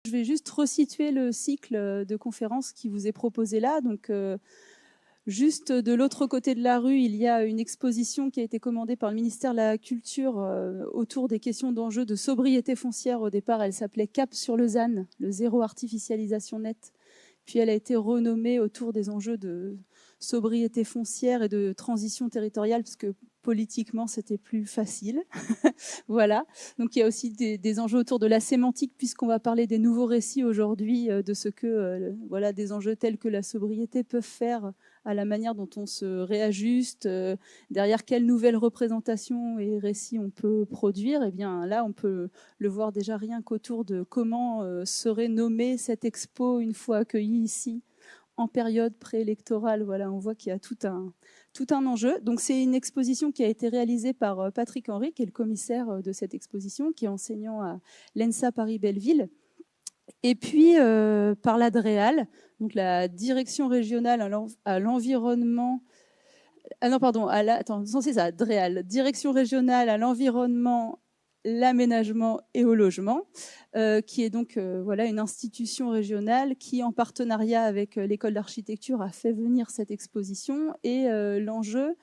Je vais juste resituer le cycle de conférences qui vous est proposé là. Donc, juste de l'autre côté de la rue, il y a une exposition qui a été commandée par le ministère de la Culture autour des questions d'enjeux de sobriété foncière. Au départ, elle s'appelait Cap sur le ZAN, le zéro artificialisation nette. Puis elle a été renommée autour des enjeux de sobriété foncière et de transition territoriale, parce que politiquement, c'était plus facile. Voilà. Donc il y a aussi des enjeux autour de la sémantique, puisqu'on va parler des nouveaux récits aujourd'hui, de ce que voilà, des enjeux tels que la sobriété peuvent faire à la manière dont on se réajuste, derrière quelles nouvelles représentations et récits on peut produire. Et bien là, on peut le voir déjà rien qu'autour de comment serait nommée cette expo une fois accueillie ici en période préélectorale. Voilà, on voit qu'il y a tout un enjeu. Donc c'est une exposition qui a été réalisée par Patrick Henry, qui est le commissaire de cette exposition, qui est enseignant à l'ENSA Paris-Belleville. Et puis par la DREAL, donc la direction régionale à l'environnement. Ah non, pardon, c'est ça, DREAL, direction régionale à l'environnement, l'aménagement et au logement, qui est donc voilà, une institution régionale qui, en partenariat avec l'école d'architecture, a fait venir cette exposition. Et l'enjeu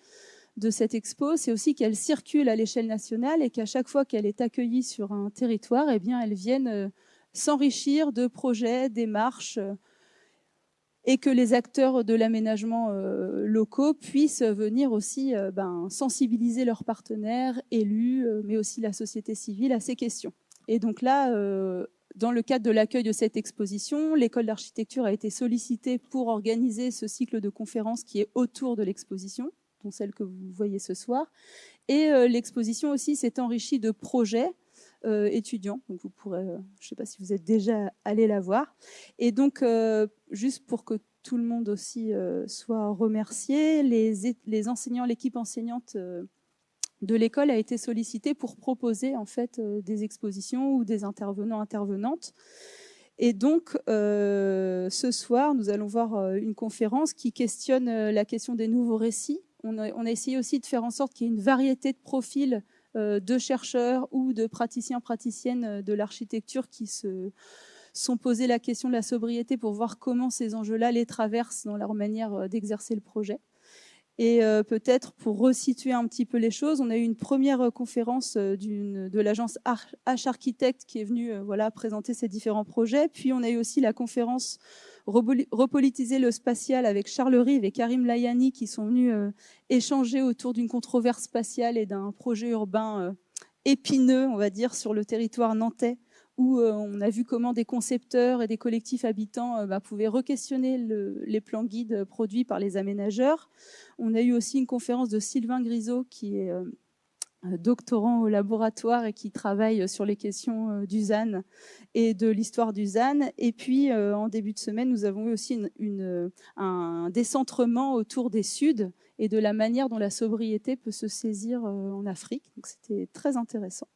de cette expo, c'est aussi qu'elle circule à l'échelle nationale et qu'à chaque fois qu'elle est accueillie sur un territoire, eh bien, elle vienne s'enrichir de projets, démarches, et que les acteurs de l'aménagement locaux puissent venir aussi sensibiliser leurs partenaires, élus, mais aussi la société civile à ces questions. Et donc là, dans le cadre de l'accueil de cette exposition, l'école d'architecture a été sollicitée pour organiser ce cycle de conférences qui est autour de l'exposition, dont celle que vous voyez ce soir. Et l'exposition aussi s'est enrichie de projets étudiants. Donc vous pourrez, je ne sais pas si vous êtes déjà allé la voir. Et donc, juste pour que tout le monde aussi soit remercié, les enseignants, l'équipe enseignante de l'école a été sollicitée pour proposer en fait des expositions ou des intervenantes. Et donc, ce soir, nous allons voir une conférence qui questionne la question des nouveaux récits. On a essayé aussi de faire en sorte qu'il y ait une variété de profils de chercheurs ou de praticiens-praticiennes de l'architecture qui se sont posés la question de la sobriété pour voir comment ces enjeux-là les traversent dans leur manière d'exercer le projet. Et peut-être pour resituer un petit peu les choses, on a eu une première conférence de l'agence H Architect qui est venue présenter ses différents projets. Puis on a eu aussi la conférence Repolitiser le spatial avec Charles Rive et Karim Layani qui sont venus échanger autour d'une controverse spatiale et d'un projet urbain épineux, on va dire, sur le territoire nantais, où on a vu comment des concepteurs et des collectifs habitants pouvaient re-questionner les plans guides produits par les aménageurs. On a eu aussi une conférence de Sylvain Grisot, qui est doctorant au laboratoire et qui travaille sur les questions du ZAN et de l'histoire du ZAN. Et puis, en début de semaine, nous avons eu aussi un décentrement autour des Suds et de la manière dont la sobriété peut se saisir en Afrique. Donc, c'était très intéressant.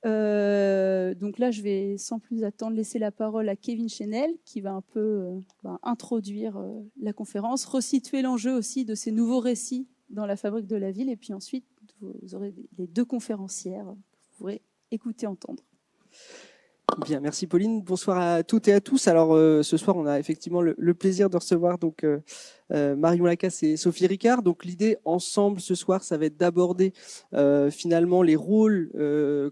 Donc là, je vais sans plus attendre laisser la parole à Kevin Chenel qui va un peu introduire la conférence, resituer l'enjeu aussi de ces nouveaux récits dans la fabrique de la ville, et puis ensuite vous aurez les deux conférencières que vous pourrez écouter, entendre. Bien, merci Pauline. Bonsoir à toutes et à tous. Alors ce soir, on a effectivement le plaisir de recevoir donc Marion Lacasse et Sophie Ricard. Donc l'idée ensemble ce soir, ça va être d'aborder finalement les rôles,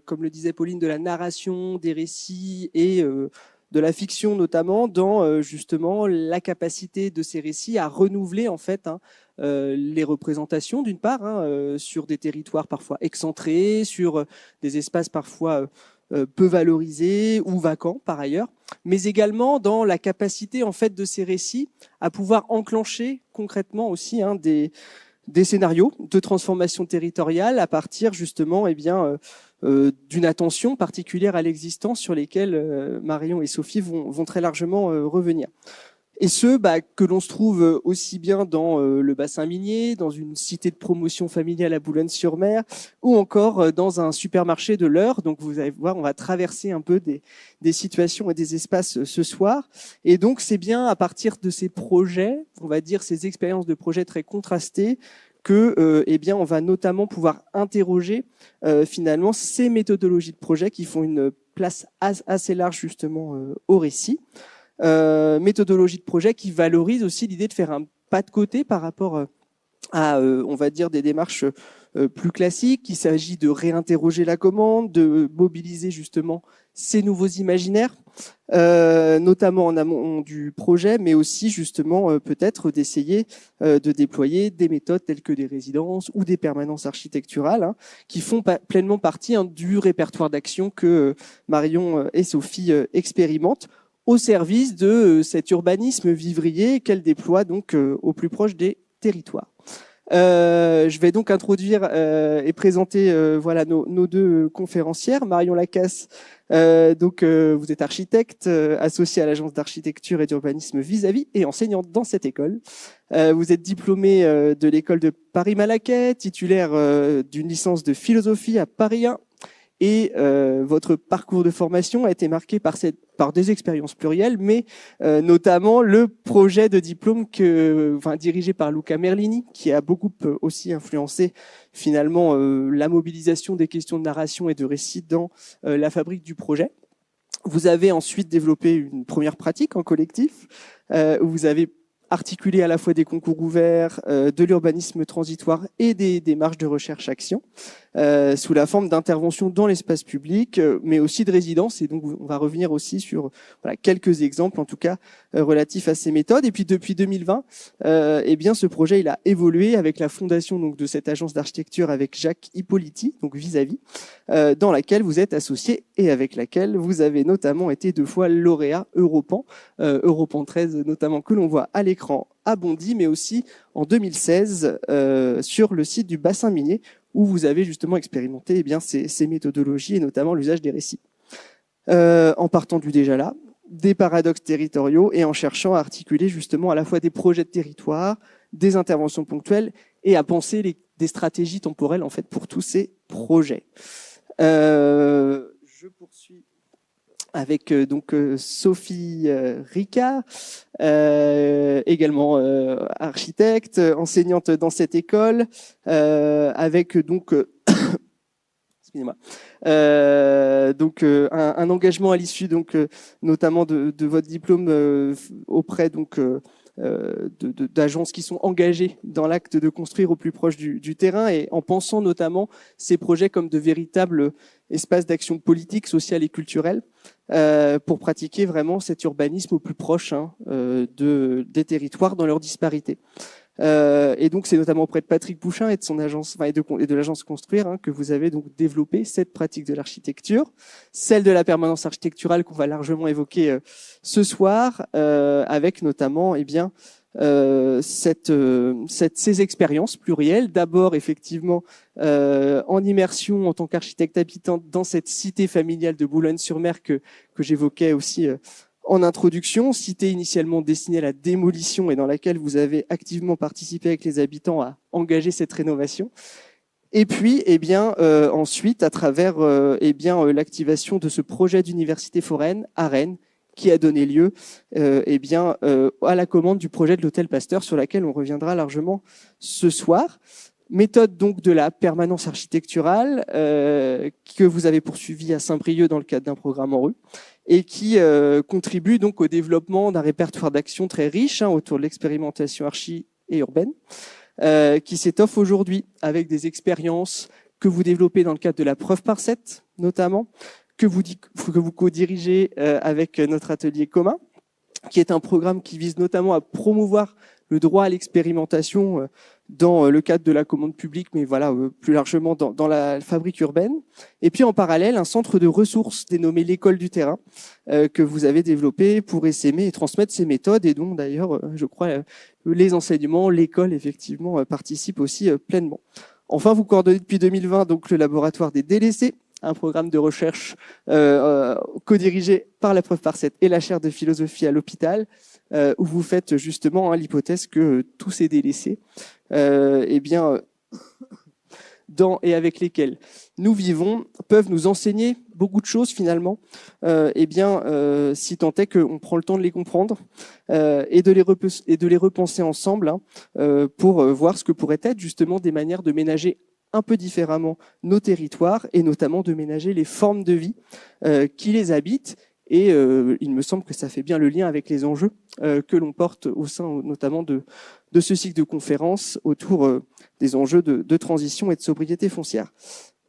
comme le disait Pauline, de la narration, des récits et de la fiction notamment, dans justement la capacité de ces récits à renouveler en fait les représentations d'une part sur des territoires parfois excentrés, sur des espaces parfois peu valorisés ou vacants par ailleurs, mais également dans la capacité en fait de ces récits à pouvoir enclencher concrètement aussi des scénarios de transformation territoriale à partir justement d'une attention particulière à l'existence sur lesquelles Marion et Sophie vont très largement revenir. Et que l'on se trouve aussi bien dans le bassin minier, dans une cité de promotion familiale à Boulogne-sur-Mer, ou encore dans un supermarché de l'Eure. Donc vous allez voir, on va traverser un peu des situations et des espaces ce soir. Et donc c'est bien à partir de ces projets, on va dire ces expériences de projets très contrastées, que, eh bien, on va notamment pouvoir interroger finalement ces méthodologies de projet qui font une place assez large justement au récit. Méthodologie de projet qui valorise aussi l'idée de faire un pas de côté par rapport à, on va dire, des démarches plus classiques. Il s'agit de réinterroger la commande, de mobiliser justement ces nouveaux imaginaires, notamment en amont du projet, mais aussi justement peut-être d'essayer de déployer des méthodes telles que des résidences ou des permanences architecturales qui font pleinement partie du répertoire d'action que Marion et Sophie expérimentent au service de cet urbanisme vivrier qu'elles déploient donc au plus proche des territoires. Je vais donc introduire et présenter voilà nos deux conférencières. Marion Lacasse, vous êtes architecte associée à l'agence d'architecture et d'urbanisme Vis-à-vis et enseignante dans cette école. Vous êtes diplômée de l'école de Paris-Malaquais, titulaire d'une licence de philosophie à Paris 1. Et votre parcours de formation a été marqué par des expériences plurielles, mais notamment le projet de diplôme dirigé par Luca Merlini, qui a beaucoup aussi influencé finalement la mobilisation des questions de narration et de récit dans la fabrique du projet. Vous avez ensuite développé une première pratique en collectif, où vous avez articulé à la fois des concours ouverts, de l'urbanisme transitoire et des démarches de recherche-action, sous la forme d'interventions dans l'espace public, mais aussi de résidence. Et donc, on va revenir aussi sur quelques exemples, en tout cas, relatifs à ces méthodes. Et puis, depuis 2020, ce projet, il a évolué avec la fondation donc de cette agence d'architecture avec Jacques Hippolyti, donc Vis-à-vis, dans laquelle vous êtes associé et avec laquelle vous avez notamment été 2 fois lauréat Europan, Europan 13 notamment, que l'on voit à l'écran à Bondy, mais aussi en 2016 sur le site du bassin minier, où vous avez justement expérimenté ces méthodologies et notamment l'usage des récits. En partant du déjà là, des paradoxes territoriaux et en cherchant à articuler justement à la fois des projets de territoire, des interventions ponctuelles et à penser des stratégies temporelles en fait pour tous ces projets. Je poursuis avec Sophie Ricard, également architecte, enseignante dans cette école, avec excusez-moi, un engagement à l'issue notamment de votre diplôme auprès d'agences qui sont engagées dans l'acte de construire au plus proche du terrain et en pensant notamment ces projets comme de véritables espaces d'action politique, sociale et culturelle pour pratiquer vraiment cet urbanisme au plus proche des territoires dans leur disparité. Et donc, c'est notamment auprès de Patrick Pouchin et de son agence, et de l'agence Construire, que vous avez donc développé cette pratique de l'architecture, celle de la permanence architecturale qu'on va largement évoquer ce soir, avec notamment, ces expériences plurielles. D'abord, effectivement, en immersion en tant qu'architecte habitant dans cette cité familiale de Boulogne-sur-Mer que j'évoquais aussi en introduction, cité initialement destinée à la démolition et dans laquelle vous avez activement participé avec les habitants à engager cette rénovation. Et puis, ensuite, à travers l'activation de ce projet d'université foraine à Rennes, qui a donné lieu à la commande du projet de l'hôtel Pasteur, sur laquelle on reviendra largement ce soir. Méthode donc de la permanence architecturale que vous avez poursuivie à Saint-Brieuc dans le cadre d'un programme en rue et qui contribue donc au développement d'un répertoire d'action très riche autour de l'expérimentation archi et urbaine qui s'étoffe aujourd'hui avec des expériences que vous développez dans le cadre de la preuve par 7 notamment, que vous co-dirigez avec notre atelier commun, qui est un programme qui vise notamment à promouvoir le droit à l'expérimentation dans le cadre de la commande publique, mais plus largement dans la fabrique urbaine. Et puis en parallèle, un centre de ressources dénommé l'école du terrain que vous avez développé pour essaimer et transmettre ces méthodes et dont d'ailleurs, je crois, les enseignements, l'école effectivement participent aussi pleinement. Enfin, vous coordonnez depuis 2020 donc le laboratoire des délaissés, un programme de recherche co-dirigé par la preuve par 7 et la chaire de philosophie à l'hôpital, où vous faites justement l'hypothèse que tous ces délaissés dans et avec lesquels nous vivons peuvent nous enseigner beaucoup de choses finalement, si tant est qu'on prend le temps de les comprendre et de les repenser ensemble pour voir ce que pourraient être justement des manières de ménager un peu différemment nos territoires et notamment de ménager les formes de vie qui les habitent. Et il me semble que ça fait bien le lien avec les enjeux que l'on porte au sein notamment de ce cycle de conférences autour des enjeux de transition et de sobriété foncière.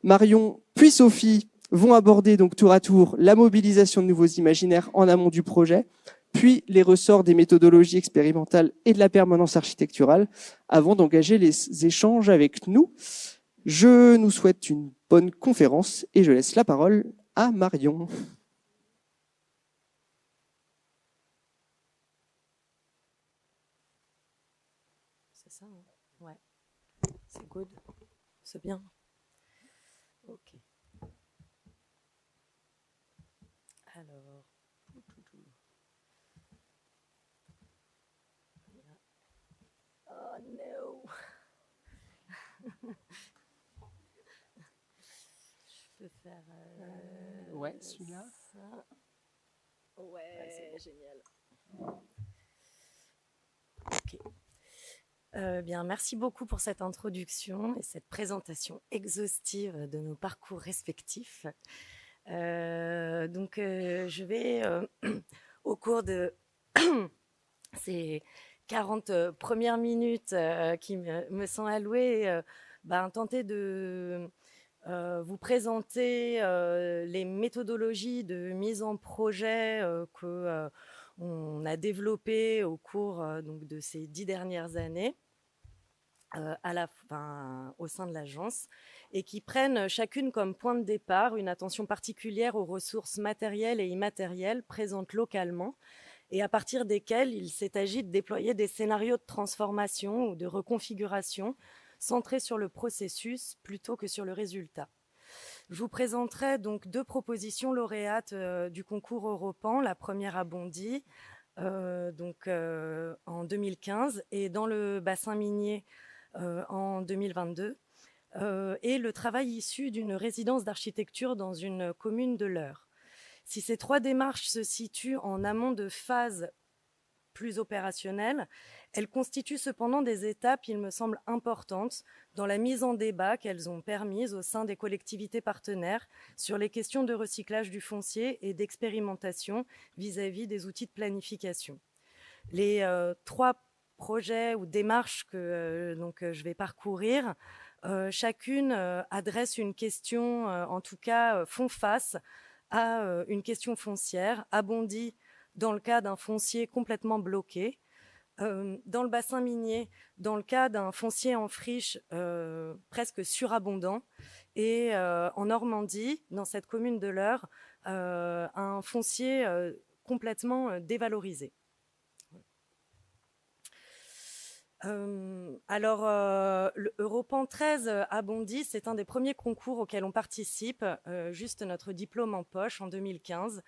Marion puis Sophie vont aborder donc tour à tour la mobilisation de nouveaux imaginaires en amont du projet, puis les ressorts des méthodologies expérimentales et de la permanence architecturale, avant d'engager les échanges avec nous. Je nous souhaite une bonne conférence et je laisse la parole à Marion. C'est ça, hein? Ouais. C'est good. C'est bien. Ok. Alors. Oh no. Je peux faire. Ouais, celui-là. Ça. Ouais, génial. Ok. Bien, merci beaucoup pour cette introduction et cette présentation exhaustive de nos parcours respectifs. Je vais, au cours de ces 40 premières minutes qui me sont allouées, tenter de vous présenter les méthodologies de mise en projet qu'on a développées au cours de ces 10 dernières années au sein de l'agence et qui prennent chacune comme point de départ une attention particulière aux ressources matérielles et immatérielles présentes localement et à partir desquelles il s'est agi de déployer des scénarios de transformation ou de reconfiguration centrés sur le processus plutôt que sur le résultat. Je vous présenterai donc 2 propositions lauréates du concours Europan, la première à Bondy, en 2015, et dans le bassin minier en 2022, et le travail issu d'une résidence d'architecture dans une commune de l'Eure. Si ces 3 démarches se situent en amont de phases plus opérationnelles, elles constituent cependant des étapes, il me semble, importantes dans la mise en débat qu'elles ont permise au sein des collectivités partenaires sur les questions de recyclage du foncier et d'expérimentation vis-à-vis des outils de planification. Les 3 projets ou démarches que je vais parcourir, chacune adresse une question, en tout cas font face à une question foncière, à Bondy dans le cas d'un foncier complètement bloqué, dans le bassin minier, dans le cas d'un foncier en friche presque surabondant, et en Normandie, dans cette commune de l'Eure, un foncier complètement dévalorisé. Le Europan 13 à Bondy, c'est un des premiers concours auxquels on participe, juste notre diplôme en poche en 2015.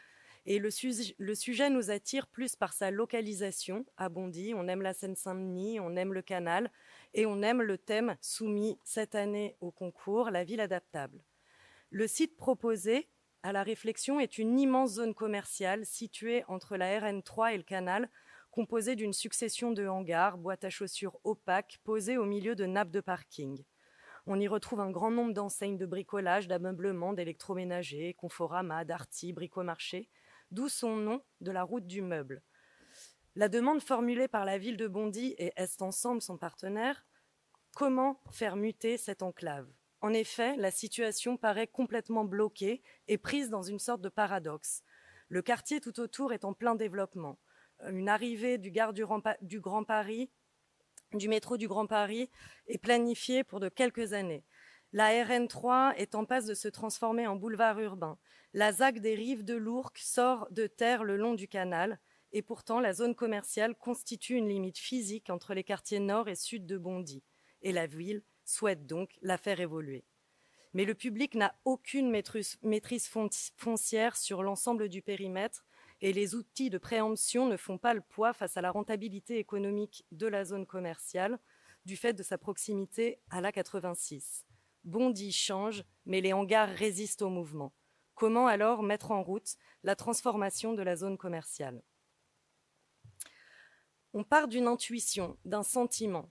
Et le sujet nous attire plus par sa localisation à Bondy. On aime la Seine-Saint-Denis, on aime le canal et on aime le thème soumis cette année au concours, la ville adaptable. Le site proposé à la réflexion est une immense zone commerciale située entre la RN3 et le canal, composée d'une succession de hangars, boîtes à chaussures opaques posées au milieu de nappes de parking. On y retrouve un grand nombre d'enseignes de bricolage, d'ameublement, d'électroménager, Conforama, Darty, Bricomarché, d'où son nom de la route du meuble. La demande formulée par la ville de Bondy et Est Ensemble, son partenaire, comment faire muter cette enclave ? En effet, la situation paraît complètement bloquée et prise dans une sorte de paradoxe. Le quartier tout autour est en plein développement. Une arrivée du métro du Grand Paris est planifiée pour de quelques années. La RN3 est en passe de se transformer en boulevard urbain. La ZAC des Rives de l'Ourcq sort de terre le long du canal et pourtant la zone commerciale constitue une limite physique entre les quartiers nord et sud de Bondy. Et la ville souhaite donc la faire évoluer. Mais le public n'a aucune maîtrise foncière sur l'ensemble du périmètre et les outils de préemption ne font pas le poids face à la rentabilité économique de la zone commerciale du fait de sa proximité à l'A86. Bondy change, mais les hangars résistent au mouvement. Comment alors mettre en route la transformation de la zone commerciale? On part d'une intuition, d'un sentiment.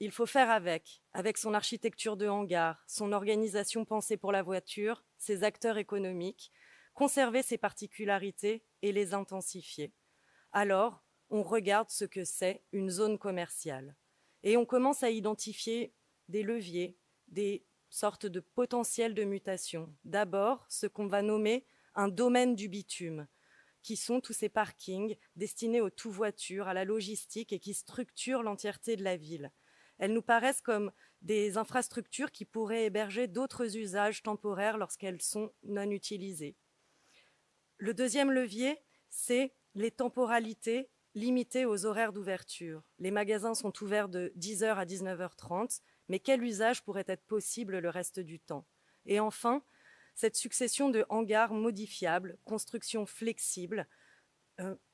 Il faut faire avec son architecture de hangar, son organisation pensée pour la voiture, ses acteurs économiques, conserver ses particularités et les intensifier. Alors, on regarde ce que c'est une zone commerciale. Et on commence à identifier des leviers, des sortes de potentiels de mutation. D'abord, ce qu'on va nommer un domaine du bitume, qui sont tous ces parkings destinés aux tout-voitures, à la logistique et qui structurent l'entièreté de la ville. Elles nous paraissent comme des infrastructures qui pourraient héberger d'autres usages temporaires lorsqu'elles sont non utilisées. Le deuxième levier, c'est les temporalités limitées aux horaires d'ouverture. Les magasins sont ouverts de 10h à 19h30, mais quel usage pourrait être possible le reste du temps? Et enfin, cette succession de hangars modifiables, constructions flexibles,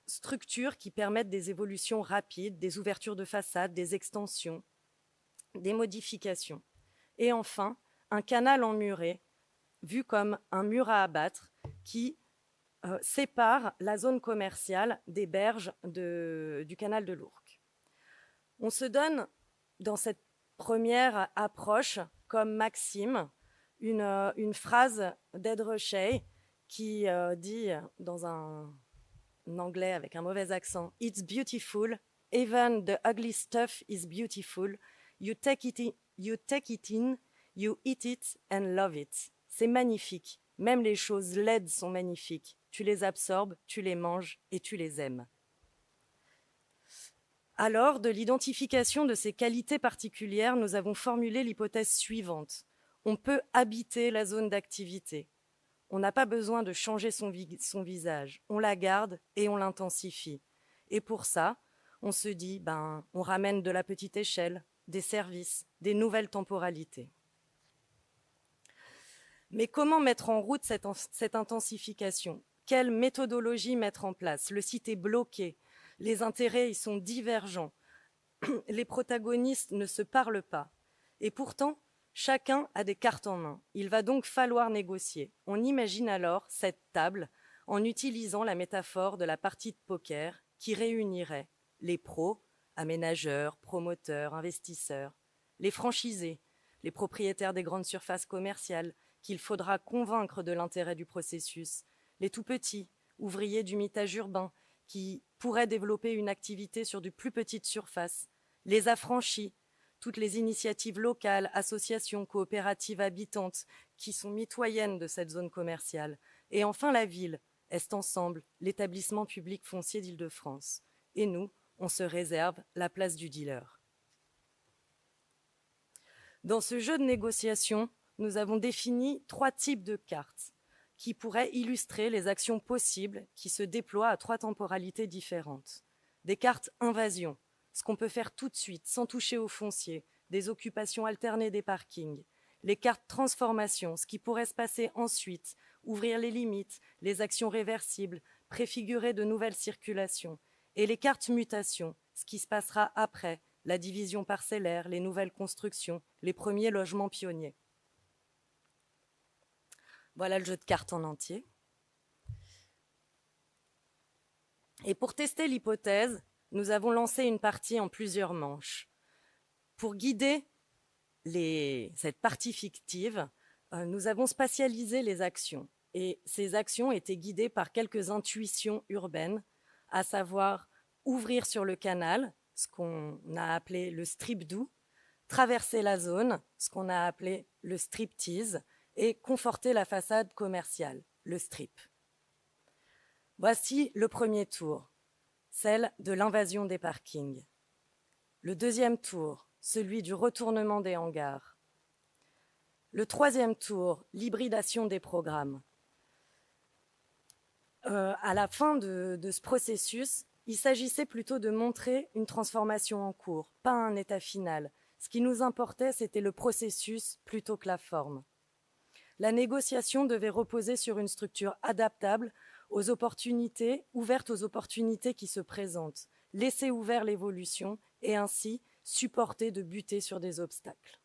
structures qui permettent des évolutions rapides, des ouvertures de façade, des extensions, des modifications. Et enfin, un canal emmuré, vu comme un mur à abattre, qui sépare la zone commerciale des berges du canal de l'Ourcq. On se donne, dans cette première approche, comme maxime, une phrase d'Ed Ruscha qui dit dans un anglais avec un mauvais accent « It's beautiful, even the ugly stuff is beautiful, you take it in, you eat it and love it ». C'est magnifique, même les choses laides sont magnifiques. Tu les absorbes, tu les manges et tu les aimes. Alors, de l'identification de ces qualités particulières, nous avons formulé l'hypothèse suivante. On peut habiter la zone d'activité. On n'a pas besoin de changer son visage. On la garde et on l'intensifie. Et pour ça, on se dit, on ramène de la petite échelle, des services, des nouvelles temporalités. Mais comment mettre en route cette intensification? Quelle méthodologie mettre en place? Le site est bloqué. Les intérêts y sont divergents. Les protagonistes ne se parlent pas. Et pourtant, chacun a des cartes en main. Il va donc falloir négocier. On imagine alors cette table en utilisant la métaphore de la partie de poker qui réunirait les pros, aménageurs, promoteurs, investisseurs, les franchisés, les propriétaires des grandes surfaces commerciales qu'il faudra convaincre de l'intérêt du processus, les tout-petits, ouvriers du mitage urbain qui pourraient développer une activité sur de plus petites surfaces, les affranchis, toutes les initiatives locales, associations, coopératives habitantes qui sont mitoyennes de cette zone commerciale, et enfin la ville, Est Ensemble, l'établissement public foncier d'Île-de-France. Et nous, on se réserve la place du dealer. Dans ce jeu de négociation, nous avons défini 3 types de cartes qui pourraient illustrer les actions possibles qui se déploient à 3 temporalités différentes. Des cartes invasion, ce qu'on peut faire tout de suite sans toucher au foncier, des occupations alternées des parkings. Les cartes transformation, ce qui pourrait se passer ensuite, ouvrir les limites, les actions réversibles, préfigurer de nouvelles circulations. Et les cartes mutation, ce qui se passera après, la division parcellaire, les nouvelles constructions, les premiers logements pionniers. Voilà le jeu de cartes en entier. Et pour tester l'hypothèse, nous avons lancé une partie en plusieurs manches. Pour guider cette partie fictive, nous avons spatialisé les actions. Et ces actions étaient guidées par quelques intuitions urbaines, à savoir ouvrir sur le canal, ce qu'on a appelé le strip doux, traverser la zone, ce qu'on a appelé le striptease, et conforter la façade commerciale, le strip. Voici le premier tour, celle de l'invasion des parkings. Le deuxième tour, celui du retournement des hangars. Le troisième tour, l'hybridation des programmes. À la fin de ce processus, il s'agissait plutôt de montrer une transformation en cours, pas un état final. Ce qui nous importait, c'était le processus plutôt que la forme. La négociation devait reposer sur une structure adaptable aux opportunités, ouverte aux opportunités qui se présentent, laisser ouvert l'évolution et ainsi supporter de buter sur des obstacles.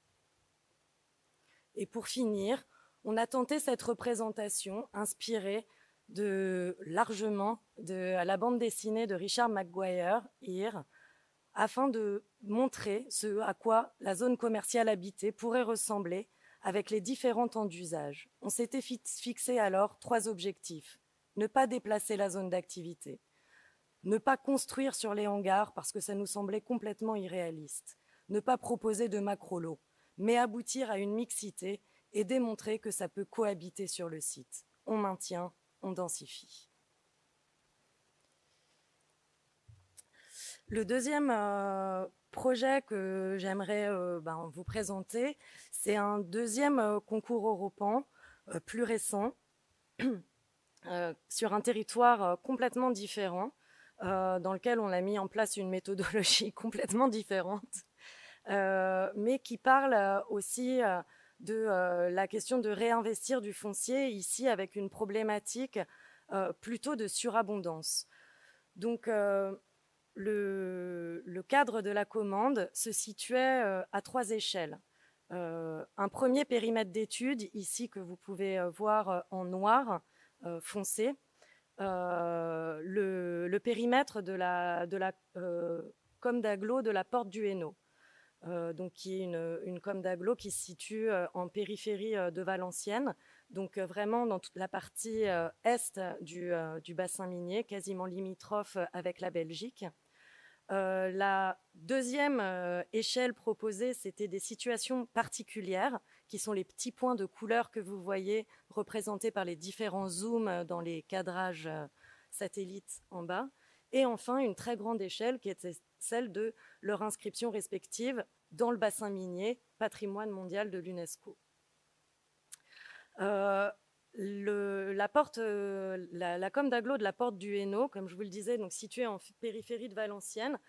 Et pour finir, on a tenté cette représentation inspirée largement de la bande dessinée de Richard McGuire, Here, afin de montrer ce à quoi la zone commerciale habitée pourrait ressembler avec les différents temps d'usage. On s'était fixé alors 3 objectifs. Ne pas déplacer la zone d'activité, ne pas construire sur les hangars parce que ça nous semblait complètement irréaliste, ne pas proposer de macro-lots, mais aboutir à une mixité et démontrer que ça peut cohabiter sur le site. On maintient, on densifie. Le deuxième projet que j'aimerais vous présenter, c'est un deuxième concours Europan, plus récent, sur un territoire complètement différent, dans lequel on a mis en place une méthodologie complètement différente, mais qui parle aussi de la question de réinvestir du foncier, ici avec une problématique plutôt de surabondance. Donc, le cadre de la commande se situait à 3 échelles. Un premier périmètre d'étude, ici que vous pouvez voir en noir foncé, le périmètre de la com d'agglo de la Porte du Hainaut, donc qui est une com d'agglo qui se situe en périphérie de Valenciennes, donc vraiment dans toute la partie est du bassin minier, quasiment limitrophe avec la Belgique. La deuxième échelle proposée, c'était des situations particulières, qui sont les petits points de couleur que vous voyez représentés par les différents zooms dans les cadrages satellites en bas. Et enfin, une très grande échelle qui était celle de leur inscription respective dans le bassin minier, patrimoine mondial de l'UNESCO. La com d'agglo de la Porte du Hainaut, comme je vous le disais, donc située en périphérie de Valenciennes,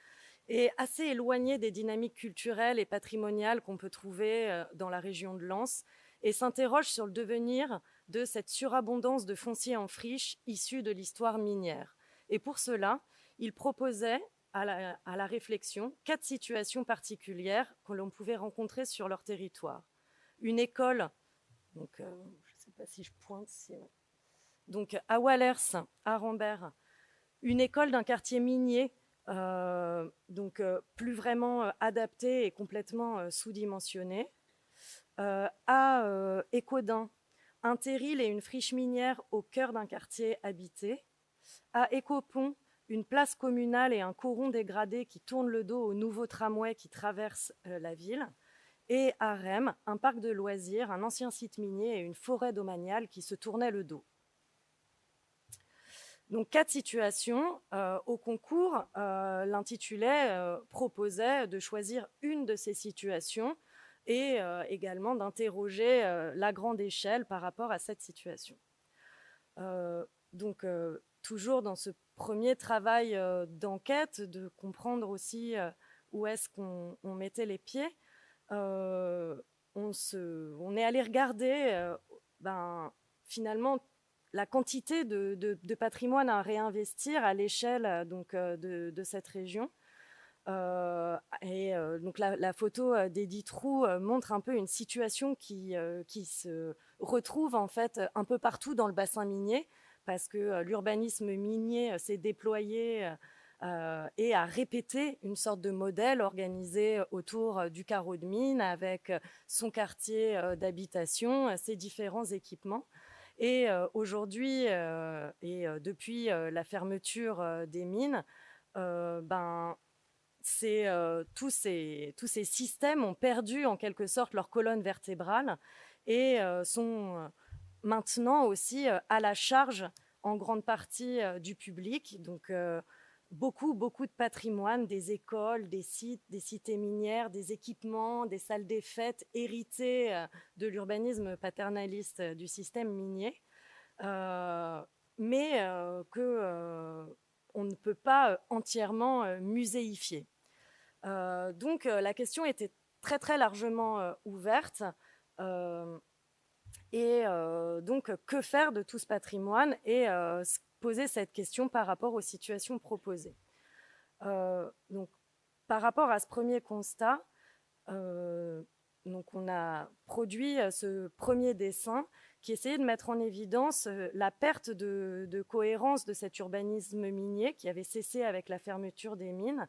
est assez éloignée des dynamiques culturelles et patrimoniales qu'on peut trouver dans la région de Lens et s'interroge sur le devenir de cette surabondance de foncier en friche issue de l'histoire minière. Et pour cela, il proposait à la réflexion 4 situations particulières que l'on pouvait rencontrer sur leur territoire. Une école, donc je ne sais pas si je pointe, donc à Wallers, à Rambert, une école d'un quartier minier, plus vraiment adaptée et complètement sous-dimensionnée. À Écaudin, un terril et une friche minière au cœur d'un quartier habité. À Écopont, une place communale et un coron dégradé qui tourne le dos au nouveau tramway qui traverse la ville. Et à Rheims, un parc de loisirs, un ancien site minier et une forêt domaniale qui se tournaient le dos. Donc 4 situations. Au concours, l'intitulé proposait de choisir une de ces situations et également d'interroger la grande échelle par rapport à cette situation. Toujours dans ce premier travail d'enquête, de comprendre aussi où est-ce qu'on mettait les pieds, on est allé regarder finalement la quantité de patrimoine à réinvestir à l'échelle de cette région. Donc la photo d'Edith Roux montre un peu une situation qui se retrouve en fait un peu partout dans le bassin minier, parce que l'urbanisme minier s'est déployé et a répété une sorte de modèle organisé autour du carreau de mine avec son quartier d'habitation, ses différents équipements. Et aujourd'hui, depuis la fermeture des mines, tous ces systèmes ont perdu en quelque sorte leur colonne vertébrale et sont maintenant aussi à la charge en grande partie du public. Donc beaucoup de patrimoine, des écoles, des cités minières, des équipements, des salles des fêtes héritées de l'urbanisme paternaliste du système minier, mais on ne peut pas entièrement muséifier. Donc la question était très très largement ouverte. Donc, que faire de tout ce patrimoine et poser cette question par rapport aux situations proposées. Donc, par rapport à ce premier constat, donc on a produit ce premier dessin qui essayait de mettre en évidence la perte de cohérence de cet urbanisme minier qui avait cessé avec la fermeture des mines,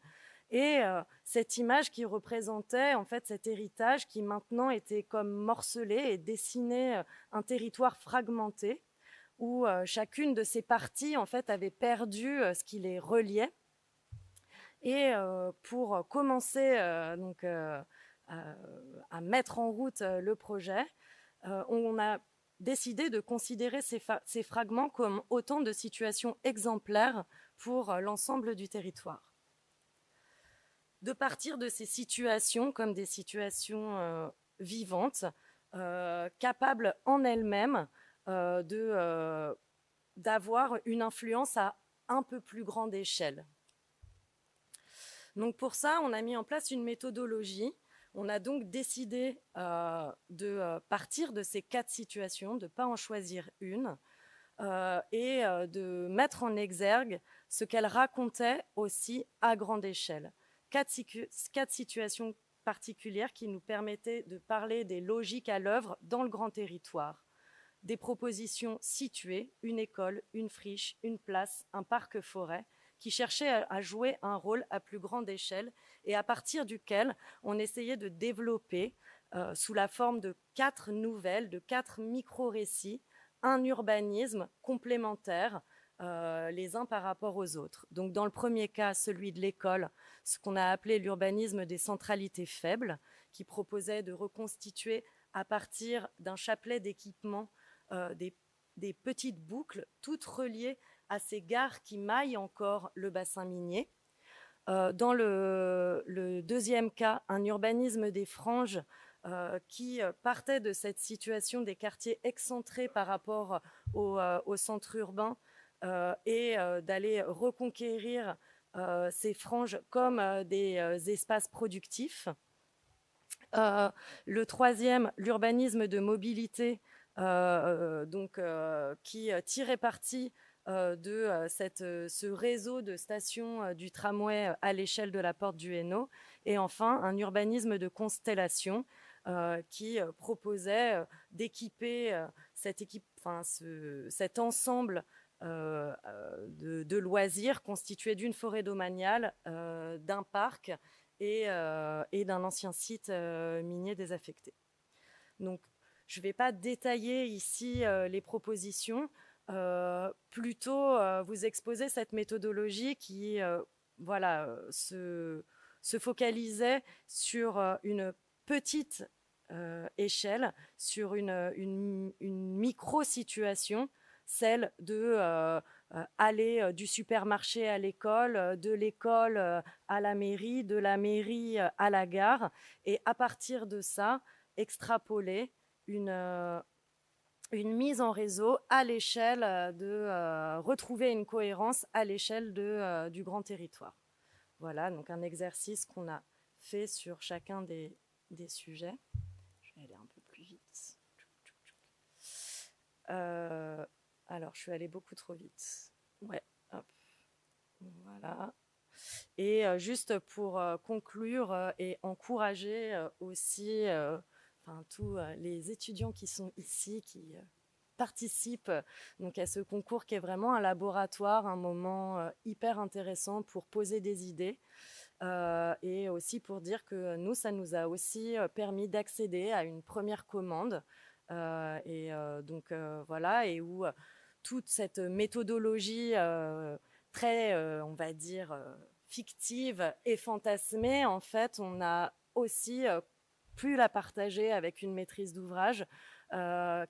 et cette image qui représentait en fait cet héritage qui maintenant était comme morcelé et dessinait un territoire fragmenté où chacune de ces parties en fait avait perdu ce qui les reliait. Et pour commencer à mettre en route le projet, on a décidé de considérer ces fragments comme autant de situations exemplaires pour l'ensemble du territoire. De partir de ces situations comme des situations vivantes, capables en elles-mêmes d'avoir une influence à un peu plus grande échelle. Donc pour ça, on a mis en place une méthodologie. On a donc décidé de partir de ces 4 situations, de ne pas en choisir une, et de mettre en exergue ce qu'elles racontaient aussi à grande échelle. 4 situations particulières qui nous permettaient de parler des logiques à l'œuvre dans le grand territoire. Des propositions situées, une école, une friche, une place, un parc-forêt, qui cherchaient à jouer un rôle à plus grande échelle et à partir duquel on essayait de développer, sous la forme de 4 nouvelles, de 4 micro-récits, un urbanisme complémentaire les uns par rapport aux autres. Donc dans le premier cas, celui de l'école, ce qu'on a appelé l'urbanisme des centralités faibles, qui proposait de reconstituer à partir d'un chapelet d'équipements des petites boucles, toutes reliées à ces gares qui maillent encore le bassin minier. Dans le deuxième cas, un urbanisme des franges qui partait de cette situation des quartiers excentrés par rapport au centre urbain et d'aller reconquérir ces franges comme des espaces productifs. Le troisième, l'urbanisme de mobilité, qui tirait parti de ce réseau de stations du tramway à l'échelle de la porte du Hainaut. Et enfin, un urbanisme de constellation qui proposait d'équiper cet ensemble de loisirs constitué d'une forêt domaniale, d'un parc et d'un ancien site minier désaffecté. Donc, je ne vais pas détailler ici les propositions, plutôt vous exposer cette méthodologie qui se focalisait sur une petite échelle, sur une micro-situation, celle de aller du supermarché à l'école, de l'école à la mairie, de la mairie à la gare, et à partir de ça, extrapoler une mise en réseau à l'échelle de retrouver une cohérence à l'échelle du grand territoire. Voilà, donc un exercice qu'on a fait sur chacun des sujets. Je vais aller un peu plus vite. Alors, je suis allée beaucoup trop vite. Ouais, hop. Voilà. Et juste pour conclure et encourager aussi tous les étudiants qui sont ici, qui participent donc à ce concours qui est vraiment un laboratoire, un moment hyper intéressant pour poser des idées. Et aussi pour dire que nous, ça nous a aussi permis d'accéder à une première commande. Voilà, et où toute cette méthodologie très, on va dire, fictive et fantasmée, en fait, on a aussi pu la partager avec une maîtrise d'ouvrage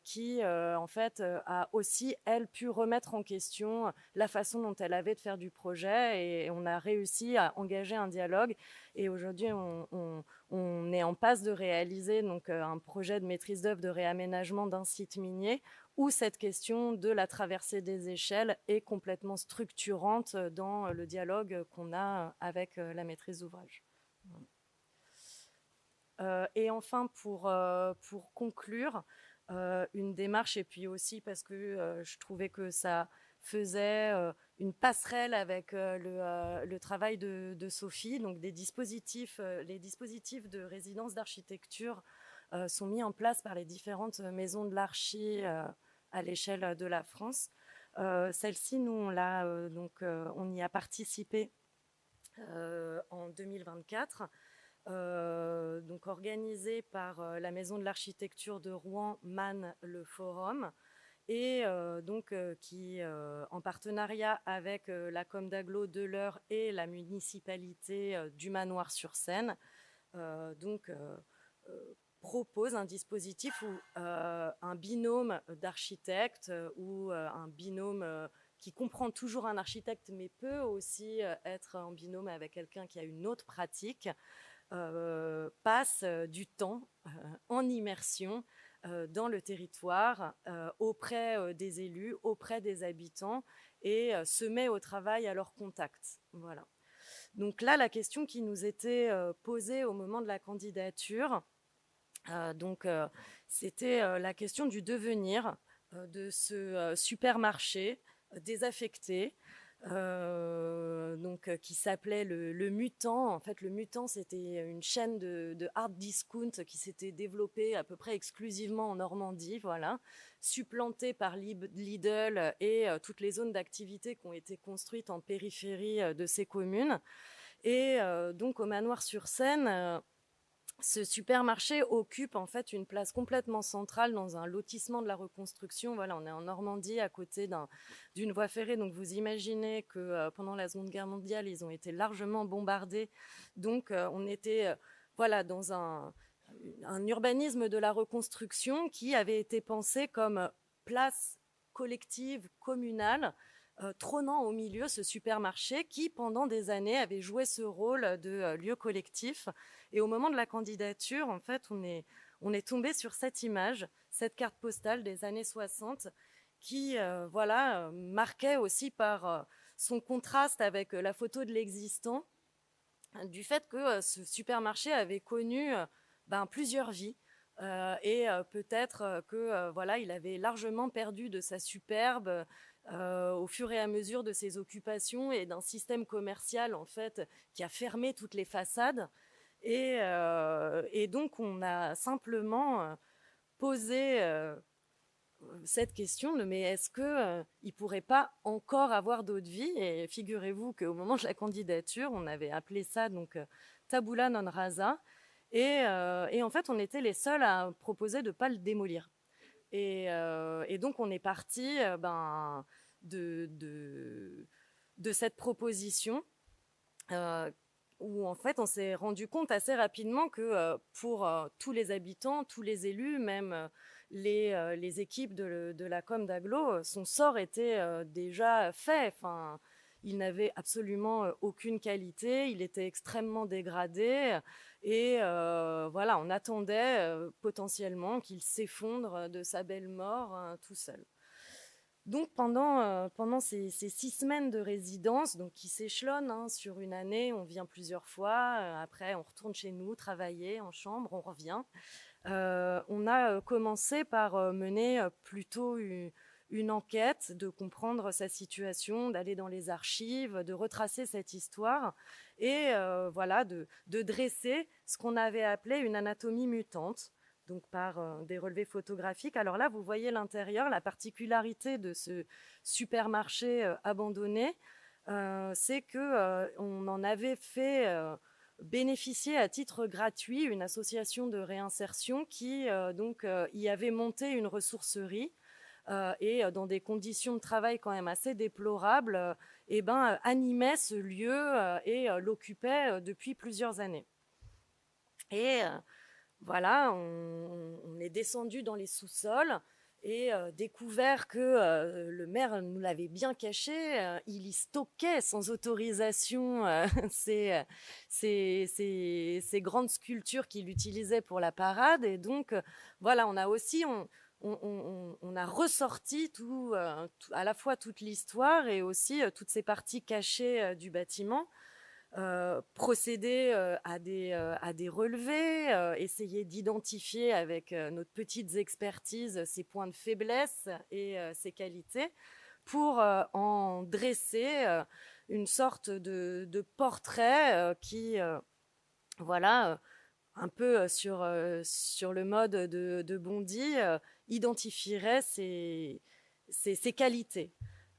qui, en fait, a aussi, elle, pu remettre en question la façon dont elle avait de faire du projet, et on a réussi à engager un dialogue. Et aujourd'hui, on est en passe de réaliser donc, un projet de maîtrise d'œuvre de réaménagement d'un site minier où cette question de la traversée des échelles est complètement structurante dans le dialogue qu'on a avec la maîtrise d'ouvrage. Et enfin, pour conclure, une démarche, et puis aussi parce que je trouvais que ça faisait une passerelle avec le travail de Sophie, donc les dispositifs de résidence d'architecture sont mis en place par les différentes maisons de l'archi à l'échelle de la France. Celle-ci, nous, on y a participé en 2024, donc organisée par la Maison de l'Architecture de Rouen, MAN, le Forum, et qui, en partenariat avec la Com d'Aglo de l'Eure et la municipalité du Manoir-sur-Seine, propose un dispositif où un binôme d'architectes ou un binôme qui comprend toujours un architecte mais peut aussi être en binôme avec quelqu'un qui a une autre pratique, passe du temps en immersion dans le territoire, auprès des élus, auprès des habitants et se met au travail à leur contact. Voilà. Donc là, la question qui nous était posée au moment de la candidature, c'était la question du devenir de ce supermarché désaffecté, qui s'appelait le Mutant. En fait, le Mutant, c'était une chaîne de hard discount qui s'était développée à peu près exclusivement en Normandie, voilà, supplantée par Lidl et toutes les zones d'activité qui ont été construites en périphérie de ces communes. Et donc, au Manoir-sur-Seine, ce supermarché occupe en fait une place complètement centrale dans un lotissement de la reconstruction. Voilà, on est en Normandie, à côté d'une voie ferrée. Donc, vous imaginez que pendant la Seconde Guerre mondiale, ils ont été largement bombardés. Donc, on était dans un urbanisme de la reconstruction qui avait été pensé comme place collective, communale, trônant au milieu ce supermarché qui, pendant des années, avait joué ce rôle de lieu collectif. Et au moment de la candidature, en fait, on est tombé sur cette image, cette carte postale des années 60, qui marquait aussi par son contraste avec la photo de l'existant, du fait que ce supermarché avait connu plusieurs vies. Et peut-être il avait largement perdu de sa superbe au fur et à mesure de ses occupations et d'un système commercial en fait qui a fermé toutes les façades. Et donc on a simplement posé cette question de mais est-ce que il pourrait pas encore avoir d'autres vies? Et figurez-vous qu'au moment de la candidature, on avait appelé ça donc tabula non rasa. Et en fait, on était les seuls à proposer de ne pas le démolir. Et donc, on est parti de cette proposition où, en fait, on s'est rendu compte assez rapidement que pour tous les habitants, tous les élus, même les équipes de la Com d'Aglo, son sort était déjà fait. Enfin, il n'avait absolument aucune qualité, il était extrêmement dégradé et on attendait potentiellement qu'il s'effondre de sa belle mort tout seul. Donc pendant ces 6 semaines de résidence, donc qui s'échelonnent sur une année, on vient plusieurs fois, après on retourne chez nous travailler en chambre, on revient. On a commencé par mener plutôt une enquête, de comprendre sa situation, d'aller dans les archives, de retracer cette histoire et de dresser ce qu'on avait appelé une anatomie mutante, donc par des relevés photographiques. Alors là, vous voyez l'intérieur, la particularité de ce supermarché abandonné, c'est qu'on en avait fait bénéficier à titre gratuit une association de réinsertion qui y avait monté une ressourcerie et dans des conditions de travail quand même assez déplorables, animait ce lieu et l'occupait depuis plusieurs années. Et on est descendu dans les sous-sols et découvert que le maire nous l'avait bien caché, il y stockait sans autorisation ces grandes sculptures qu'il utilisait pour la parade. Et donc, on a aussi... On a ressorti à la fois toute l'histoire et aussi toutes ces parties cachées du bâtiment, procéder à des relevés, essayer d'identifier avec notre petites expertises ses points de faiblesse et ses qualités pour en dresser une sorte de portrait qui un peu sur le mode de Bondy, identifierait ses qualités.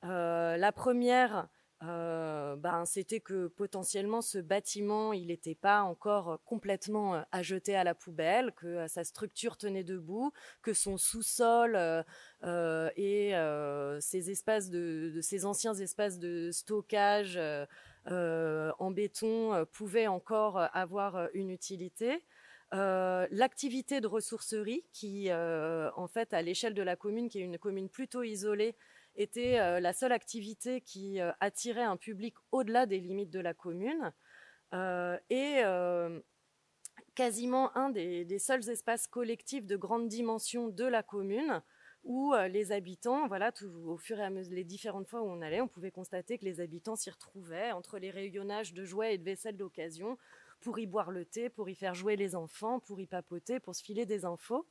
La première, c'était que potentiellement ce bâtiment, il n'était pas encore complètement à jeter à la poubelle, que sa structure tenait debout, que son sous-sol et ces anciens espaces de stockage en béton pouvaient encore avoir une utilité. L'activité de ressourcerie qui, en fait, à l'échelle de la commune, qui est une commune plutôt isolée, était la seule activité qui attirait un public au-delà des limites de la commune et quasiment un des seuls espaces collectifs de grande dimension de la commune où les habitants, voilà, au fur et à mesure, les différentes fois où on allait, on pouvait constater que les habitants s'y retrouvaient entre les rayonnages de jouets et de vaisselle d'occasion pour y boire le thé, pour y faire jouer les enfants, pour y papoter, pour se filer des infos.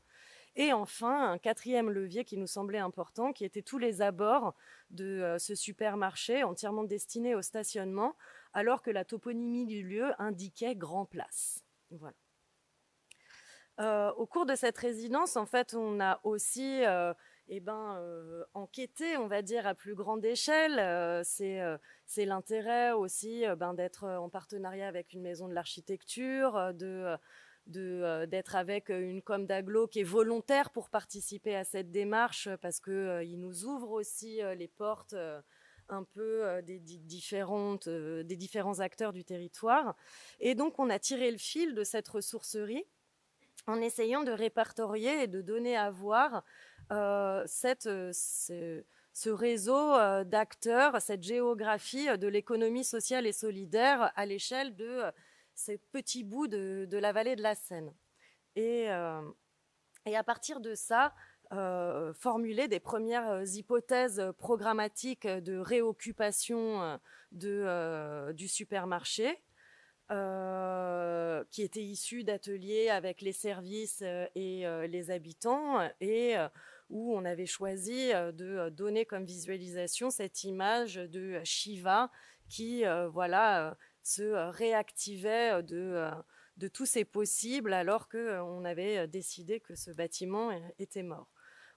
Et enfin, un quatrième levier qui nous semblait important, qui était tous les abords de ce supermarché entièrement destiné au stationnement, alors que la toponymie du lieu indiquait Grand Place. Voilà. Au cours de cette résidence, en fait, on a aussi enquêté, on va dire, à plus grande échelle. C'est l'intérêt aussi d'être en partenariat avec une maison de l'architecture, d'être avec une com d'agglo qui est volontaire pour participer à cette démarche parce qu'il nous ouvre aussi les portes un peu des différents acteurs du territoire. Et donc, on a tiré le fil de cette ressourcerie en essayant de répertorier et de donner à voir ce réseau d'acteurs, cette géographie de l'économie sociale et solidaire à l'échelle de ces petits bouts de la vallée de la Seine. Et à partir de ça, formuler des premières hypothèses programmatiques de réoccupation du supermarché, qui étaient issus d'ateliers avec les services et les habitants, et où on avait choisi de donner comme visualisation cette image de Shiva qui se réactivait de tous ces possibles alors qu'on avait décidé que ce bâtiment était mort.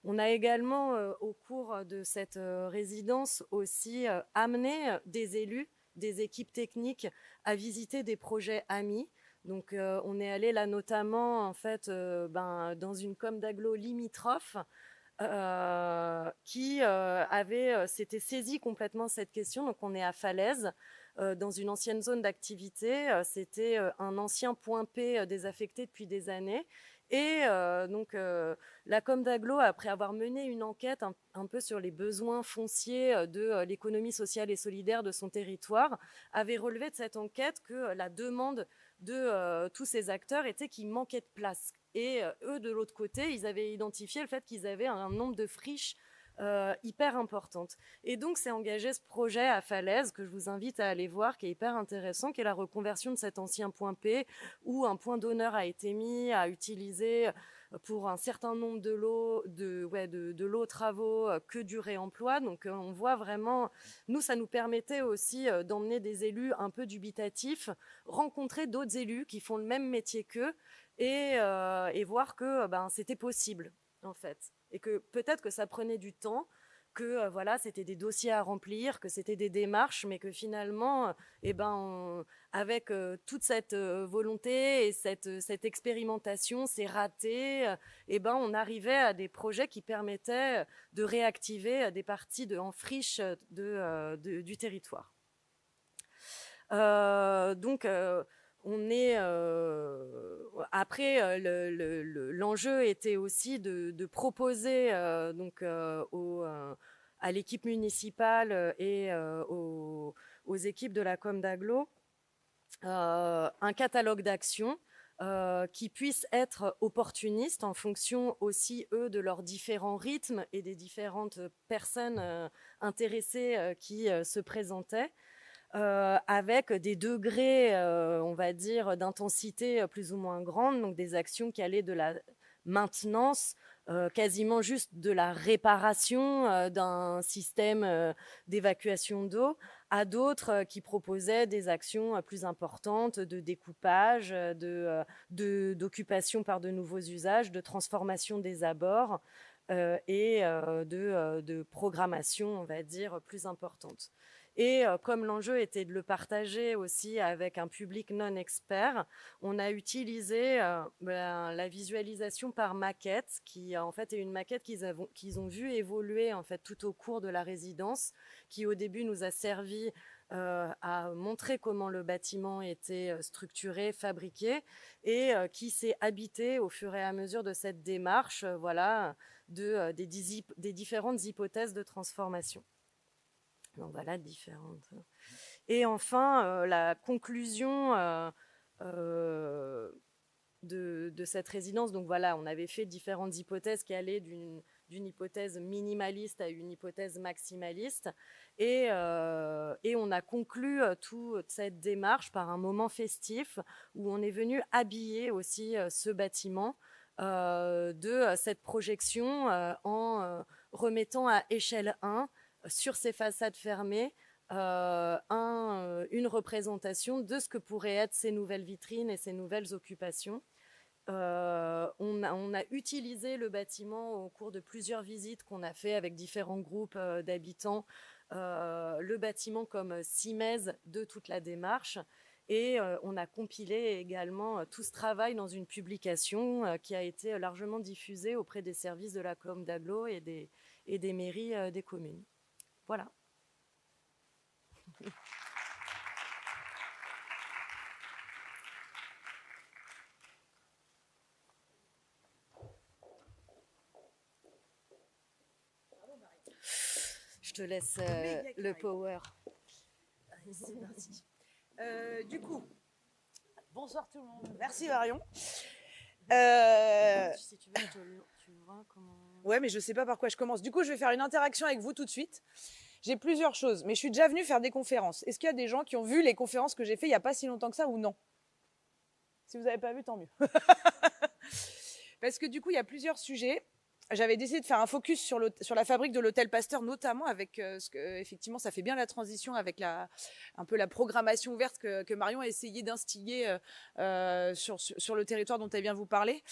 On a également, au cours de cette résidence, aussi amené des élus, des équipes techniques à visiter des projets amis. Donc, on est allé là notamment en fait, dans une com d'agglo limitrophe qui s'était saisi complètement cette question. Donc, on est à Falaise, dans une ancienne zone d'activité. C'était un ancien point P désaffecté depuis des années. Et la com d'agglo, après avoir mené une enquête un peu sur les besoins fonciers de l'économie sociale et solidaire de son territoire, avait relevé de cette enquête que la demande de tous ces acteurs était qu'il manquait de place. Et eux, de l'autre côté, ils avaient identifié le fait qu'ils avaient un nombre de friches hyper importante. Et donc, c'est engagé ce projet à Falaise que je vous invite à aller voir, qui est hyper intéressant, qui est la reconversion de cet ancien point P, où un point d'honneur a été mis à utiliser pour un certain nombre de lots travaux que du réemploi. Donc, on voit vraiment, nous, ça nous permettait aussi d'emmener des élus un peu dubitatifs, rencontrer d'autres élus qui font le même métier qu'eux et voir que c'était possible, en fait. Et que peut-être que ça prenait du temps, que c'était des dossiers à remplir, que c'était des démarches, mais que finalement, avec toute cette volonté et cette expérimentation, c'est raté, on arrivait à des projets qui permettaient de réactiver des parties en friche du territoire. On est après l'enjeu était aussi de proposer à l'équipe municipale et aux équipes de la com d'agglo un catalogue d'actions qui puissent être opportunistes en fonction aussi, eux, de leurs différents rythmes et des différentes personnes intéressées qui se présentaient. Avec des degrés, on va dire, d'intensité plus ou moins grandes, donc des actions qui allaient de la maintenance, quasiment juste de la réparation d'un système d'évacuation d'eau, à d'autres qui proposaient des actions plus importantes de découpage, d'occupation par de nouveaux usages, de transformation des abords et de programmation, on va dire, plus importante. Et comme l'enjeu était de le partager aussi avec un public non expert, on a utilisé la visualisation par maquette, qui en fait est une maquette qu'ils ont vu évoluer en fait tout au cours de la résidence, qui au début nous a servi à montrer comment le bâtiment était structuré, fabriqué, et qui s'est habité au fur et à mesure de cette démarche, des différentes hypothèses de transformation. Donc voilà, différentes. Et enfin, la conclusion de cette résidence. Donc voilà, on avait fait différentes hypothèses qui allaient d'une hypothèse minimaliste à une hypothèse maximaliste. Et on a conclu toute cette démarche par un moment festif où on est venu habiller aussi ce bâtiment de cette projection en remettant à échelle 1 sur ces façades fermées une représentation de ce que pourraient être ces nouvelles vitrines et ces nouvelles occupations. On a utilisé le bâtiment au cours de plusieurs visites qu'on a fait avec différents groupes d'habitants, le bâtiment comme simèse de toute la démarche. Et on a compilé également tout ce travail dans une publication qui a été largement diffusée auprès des services de la com d'agglo et des mairies des communes. Voilà. Je te laisse le power. C'est parti. Du coup, bonsoir tout le monde. Merci Marion. Si tu veux, tu vois comment... Ouais, mais je sais pas par quoi je commence. Du coup, je vais faire une interaction avec vous tout de suite. J'ai plusieurs choses, mais je suis déjà venue faire des conférences. Est-ce qu'il y a des gens qui ont vu les conférences que j'ai fait il n'y a pas si longtemps que ça ou non? Si vous n'avez pas vu, tant mieux. Parce que du coup, il y a plusieurs sujets. J'avais décidé de faire un focus sur la fabrique de l'hôtel Pasteur, notamment avec effectivement, ça fait bien la transition avec un peu la programmation ouverte que Marion a essayé d'instiller sur le territoire dont elle vient vous parler.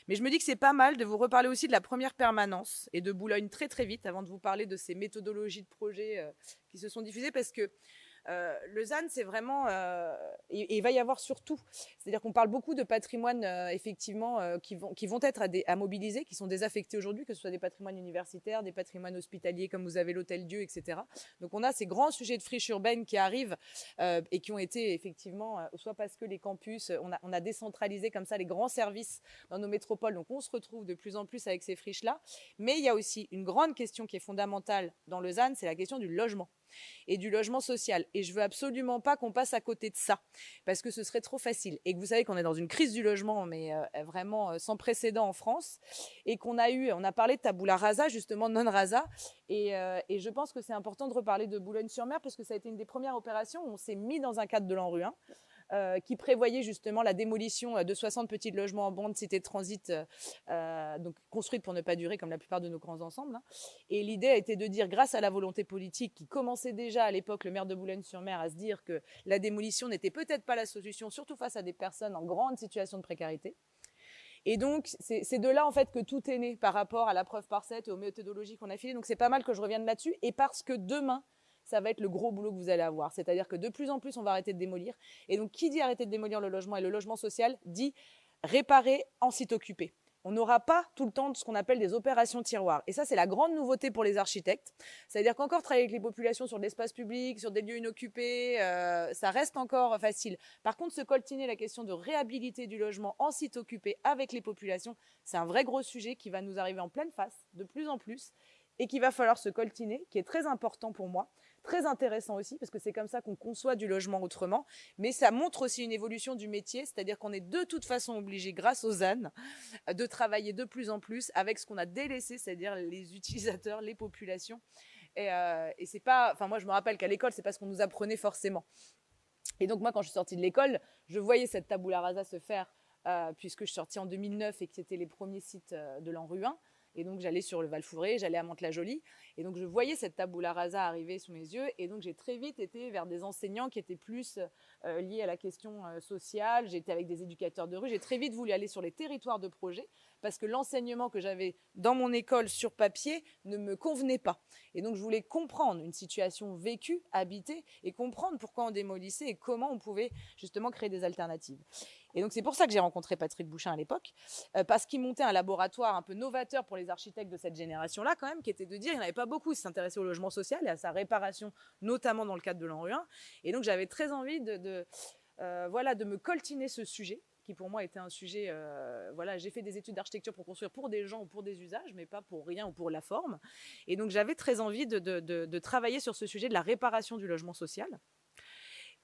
Mais je me dis que c'est pas mal de vous reparler aussi de la première permanence et de Boulogne très très vite avant de vous parler de ces méthodologies de projet qui se sont diffusées, parce que le ZAN, c'est vraiment... et il va y avoir surtout... C'est-à-dire qu'on parle beaucoup de patrimoine, effectivement, qui vont être à mobiliser, qui sont désaffectés aujourd'hui, que ce soit des patrimoines universitaires, des patrimoines hospitaliers, comme vous avez l'Hôtel-Dieu, etc. Donc on a ces grands sujets de friche urbaine qui arrivent et qui ont été, effectivement, soit parce que les campus... On a décentralisé comme ça les grands services dans nos métropoles, donc on se retrouve de plus en plus avec ces friches-là. Mais il y a aussi une grande question qui est fondamentale dans le ZAN, c'est la question du logement et du logement social. Et je veux absolument pas qu'on passe à côté de ça, parce que ce serait trop facile. Et que vous savez qu'on est dans une crise du logement, mais vraiment sans précédent en France, et on a parlé de tabula rasa, justement non rasa, et je pense que c'est important de reparler de Boulogne-sur-Mer, parce que ça a été une des premières opérations où on s'est mis dans un cadre de l'ANRU 1, qui prévoyait justement la démolition de 60 petits logements en bande cité de transit, donc construites pour ne pas durer comme la plupart de nos grands ensembles. Et l'idée a été de dire, grâce à la volonté politique qui commençait déjà à l'époque, le maire de Boulogne-sur-Mer, à se dire que la démolition n'était peut-être pas la solution, surtout face à des personnes en grande situation de précarité. Et donc, c'est de là en fait que tout est né par rapport à la preuve par 7 et aux méthodologies qu'on a filées. Donc, c'est pas mal que je revienne là-dessus, et parce que demain, ça va être le gros boulot que vous allez avoir. C'est-à-dire que de plus en plus, on va arrêter de démolir. Et donc, qui dit arrêter de démolir le logement et le logement social, dit réparer en site occupé. On n'aura pas tout le temps de ce qu'on appelle des opérations tiroirs. Et ça, c'est la grande nouveauté pour les architectes. C'est-à-dire qu'encore travailler avec les populations sur de l'espace public, sur des lieux inoccupés, ça reste encore facile. Par contre, se coltiner la question de réhabiliter du logement en site occupé avec les populations, c'est un vrai gros sujet qui va nous arriver en pleine face, de plus en plus, et qu'il va falloir se coltiner, qui est très important pour moi. Très intéressant aussi, parce que c'est comme ça qu'on conçoit du logement autrement, mais ça montre aussi une évolution du métier, c'est-à-dire qu'on est de toute façon obligé, grâce aux ZAN, de travailler de plus en plus avec ce qu'on a délaissé, c'est-à-dire les utilisateurs, les populations. Et c'est pas... Enfin, moi, je me rappelle qu'à l'école, c'est pas ce qu'on nous apprenait forcément. Et donc, moi, quand je suis sortie de l'école, je voyais cette tabula rasa se faire, puisque je suis sortie en 2009 et que c'était les premiers sites de l'ANRU 1. Et donc, j'allais sur le Val-Fouré, j'allais à Mantes-la-Jolie. Et donc, je voyais cette tabula rasa arriver sous mes yeux. Et donc, j'ai très vite été vers des enseignants qui étaient plus liés à la question sociale. J'étais avec des éducateurs de rue. J'ai très vite voulu aller sur les territoires de projet parce que l'enseignement que j'avais dans mon école sur papier ne me convenait pas. Et donc, je voulais comprendre une situation vécue, habitée, et comprendre pourquoi on démolissait et comment on pouvait justement créer des alternatives. Et donc, c'est pour ça que j'ai rencontré Patrick Bouchain à l'époque, parce qu'il montait un laboratoire un peu novateur pour les architectes de cette génération-là, quand même, qui était de dire qu'il n'y en avait pas beaucoup qui s'intéressaient au logement social et à sa réparation, notamment dans le cadre de l'ANRU 1. Et donc, j'avais très envie de me coltiner ce sujet, qui pour moi était un sujet, j'ai fait des études d'architecture pour construire pour des gens ou pour des usages, mais pas pour rien ou pour la forme. Et donc, j'avais très envie de travailler sur ce sujet de la réparation du logement social.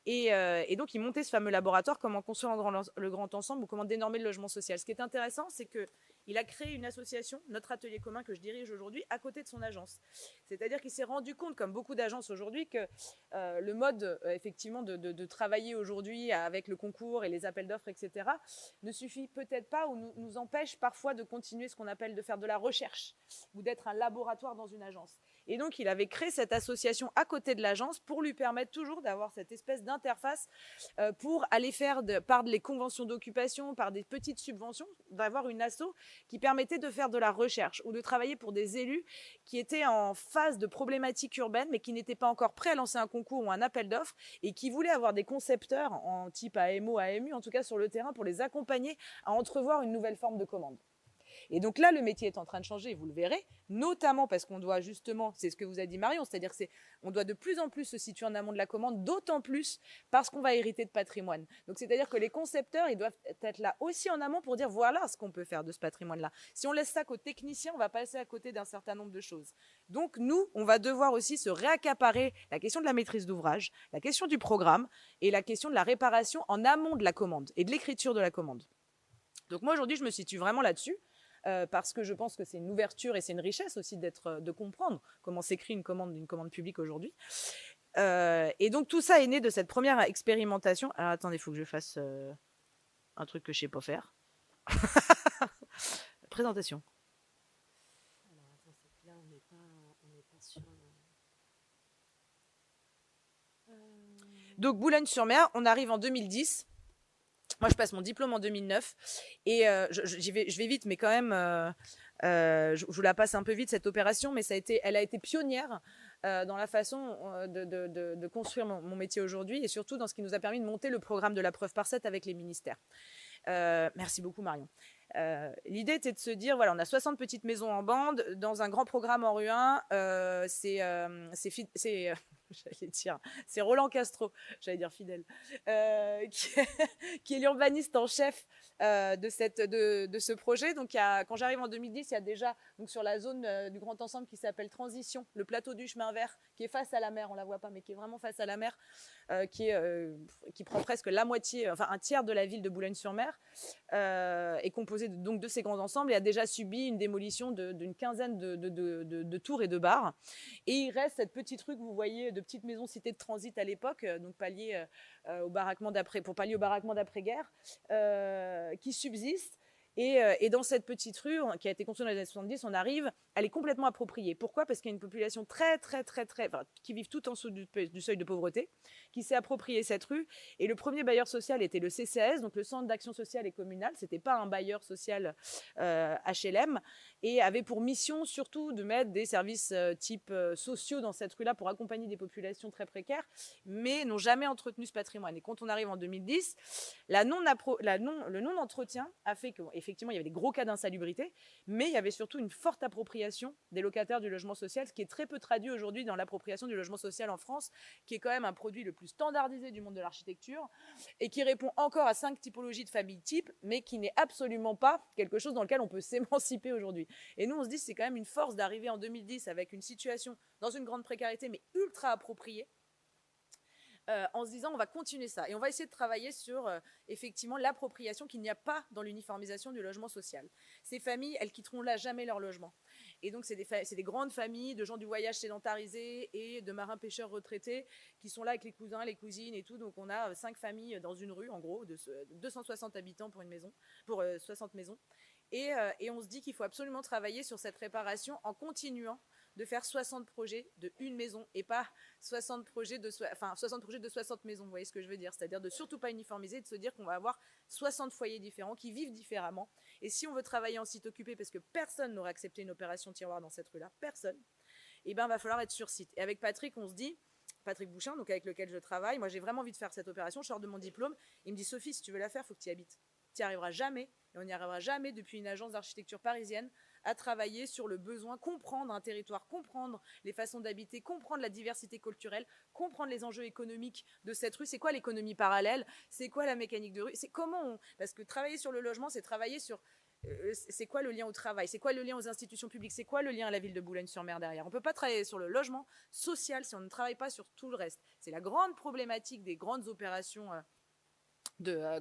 Et donc, il montait ce fameux laboratoire, comment construire le grand ensemble ou comment dénormer le logement social. Ce qui est intéressant, c'est qu'il a créé une association, notre atelier commun que je dirige aujourd'hui, à côté de son agence. C'est-à-dire qu'il s'est rendu compte, comme beaucoup d'agences aujourd'hui, que le mode effectivement de travailler aujourd'hui avec le concours et les appels d'offres, etc., ne suffit peut-être pas ou nous empêche parfois de continuer ce qu'on appelle de faire de la recherche ou d'être un laboratoire dans une agence. Et donc, il avait créé cette association à côté de l'agence pour lui permettre toujours d'avoir cette espèce d'interface pour aller faire, par les conventions d'occupation, par des petites subventions, d'avoir une asso qui permettait de faire de la recherche ou de travailler pour des élus qui étaient en phase de problématiques urbaines, mais qui n'étaient pas encore prêts à lancer un concours ou un appel d'offres et qui voulaient avoir des concepteurs en type AMO, AMU, en tout cas sur le terrain, pour les accompagner à entrevoir une nouvelle forme de commande. Et donc là, le métier est en train de changer, vous le verrez, notamment parce qu'on doit justement, c'est ce que vous a dit Marion, c'est-à-dire qu'on doit de plus en plus se situer en amont de la commande, d'autant plus parce qu'on va hériter de patrimoine. Donc c'est-à-dire que les concepteurs, ils doivent être là aussi en amont pour dire voilà ce qu'on peut faire de ce patrimoine-là. Si on laisse ça qu'aux techniciens, on va passer à côté d'un certain nombre de choses. Donc nous, on va devoir aussi se réaccaparer la question de la maîtrise d'ouvrage, la question du programme et la question de la réparation en amont de la commande et de l'écriture de la commande. Donc moi aujourd'hui, je me situe vraiment là-dessus. Parce que je pense que c'est une ouverture et c'est une richesse aussi de comprendre comment s'écrit une commande publique aujourd'hui. Et donc tout ça est né de cette première expérimentation. Alors attendez, il faut que je fasse un truc que je ne sais pas faire. Présentation. Alors attends, c'est que là on n'est pas sur... Donc Boulogne-sur-Mer, on arrive en 2010. Moi, je passe mon diplôme en 2009 et je vais vite, mais quand même, je vous la passe un peu vite, cette opération, mais elle a été pionnière dans la façon de construire mon métier aujourd'hui et surtout dans ce qui nous a permis de monter le programme de la preuve par 7 avec les ministères. Merci beaucoup, Marion. L'idée était de se dire, voilà, on a 60 petites maisons en bande dans un grand programme en rue 1. C'est Roland Castro, j'allais dire fidèle, qui est l'urbaniste en chef de ce projet. Donc, quand j'arrive en 2010, il y a déjà donc sur la zone du grand ensemble qui s'appelle Transition, le plateau du chemin vert, qui est face à la mer, on la voit pas, mais qui est vraiment face à la mer, qui prend presque la moitié, enfin un tiers de la ville de Boulogne-sur-Mer, est composé donc de ces grands ensembles et a déjà subi une démolition d'une quinzaine de tours et de bars. Et il reste cette petite rue que vous voyez, de petites maisons citées de transit à l'époque, donc pallier au baraquement d'après-guerre, qui subsiste. Et dans cette petite rue qui a été construite dans les années 70, on arrive, elle est complètement appropriée. Pourquoi ? Parce qu'il y a une population qui vit tout en dessous du seuil de pauvreté, qui s'est approprié cette rue. Et le premier bailleur social était le CCAS, donc le Centre d'action sociale et communale. C'était pas un bailleur social HLM, et avait pour mission surtout de mettre des services type sociaux dans cette rue-là pour accompagner des populations très précaires, mais n'ont jamais entretenu ce patrimoine. Et quand on arrive en 2010, le non-entretien a fait qu'effectivement, il y avait des gros cas d'insalubrité, mais il y avait surtout une forte appropriation des locataires du logement social, ce qui est très peu traduit aujourd'hui dans l'appropriation du logement social en France, qui est quand même un produit le plus standardisé du monde de l'architecture et qui répond encore à 5 typologies de familles types, mais qui n'est absolument pas quelque chose dans lequel on peut s'émanciper aujourd'hui. Et nous, on se dit que c'est quand même une force d'arriver en 2010 avec une situation dans une grande précarité, mais ultra appropriée, en se disant on va continuer ça et on va essayer de travailler sur effectivement l'appropriation qu'il n'y a pas dans l'uniformisation du logement social. Ces familles, elles quitteront là jamais leur logement. Et donc c'est des grandes familles de gens du voyage sédentarisés et de marins pêcheurs retraités qui sont là avec les cousins, les cousines et tout. Donc on a 5 familles dans une rue en gros, de 260 habitants pour une maison, pour 60 maisons. Et on se dit qu'il faut absolument travailler sur cette réparation en continuant de faire 60 projets de une maison et pas 60 projets de 60 maisons, vous voyez ce que je veux dire, c'est-à-dire de surtout pas uniformiser, de se dire qu'on va avoir 60 foyers différents qui vivent différemment. Et si on veut travailler en site occupé, parce que personne n'aurait accepté une opération tiroir dans cette rue-là, personne, et ben va falloir être sur site. Et avec Patrick, on se dit, Patrick Bouchin, donc avec lequel je travaille, moi j'ai vraiment envie de faire cette opération, je sors de mon diplôme, il me dit Sophie, si tu veux la faire, il faut que tu y habites. Tu n'y arriveras jamais, et on n'y arrivera jamais depuis une agence d'architecture parisienne à travailler sur le besoin, comprendre un territoire, comprendre les façons d'habiter, comprendre la diversité culturelle, comprendre les enjeux économiques de cette rue. C'est quoi l'économie parallèle? C'est quoi la mécanique de rue? C'est comment Parce que travailler sur le logement, c'est travailler sur... c'est quoi le lien au travail? C'est quoi le lien aux institutions publiques? C'est quoi le lien à la ville de Boulogne-sur-Mer derrière? On ne peut pas travailler sur le logement social si on ne travaille pas sur tout le reste. C'est la grande problématique des grandes opérations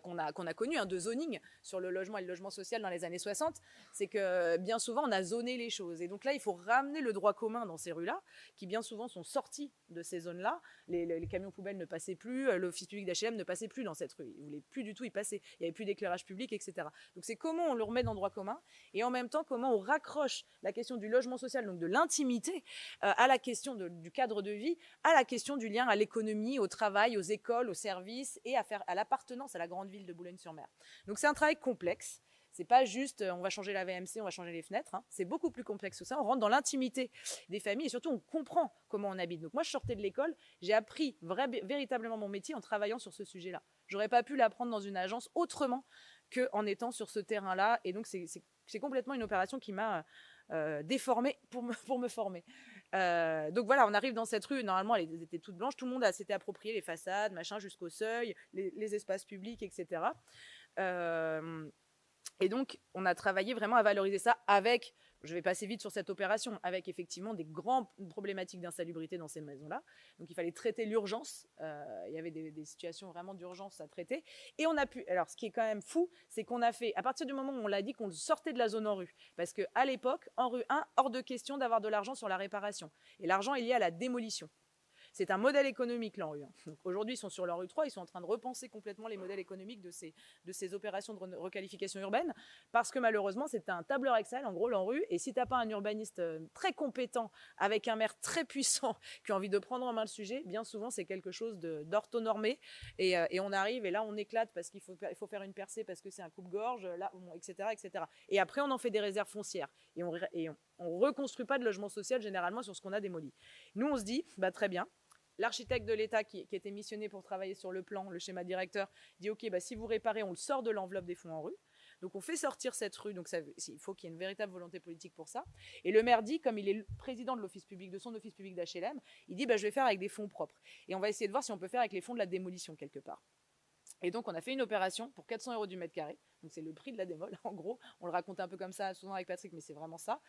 qu'on a connu, de zoning sur le logement et le logement social dans les années 60, c'est que bien souvent on a zoné les choses. Et donc là, il faut ramener le droit commun dans ces rues-là, qui bien souvent sont sortis de ces zones-là. Les camions poubelles ne passaient plus, l'office public d'HLM ne passait plus dans cette rue. Il ne voulait plus du tout y passer. Il n'y avait plus d'éclairage public, etc. Donc c'est comment on le remet dans le droit commun et en même temps comment on raccroche la question du logement social, donc de l'intimité, à la question du cadre de vie, à la question du lien à l'économie, au travail, aux écoles, aux services et à l'appartenance à la grande ville de Boulogne-sur-Mer. Donc c'est un travail complexe. C'est pas juste on va changer la VMC, on va changer les fenêtres. C'est beaucoup plus complexe que ça. On rentre dans l'intimité des familles et surtout on comprend comment on habite. Donc moi je sortais de l'école, j'ai appris véritablement mon métier en travaillant sur ce sujet-là. J'aurais pas pu l'apprendre dans une agence autrement qu'en étant sur ce terrain-là. Et donc c'est complètement une opération qui m'a déformée pour me former. Donc voilà, on arrive dans cette rue, normalement elle était toute blanche, tout le monde s'était approprié les façades, machin, jusqu'au seuil, les espaces publics, etc. Et donc on a travaillé vraiment à valoriser ça avec, je vais passer vite sur cette opération, avec effectivement des grandes problématiques d'insalubrité dans ces maisons-là. Donc il fallait traiter l'urgence, il y avait des situations vraiment d'urgence à traiter. Et on a pu, alors ce qui est quand même fou, c'est qu'on a fait, à partir du moment où on l'a dit qu'on sortait de la zone en rue, parce qu'à l'époque, en rue 1, hors de question d'avoir de l'argent sur la réparation. Et l'argent est lié à la démolition. C'est un modèle économique, l'ANRU. Aujourd'hui, ils sont sur l'ANRU 3, ils sont en train de repenser complètement les modèles économiques de ces opérations de requalification urbaine, parce que malheureusement, c'est un tableur Excel, en gros, l'ANRU, et si tu n'as pas un urbaniste très compétent, avec un maire très puissant, qui a envie de prendre en main le sujet, bien souvent, c'est quelque chose d'orthonormé, et on arrive, et là, on éclate, parce qu'il faut faire une percée, parce que c'est un coupe-gorge, là, bon, etc., etc. Et après, on en fait des réserves foncières, et on reconstruit pas de logement social, généralement, sur ce qu'on a démoli. Nous, on se dit, bah, très bien, l'architecte de l'État qui était missionné pour travailler sur le plan, le schéma directeur, dit ok, bah, si vous réparez, on le sort de l'enveloppe des fonds en rue. Donc on fait sortir cette rue, donc il faut qu'il y ait une véritable volonté politique pour ça. Et le maire dit, comme il est le président de l'office public, de son office public d'HLM, il dit bah, je vais faire avec des fonds propres. Et on va essayer de voir si on peut faire avec les fonds de la démolition quelque part. Et donc on a fait une opération pour 400 € du mètre carré. Donc c'est le prix de la démol, en gros. On le raconte un peu comme ça souvent avec Patrick, mais c'est vraiment ça.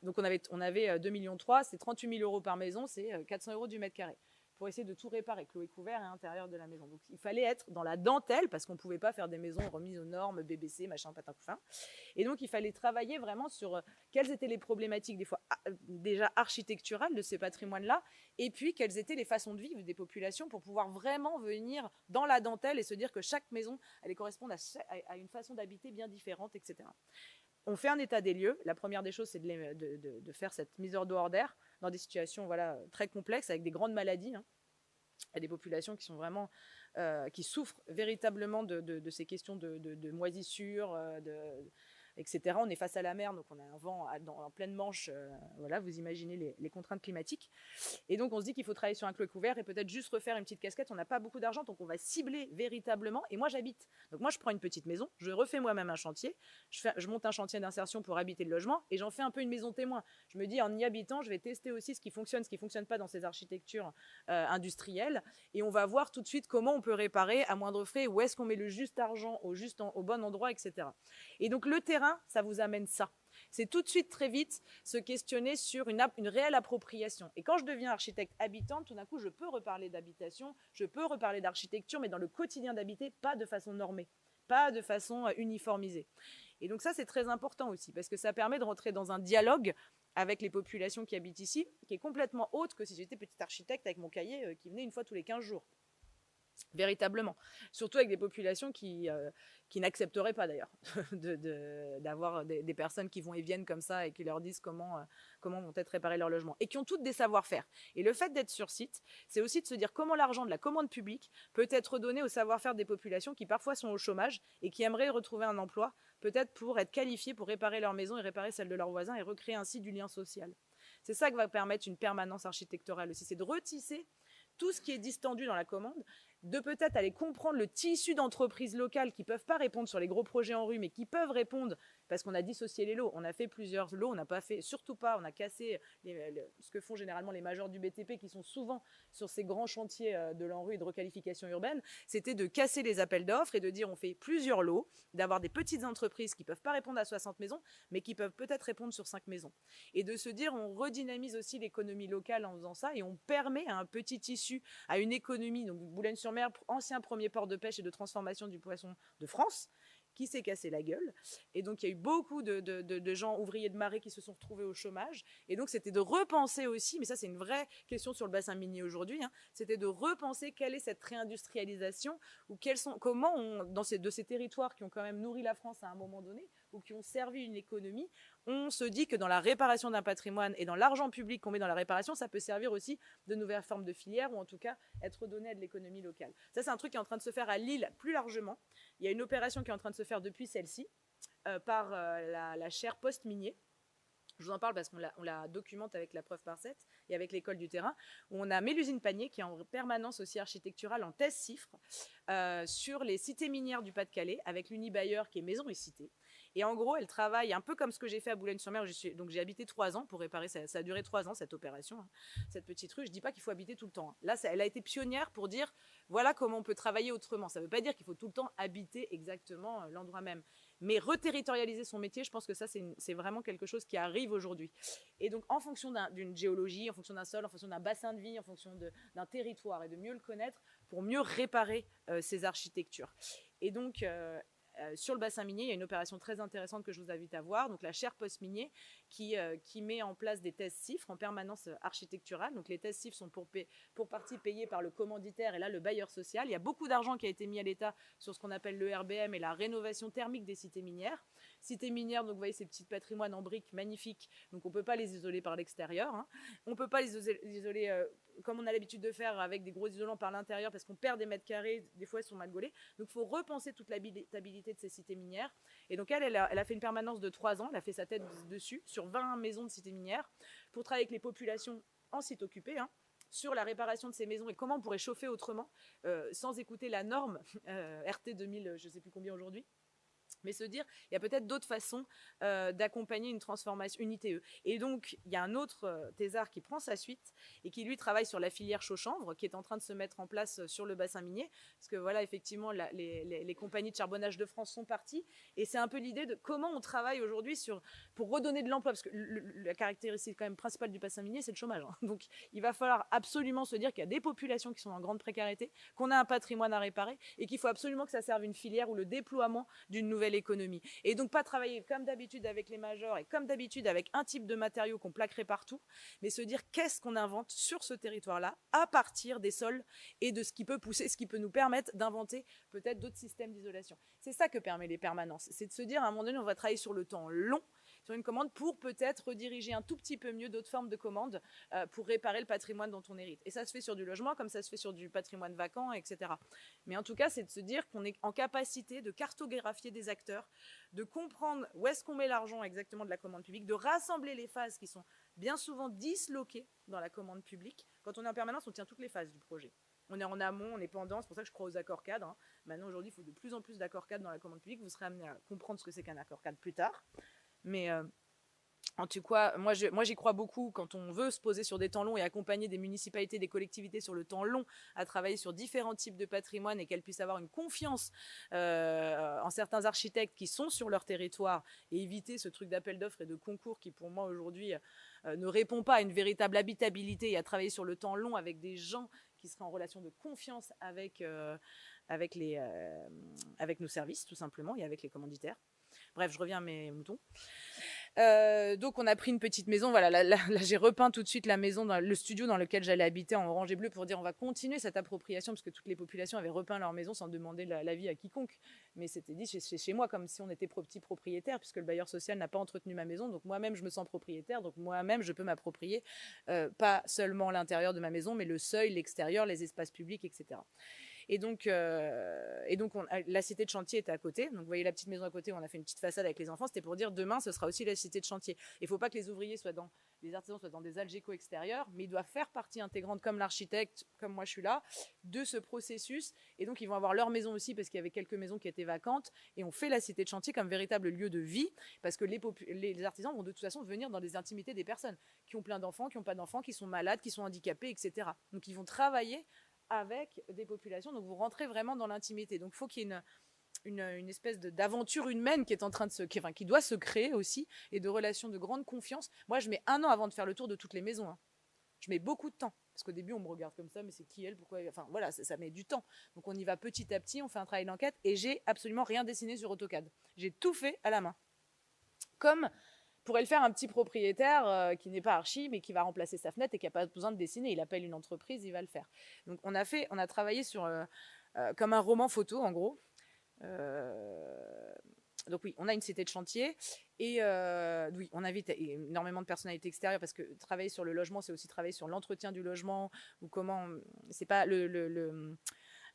Donc on avait 2,3 millions, c'est 38 000 € par maison, c'est 400 € du mètre carré, pour essayer de tout réparer, clos et couvert à l'intérieur de la maison. Donc il fallait être dans la dentelle, parce qu'on ne pouvait pas faire des maisons remises aux normes, BBC, machin, patin couffin. Et donc il fallait travailler vraiment sur quelles étaient les problématiques, des fois déjà architecturales de ces patrimoines-là, et puis quelles étaient les façons de vivre des populations pour pouvoir vraiment venir dans la dentelle et se dire que chaque maison allait correspondre à une façon d'habiter bien différente, etc. On fait un état des lieux. La première des choses, c'est de faire cette mise hors dehors d'air dans des situations très complexes, avec des grandes maladies. Il y a des populations qui sont vraiment, qui souffrent véritablement de ces questions de moisissure, etc. On est face à la mer, donc on a un vent en pleine Manche. Voilà, vous imaginez les contraintes climatiques. Et donc on se dit qu'il faut travailler sur un clos et couvert et peut-être juste refaire une petite casquette. On n'a pas beaucoup d'argent, donc on va cibler véritablement. Et moi j'habite. Donc moi je prends une petite maison, je refais moi-même un chantier, je monte un chantier d'insertion pour habiter le logement et j'en fais un peu une maison témoin. Je me dis en y habitant, je vais tester aussi ce qui fonctionne pas dans ces architectures industrielles, et on va voir tout de suite comment on peut réparer à moindre frais, où est-ce qu'on met le juste argent au bon endroit, etc. Et donc le terrain, ça vous amène ça. C'est tout de suite, très vite, se questionner sur une réelle appropriation. Et quand je deviens architecte habitante, tout d'un coup, je peux reparler d'habitation, je peux reparler d'architecture, mais dans le quotidien d'habiter, pas de façon normée, pas de façon uniformisée. Et donc ça, c'est très important aussi, parce que ça permet de rentrer dans un dialogue avec les populations qui habitent ici, qui est complètement autre que si j'étais petite architecte avec mon cahier qui venait une fois tous les 15 jours. Véritablement. Surtout avec des populations qui n'accepteraient pas d'ailleurs d'avoir des personnes qui vont et viennent comme ça et qui leur disent comment vont être réparés leurs logements. Et qui ont toutes des savoir-faire. Et le fait d'être sur site, c'est aussi de se dire comment l'argent de la commande publique peut être donné au savoir-faire des populations qui parfois sont au chômage et qui aimeraient retrouver un emploi, peut-être pour être qualifiées pour réparer leur maison et réparer celle de leurs voisins et recréer ainsi du lien social. C'est ça que va permettre une permanence architecturale aussi, c'est de retisser tout ce qui est distendu dans la commande, de peut-être aller comprendre le tissu d'entreprises locales qui ne peuvent pas répondre sur les gros projets en rue, mais qui peuvent répondre, parce qu'on a dissocié les lots. On a fait plusieurs lots, on n'a pas fait, surtout pas, on a cassé ce que font généralement les majors du BTP, qui sont souvent sur ces grands chantiers de l'ANRU et de requalification urbaine. C'était de casser les appels d'offres et de dire on fait plusieurs lots, d'avoir des petites entreprises qui ne peuvent pas répondre à 60 maisons, mais qui peuvent peut-être répondre sur 5 maisons. Et de se dire on redynamise aussi l'économie locale en faisant ça, et on permet à un petit tissu, à une économie, donc Boulogne-sur-Mer, ancien premier port de pêche et de transformation du poisson de France, qui s'est cassé la gueule. Et donc, il y a eu beaucoup de gens ouvriers de marée qui se sont retrouvés au chômage. Et donc, c'était de repenser aussi, mais ça, c'est une vraie question sur le bassin minier aujourd'hui, c'était de repenser quelle est cette réindustrialisation, ou comment de ces territoires qui ont quand même nourri la France à un moment donné, ou qui ont servi une économie, on se dit que dans la réparation d'un patrimoine et dans l'argent public qu'on met dans la réparation, ça peut servir aussi de nouvelles formes de filières, ou en tout cas être donné à de l'économie locale. Ça, c'est un truc qui est en train de se faire à Lille plus largement. Il y a une opération qui est en train de se faire depuis celle-ci, par la chaire post-minier. Je vous en parle parce qu'on la documente avec la preuve par 7 et avec l'école du terrain, où on a Mélusine Panier qui est en permanence aussi architecturale en thèse CIFRE sur les cités minières du Pas-de-Calais avec l'Unibailleur qui est Maison et Cité. Et en gros, elle travaille un peu comme ce que j'ai fait à Boulogne-sur-Mer. Donc j'ai habité 3 ans pour réparer, ça a duré 3 ans cette opération, cette petite rue. Je ne dis pas qu'il faut habiter tout le temps. Là, elle a été pionnière pour dire voilà comment on peut travailler autrement. Ça ne veut pas dire qu'il faut tout le temps habiter exactement l'endroit même. Mais reterritorialiser son métier, je pense que ça, c'est vraiment quelque chose qui arrive aujourd'hui. Et donc, en fonction d'une géologie, en fonction d'un sol, en fonction d'un bassin de vie, en fonction d'un territoire, et de mieux le connaître pour mieux réparer ces architectures. Et donc, sur le bassin minier, il y a une opération très intéressante que je vous invite à voir, donc la chaire post-minier, qui met en place des thèses CIFRE en permanence architecturale. Donc les thèses CIFRE sont pour partie payées par le commanditaire et là le bailleur social. Il y a beaucoup d'argent qui a été mis à l'État sur ce qu'on appelle le RBM et la rénovation thermique des cités minières. Cités minières, donc vous voyez ces petits patrimoines en briques magnifiques, donc on ne peut pas les isoler par l'extérieur. On ne peut pas les isoler comme on a l'habitude de faire avec des gros isolants par l'intérieur parce qu'on perd des mètres carrés, des fois elles sont mal gaulées. Donc il faut repenser toute l'habitabilité de ces cités minières. Et donc elle a fait une permanence de 3 ans, elle a fait sa tête dessus, sur 20 maisons de cités minières, pour travailler avec les populations en site occupé, sur la réparation de ces maisons et comment on pourrait chauffer autrement, sans écouter la norme RT 2000, je ne sais plus combien aujourd'hui. Mais se dire, il y a peut-être d'autres façons d'accompagner une transformation, une ITE. Et donc, il y a un autre thésard qui prend sa suite et qui, lui, travaille sur la filière chaux-chanvre, qui est en train de se mettre en place sur le bassin minier. Parce que, voilà, effectivement, les compagnies de charbonnage de France sont parties. Et c'est un peu l'idée de comment on travaille aujourd'hui pour redonner de l'emploi. Parce que la caractéristique quand même principale du bassin minier, c'est le chômage. Donc, il va falloir absolument se dire qu'il y a des populations qui sont en grande précarité, qu'on a un patrimoine à réparer et qu'il faut absolument que ça serve une filière ou le déploiement d'une nouvelle économie. Et donc pas travailler comme d'habitude avec les majors et comme d'habitude avec un type de matériaux qu'on plaquerait partout, mais se dire qu'est-ce qu'on invente sur ce territoire-là à partir des sols et de ce qui peut pousser, ce qui peut nous permettre d'inventer peut-être d'autres systèmes d'isolation. C'est ça que permet les permanences. C'est de se dire à un moment donné, on va travailler sur le temps long, sur une commande pour peut-être rediriger un tout petit peu mieux d'autres formes de commandes pour réparer le patrimoine dont on hérite. Et ça se fait sur du logement comme ça se fait sur du patrimoine vacant, etc. Mais en tout cas, c'est de se dire qu'on est en capacité de cartographier des acteurs, de comprendre où est-ce qu'on met l'argent exactement de la commande publique, de rassembler les phases qui sont bien souvent disloquées dans la commande publique. Quand on est en permanence, on tient toutes les phases du projet. On est en amont, on est pendant, c'est pour ça que je crois aux accords cadres. Maintenant, aujourd'hui, il faut de plus en plus d'accords cadres dans la commande publique. Vous serez amené à comprendre ce que c'est qu'un accord cadre plus tard. Mais en tout cas, moi j'y crois beaucoup quand on veut se poser sur des temps longs et accompagner des municipalités, des collectivités sur le temps long à travailler sur différents types de patrimoine et qu'elles puissent avoir une confiance en certains architectes qui sont sur leur territoire et éviter ce truc d'appel d'offres et de concours qui pour moi aujourd'hui ne répond pas à une véritable habitabilité et à travailler sur le temps long avec des gens qui seraient en relation de confiance avec nos services tout simplement et avec les commanditaires. Bref, je reviens à mes moutons. Donc on a pris une petite maison, voilà, là j'ai repeint tout de suite la maison, le studio dans lequel j'allais habiter en orange et bleu pour dire on va continuer cette appropriation parce que toutes les populations avaient repeint leur maison sans demander l'avis à quiconque. Mais c'était dit chez moi comme si on était petit propriétaire puisque le bailleur social n'a pas entretenu ma maison. Donc moi-même je me sens propriétaire, donc moi-même je peux m'approprier pas seulement l'intérieur de ma maison mais le seuil, l'extérieur, les espaces publics, etc. Et donc la cité de chantier était à côté. Donc, vous voyez la petite maison à côté où on a fait une petite façade avec les enfants. C'était pour dire demain, ce sera aussi la cité de chantier. Il ne faut pas que les ouvriers les artisans soient dans des algécos extérieurs, mais ils doivent faire partie intégrante, comme l'architecte, comme moi je suis là, de ce processus. Et donc, ils vont avoir leur maison aussi parce qu'il y avait quelques maisons qui étaient vacantes. Et on fait la cité de chantier comme véritable lieu de vie parce que les artisans vont de toute façon venir dans des intimités des personnes qui ont plein d'enfants, qui n'ont pas d'enfants, qui sont malades, qui sont handicapés, etc. Donc, ils vont travailler avec des populations, donc vous rentrez vraiment dans l'intimité. Donc il faut qu'il y ait une espèce d'aventure humaine qui est en train de qui doit se créer aussi, et de relations de grande confiance. Moi, je mets 1 an avant de faire le tour de toutes les maisons. Hein. Je mets beaucoup de temps, parce qu'au début, on me regarde comme ça, mais c'est qui elle, pourquoi elle... Enfin voilà, ça met du temps. Donc on y va petit à petit, on fait un travail d'enquête, et j'ai absolument rien dessiné sur AutoCAD. J'ai tout fait à la main. Comme pourrait le faire un petit propriétaire qui n'est pas archi, mais qui va remplacer sa fenêtre et qui n'a pas besoin de dessiner. Il appelle une entreprise, il va le faire. Donc on a travaillé sur comme un roman photo, en gros. Donc oui, on a une cité de chantier et oui, on invite énormément de personnalités extérieures parce que travailler sur le logement, c'est aussi travailler sur l'entretien du logement ou comment. C'est pas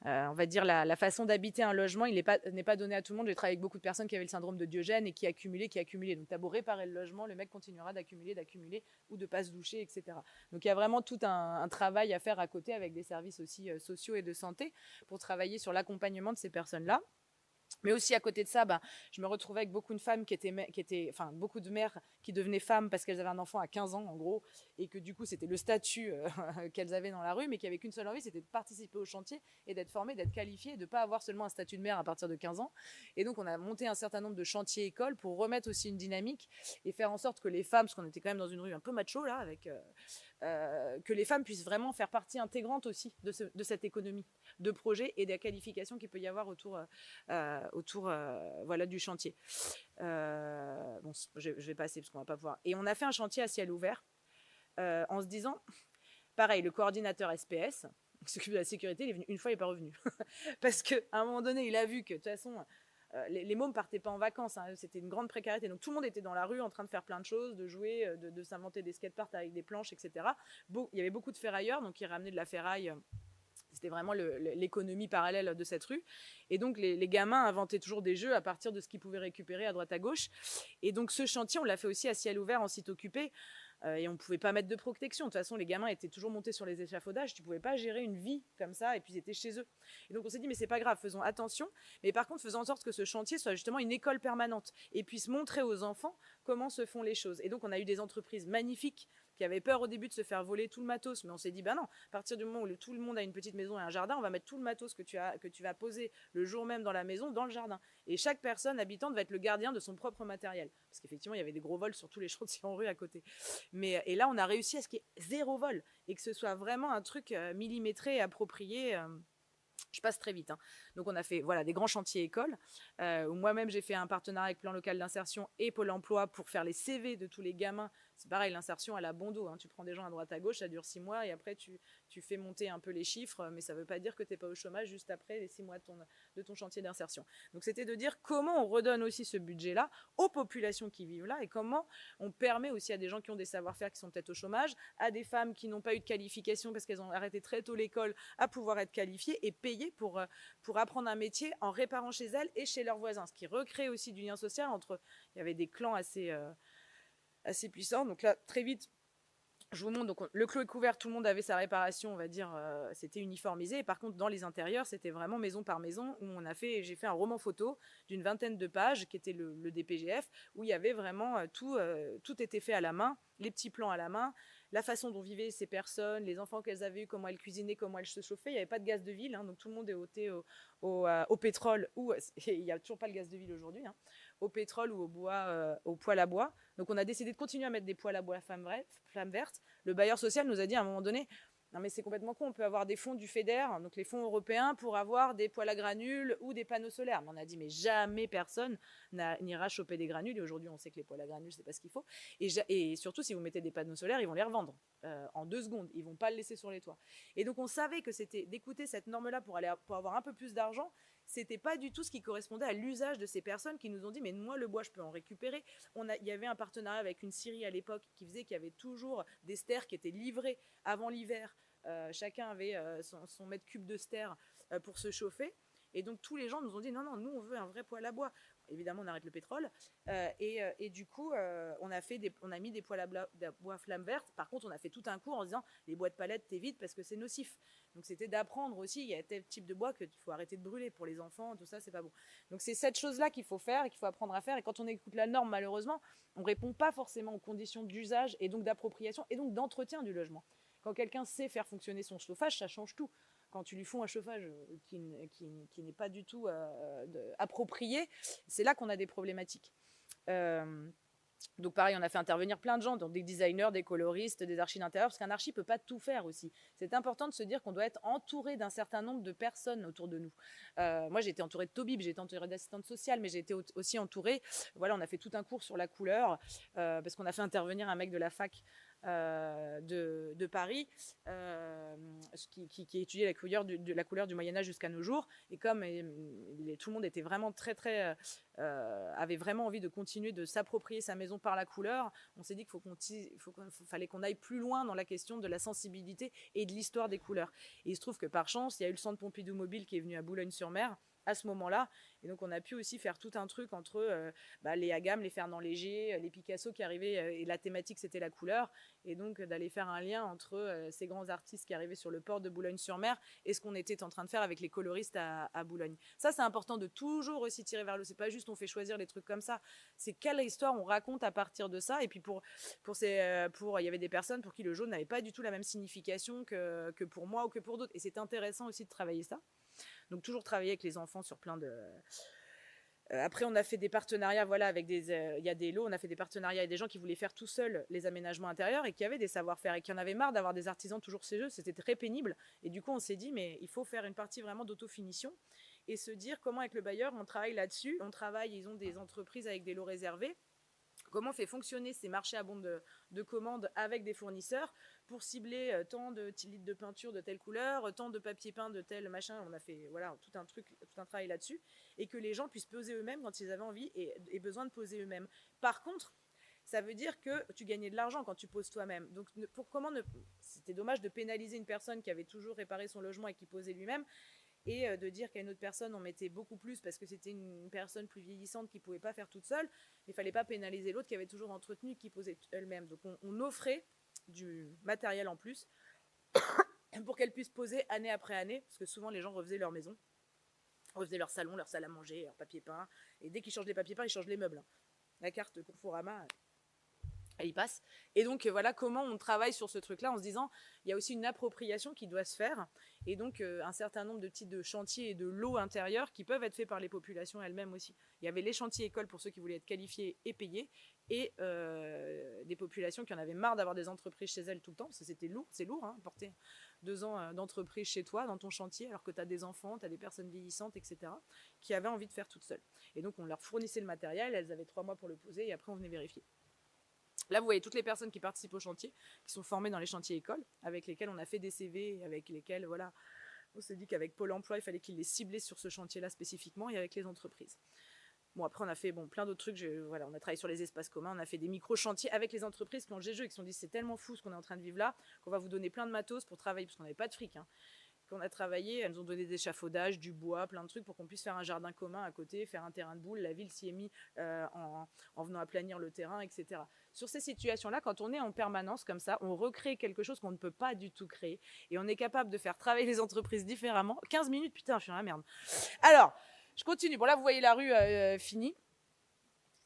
on va dire la façon d'habiter un logement, il n'est pas donné à tout le monde. J'ai travaillé avec beaucoup de personnes qui avaient le syndrome de Diogène et qui accumulaient. Donc, tu as beau réparer le logement, le mec continuera d'accumuler ou de pas se doucher, etc. Donc, il y a vraiment tout un travail à faire à côté avec des services aussi sociaux et de santé pour travailler sur l'accompagnement de ces personnes-là. Mais aussi à côté de ça, je me retrouvais avec beaucoup de femmes beaucoup de mères qui devenaient femmes parce qu'elles avaient un enfant à 15 ans en gros, et que du coup c'était le statut qu'elles avaient dans la rue, mais qui avaient qu'une seule envie, c'était de participer au chantier et d'être formées, d'être qualifiées, et de ne pas avoir seulement un statut de mère à partir de 15 ans. Et donc on a monté un certain nombre de chantiers écoles pour remettre aussi une dynamique et faire en sorte que les femmes, parce qu'on était quand même dans une rue un peu macho là, avec que les femmes puissent vraiment faire partie intégrante aussi de cette économie de projet et des qualifications qu'il peut y avoir autour voilà, du chantier. Bon, je vais passer parce qu'on va pas pouvoir. Et on a fait un chantier à ciel ouvert en se disant, pareil, le coordinateur SPS qui s'occupe de la sécurité, il est venu une fois, il n'est pas revenu. Parce qu'à un moment donné, il a vu que de toute façon, les mômes partaient pas en vacances, hein, c'était une grande précarité. Donc tout le monde était dans la rue en train de faire plein de choses, de jouer, de s'inventer des skateparks avec des planches, etc. Il y avait beaucoup de ferrailleurs, donc ils ramenaient de la ferraille. C'était vraiment l'économie parallèle de cette rue. Et donc, les gamins inventaient toujours des jeux à partir de ce qu'ils pouvaient récupérer à droite à gauche. Et donc, ce chantier, on l'a fait aussi à ciel ouvert, en site occupé. Et on ne pouvait pas mettre de protection. De toute façon, les gamins étaient toujours montés sur les échafaudages. Tu ne pouvais pas gérer une vie comme ça. Et puis, ils étaient chez eux. Et donc, on s'est dit, mais c'est pas grave, faisons attention. Mais par contre, faisons en sorte que ce chantier soit justement une école permanente et puisse montrer aux enfants comment se font les choses. Et donc, on a eu des entreprises magnifiques qui avaient peur au début de se faire voler tout le matos, mais on s'est dit, non, à partir du moment où tout le monde a une petite maison et un jardin, on va mettre tout le matos que tu vas poser le jour même dans la maison, dans le jardin. Et chaque personne habitante va être le gardien de son propre matériel. Parce qu'effectivement, il y avait des gros vols sur tous les chantiers en rue à côté. Et là, on a réussi à ce qu'il y ait 0 vol et que ce soit vraiment un truc millimétré et approprié. Je passe très vite. Hein. Donc, on a fait des grands chantiers écoles où moi-même, j'ai fait un partenariat avec Plan Local d'Insertion et Pôle Emploi pour faire les CV de tous les gamins. C'est pareil, l'insertion à la bon dos. Hein. Tu prends des gens à droite à gauche, ça dure 6 mois et après, tu fais monter un peu les chiffres, mais ça ne veut pas dire que tu n'es pas au chômage juste après les 6 mois de ton chantier d'insertion. Donc, c'était de dire comment on redonne aussi ce budget-là aux populations qui vivent là et comment on permet aussi à des gens qui ont des savoir-faire qui sont peut-être au chômage, à des femmes qui n'ont pas eu de qualification parce qu'elles ont arrêté très tôt l'école, à pouvoir être qualifiées et payées pour apprendre un métier en réparant chez elles et chez leurs voisins. Ce qui recrée aussi du lien social entre... Il y avait des clans assez puissants. Donc là, très vite, je vous montre. Donc, le clos est couvert, tout le monde avait sa réparation, on va dire, c'était uniformisé. Et par contre, dans les intérieurs, c'était vraiment maison par maison où j'ai fait un roman photo d'une 20aine de pages qui était le DPGF, où il y avait vraiment tout était fait à la main, les petits plans à la main, la façon dont vivaient ces personnes, les enfants qu'elles avaient eu, comment elles cuisinaient, comment elles se chauffaient. Il n'y avait pas de gaz de ville, hein, donc tout le monde est ôté au pétrole, ou il n'y a toujours pas le gaz de ville aujourd'hui, hein, au pétrole ou au bois, au poêle à bois. Donc on a décidé de continuer à mettre des poêles à bois flammes vertes. Le bailleur social nous a dit à un moment donné, Non mais c'est complètement con, on peut avoir des fonds du FEDER, donc les fonds européens, pour avoir des poêles à granules ou des panneaux solaires. Mais on a dit mais jamais personne n'ira choper des granules, et aujourd'hui on sait que les poêles à granules c'est pas ce qu'il faut. Et surtout si vous mettez des panneaux solaires, ils vont les revendre en 2 secondes, ils vont pas le laisser sur les toits. Et donc on savait que c'était d'écouter cette norme-là pour avoir un peu plus d'argent, c'était pas du tout ce qui correspondait à l'usage de ces personnes qui nous ont dit mais moi le bois je peux en récupérer. Il y avait un partenariat avec une scierie à l'époque qui faisait qu'il y avait toujours des stères qui étaient livrés avant l'hiver. Chacun avait son mètre cube de stère pour se chauffer. Et donc tous les gens nous ont dit non, nous on veut un vrai poêle à bois. Évidemment on arrête le pétrole. Et du coup on a mis des poêles à bois flamme verte. Par contre on a fait tout un cours en disant les bois de palettes t'évites parce que c'est nocif. Donc c'était d'apprendre aussi, il y a tel type de bois qu'il faut arrêter de brûler pour les enfants, tout ça c'est pas bon. Donc c'est cette chose-là qu'il faut faire et qu'il faut apprendre à faire. Et quand on écoute la norme, malheureusement, on répond pas forcément aux conditions d'usage et donc d'appropriation et donc d'entretien du logement. Quand quelqu'un sait faire fonctionner son chauffage, ça change tout. Quand tu lui fous un chauffage qui n'est pas du tout approprié, c'est là qu'on a des problématiques. Donc pareil, on a fait intervenir plein de gens, donc des designers, des coloristes, des archis d'intérieur, parce qu'un archi peut pas tout faire aussi. C'est important de se dire qu'on doit être entouré d'un certain nombre de personnes autour de nous. Moi, j'ai été entourée de Tobib, j'ai été entourée d'assistantes sociales, mais j'ai été aussi entourée. Voilà, on a fait tout un cours sur la couleur, parce qu'on a fait intervenir un mec de la fac de Paris qui étudiait la couleur du Moyen-Âge jusqu'à nos jours. Et comme tout le monde était vraiment avait vraiment envie de continuer de s'approprier sa maison par la couleur, on s'est dit qu'il fallait qu'on aille plus loin dans la question de la sensibilité et de l'histoire des couleurs. Et il se trouve que par chance, il y a eu le centre Pompidou Mobile qui est venu à Boulogne-sur-Mer à ce moment-là. Et donc, on a pu aussi faire tout un truc entre les Agam, les Fernand Léger, les Picasso qui arrivaient, et la thématique, c'était la couleur. Et donc, d'aller faire un lien entre ces grands artistes qui arrivaient sur le port de Boulogne-sur-Mer et ce qu'on était en train de faire avec les coloristes à Boulogne. Ça, c'est important de toujours aussi tirer vers le haut. C'est pas juste on fait choisir les trucs comme ça. C'est quelle histoire on raconte à partir de ça. Et puis, il y avait des personnes pour qui le jaune n'avait pas du tout la même signification que pour moi ou que pour d'autres. Et c'est intéressant aussi de travailler ça. Donc toujours travailler avec les enfants sur plein de... Après, on a fait des partenariats, voilà, avec il y a des lots, on a fait des partenariats avec des gens qui voulaient faire tout seuls les aménagements intérieurs et qui avaient des savoir-faire et qui en avaient marre d'avoir des artisans toujours chez eux. C'était très pénible. Et du coup, on s'est dit, mais il faut faire une partie vraiment d'autofinition et se dire comment avec le bailleur, on travaille là-dessus. Ils ont des entreprises avec des lots réservés. Comment on fait fonctionner ces marchés à bon de commandes avec des fournisseurs pour cibler tant de litres de peinture de telle couleur, tant de papier peint de tel machin. On a fait voilà, tout un travail là-dessus. Et que les gens puissent poser eux-mêmes quand ils avaient envie et besoin de poser eux-mêmes. Par contre, ça veut dire que tu gagnais de l'argent quand tu poses toi-même. Donc, c'était dommage de pénaliser une personne qui avait toujours réparé son logement et qui posait lui-même. Et de dire qu'à une autre personne, on mettait beaucoup plus parce que c'était une personne plus vieillissante qui ne pouvait pas faire toute seule. Il ne fallait pas pénaliser l'autre qui avait toujours entretenu et qui posait elle-même. Donc on offrait du matériel en plus pour qu'elle puisse poser année après année, parce que souvent les gens refaisaient leur maison, refaisaient leur salon, leur salle à manger, leur papier peint. Et dès qu'ils changent les papiers peints, ils changent les meubles. La carte Conforama, elle y passe. Et donc voilà comment on travaille sur ce truc-là en se disant il y a aussi une appropriation qui doit se faire et donc un certain nombre de petits chantiers et de lots intérieurs qui peuvent être faits par les populations elles-mêmes aussi. Il y avait les chantiers écoles pour ceux qui voulaient être qualifiés et payés et des populations qui en avaient marre d'avoir des entreprises chez elles tout le temps parce que c'est lourd hein, porter 2 ans d'entreprise chez toi dans ton chantier alors que tu as des enfants, tu as des personnes vieillissantes, etc. qui avaient envie de faire toutes seules. Et donc on leur fournissait le matériel, elles avaient 3 mois pour le poser et après on venait vérifier. Là, vous voyez toutes les personnes qui participent au chantier, qui sont formées dans les chantiers écoles, avec lesquelles on a fait des CV, avec lesquelles, voilà, on s'est dit qu'avec Pôle emploi, il fallait qu'ils les ciblent sur ce chantier-là spécifiquement et avec les entreprises. Bon, après, on a fait plein d'autres trucs. Voilà, on a travaillé sur les espaces communs, on a fait des micro-chantiers avec les entreprises qui ont le GGE et qui se sont dit c'est tellement fou ce qu'on est en train de vivre là, qu'on va vous donner plein de matos pour travailler, parce qu'on n'avait pas de fric. Hein. Qu'on a travaillé, elles nous ont donné des échafaudages, du bois, plein de trucs pour qu'on puisse faire un jardin commun à côté, faire un terrain de boules. La ville s'y est mise en venant aplanir le terrain, etc. Sur ces situations-là, quand on est en permanence comme ça, on recrée quelque chose qu'on ne peut pas du tout créer et on est capable de faire travailler les entreprises différemment. 15 minutes, putain, je suis dans la merde. Alors, je continue. Bon, là, vous voyez la rue finie.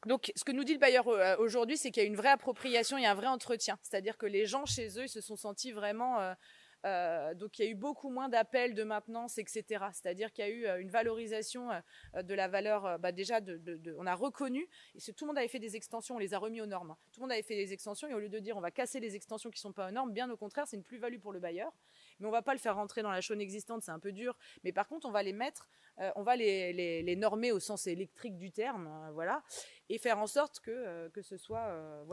Donc, ce que nous dit le bailleur aujourd'hui, c'est qu'il y a une vraie appropriation et un vrai entretien. C'est-à-dire que les gens, chez eux, ils se sont sentis vraiment... Donc, il y a eu beaucoup moins d'appels de maintenance, etc. C'est-à-dire qu'il y a eu une valorisation de la valeur. Déjà, on a reconnu, et tout le monde avait fait des extensions, on les a remis aux normes. Tout le monde avait fait des extensions, et au lieu de dire on va casser les extensions qui ne sont pas aux normes, bien au contraire, c'est une plus-value pour le bailleur. Mais on ne va pas le faire rentrer dans la chaîne existante, c'est un peu dur. Mais par contre, on va les mettre, on va les normer au sens électrique du terme, voilà, et faire en sorte que ce soit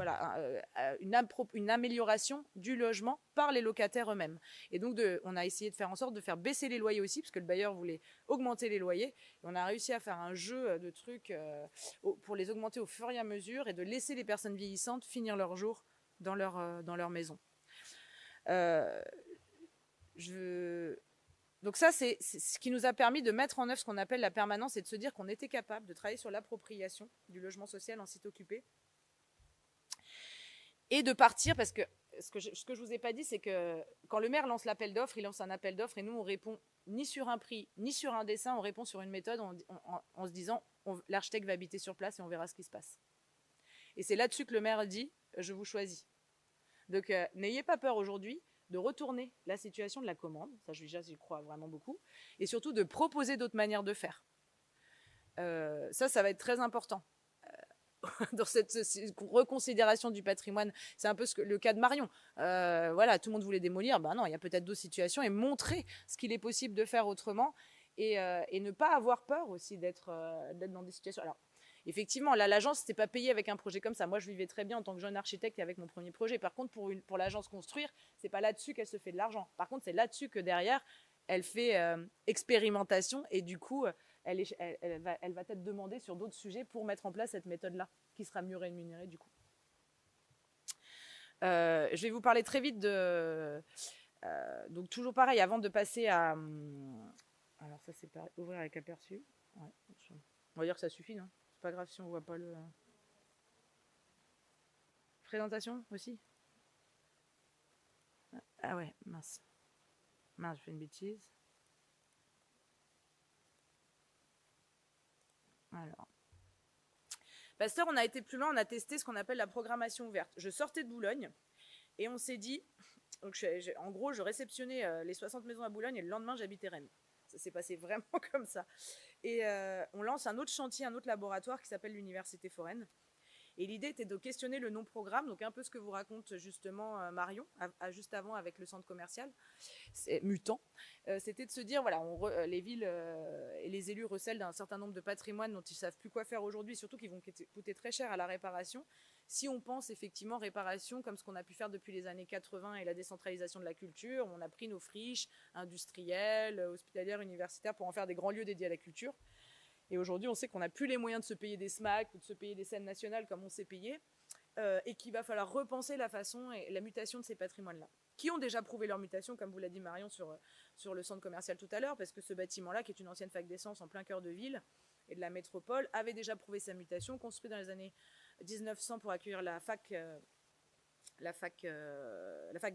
une amélioration du logement par les locataires eux-mêmes. Et donc, on a essayé de faire en sorte de faire baisser les loyers aussi, parce que le bailleur voulait augmenter les loyers. Et on a réussi à faire un jeu de trucs pour les augmenter au fur et à mesure et de laisser les personnes vieillissantes finir leur jour dans leur maison. Donc ça, c'est ce qui nous a permis de mettre en œuvre ce qu'on appelle la permanence et de se dire qu'on était capable de travailler sur l'appropriation du logement social en site occupé et de partir, parce que ce que je vous ai pas dit, c'est que quand le maire lance l'appel d'offres, il lance un appel d'offres et nous, on répond ni sur un prix, ni sur un dessin, on répond sur une méthode en se disant l'architecte va habiter sur place et on verra ce qui se passe. Et c'est là-dessus que le maire dit je vous choisis. Donc n'ayez pas peur aujourd'hui de retourner la situation de la commande, ça j'y crois vraiment beaucoup, et surtout de proposer d'autres manières de faire. Ça va être très important. Dans cette reconsidération du patrimoine, c'est un peu le cas de Marion. Voilà, tout le monde voulait démolir, ben non, il y a peut-être d'autres situations, et montrer ce qu'il est possible de faire autrement, et ne pas avoir peur aussi d'être dans des situations. Alors, effectivement, là, l'agence n'était pas payée avec un projet comme ça. Moi, je vivais très bien en tant que jeune architecte et avec mon premier projet. Par contre, pour l'agence construire, c'est pas là-dessus qu'elle se fait de l'argent. Par contre, c'est là-dessus que derrière, elle fait expérimentation, et du coup, elle va être demandée sur d'autres sujets pour mettre en place cette méthode-là, qui sera mieux rémunérée du coup. Je vais vous parler très vite donc toujours pareil, avant de passer à... alors ça c'est pareil, ouvrir avec aperçu. Ouais, on va dire que ça suffit, non? C'est pas grave si on voit pas le... Présentation aussi? Ah ouais, mince. Mince, je fais une bêtise. Alors, Pasteur, on a été plus loin, on a testé ce qu'on appelle la programmation ouverte. Je sortais de Boulogne et on s'est dit, donc en gros, je réceptionnais les 60 maisons à Boulogne et le lendemain, j'habitais Rennes. Ça s'est passé vraiment comme ça. Et on lance un autre chantier, un autre laboratoire qui s'appelle l'Université Foraine. Et l'idée était de questionner le non-programme, donc un peu ce que vous raconte justement Marion, juste avant avec le centre commercial, c'est mutant. C'était de se dire, voilà, les villes et les élus recèlent d'un certain nombre de patrimoines dont ils ne savent plus quoi faire aujourd'hui, surtout qu'ils vont coûter très cher à la réparation. Si on pense effectivement réparation comme ce qu'on a pu faire depuis les années 80 et la décentralisation de la culture, on a pris nos friches industrielles, hospitalières, universitaires pour en faire des grands lieux dédiés à la culture. Et aujourd'hui, on sait qu'on n'a plus les moyens de se payer des SMAC ou de se payer des scènes nationales comme on s'est payé, et qu'il va falloir repenser la façon et la mutation de ces patrimoines-là, qui ont déjà prouvé leur mutation, comme vous l'a dit Marion sur le centre commercial tout à l'heure, parce que ce bâtiment-là, qui est une ancienne fac d'essence en plein cœur de ville et de la métropole, avait déjà prouvé sa mutation, construit dans les années 1900 pour accueillir la fac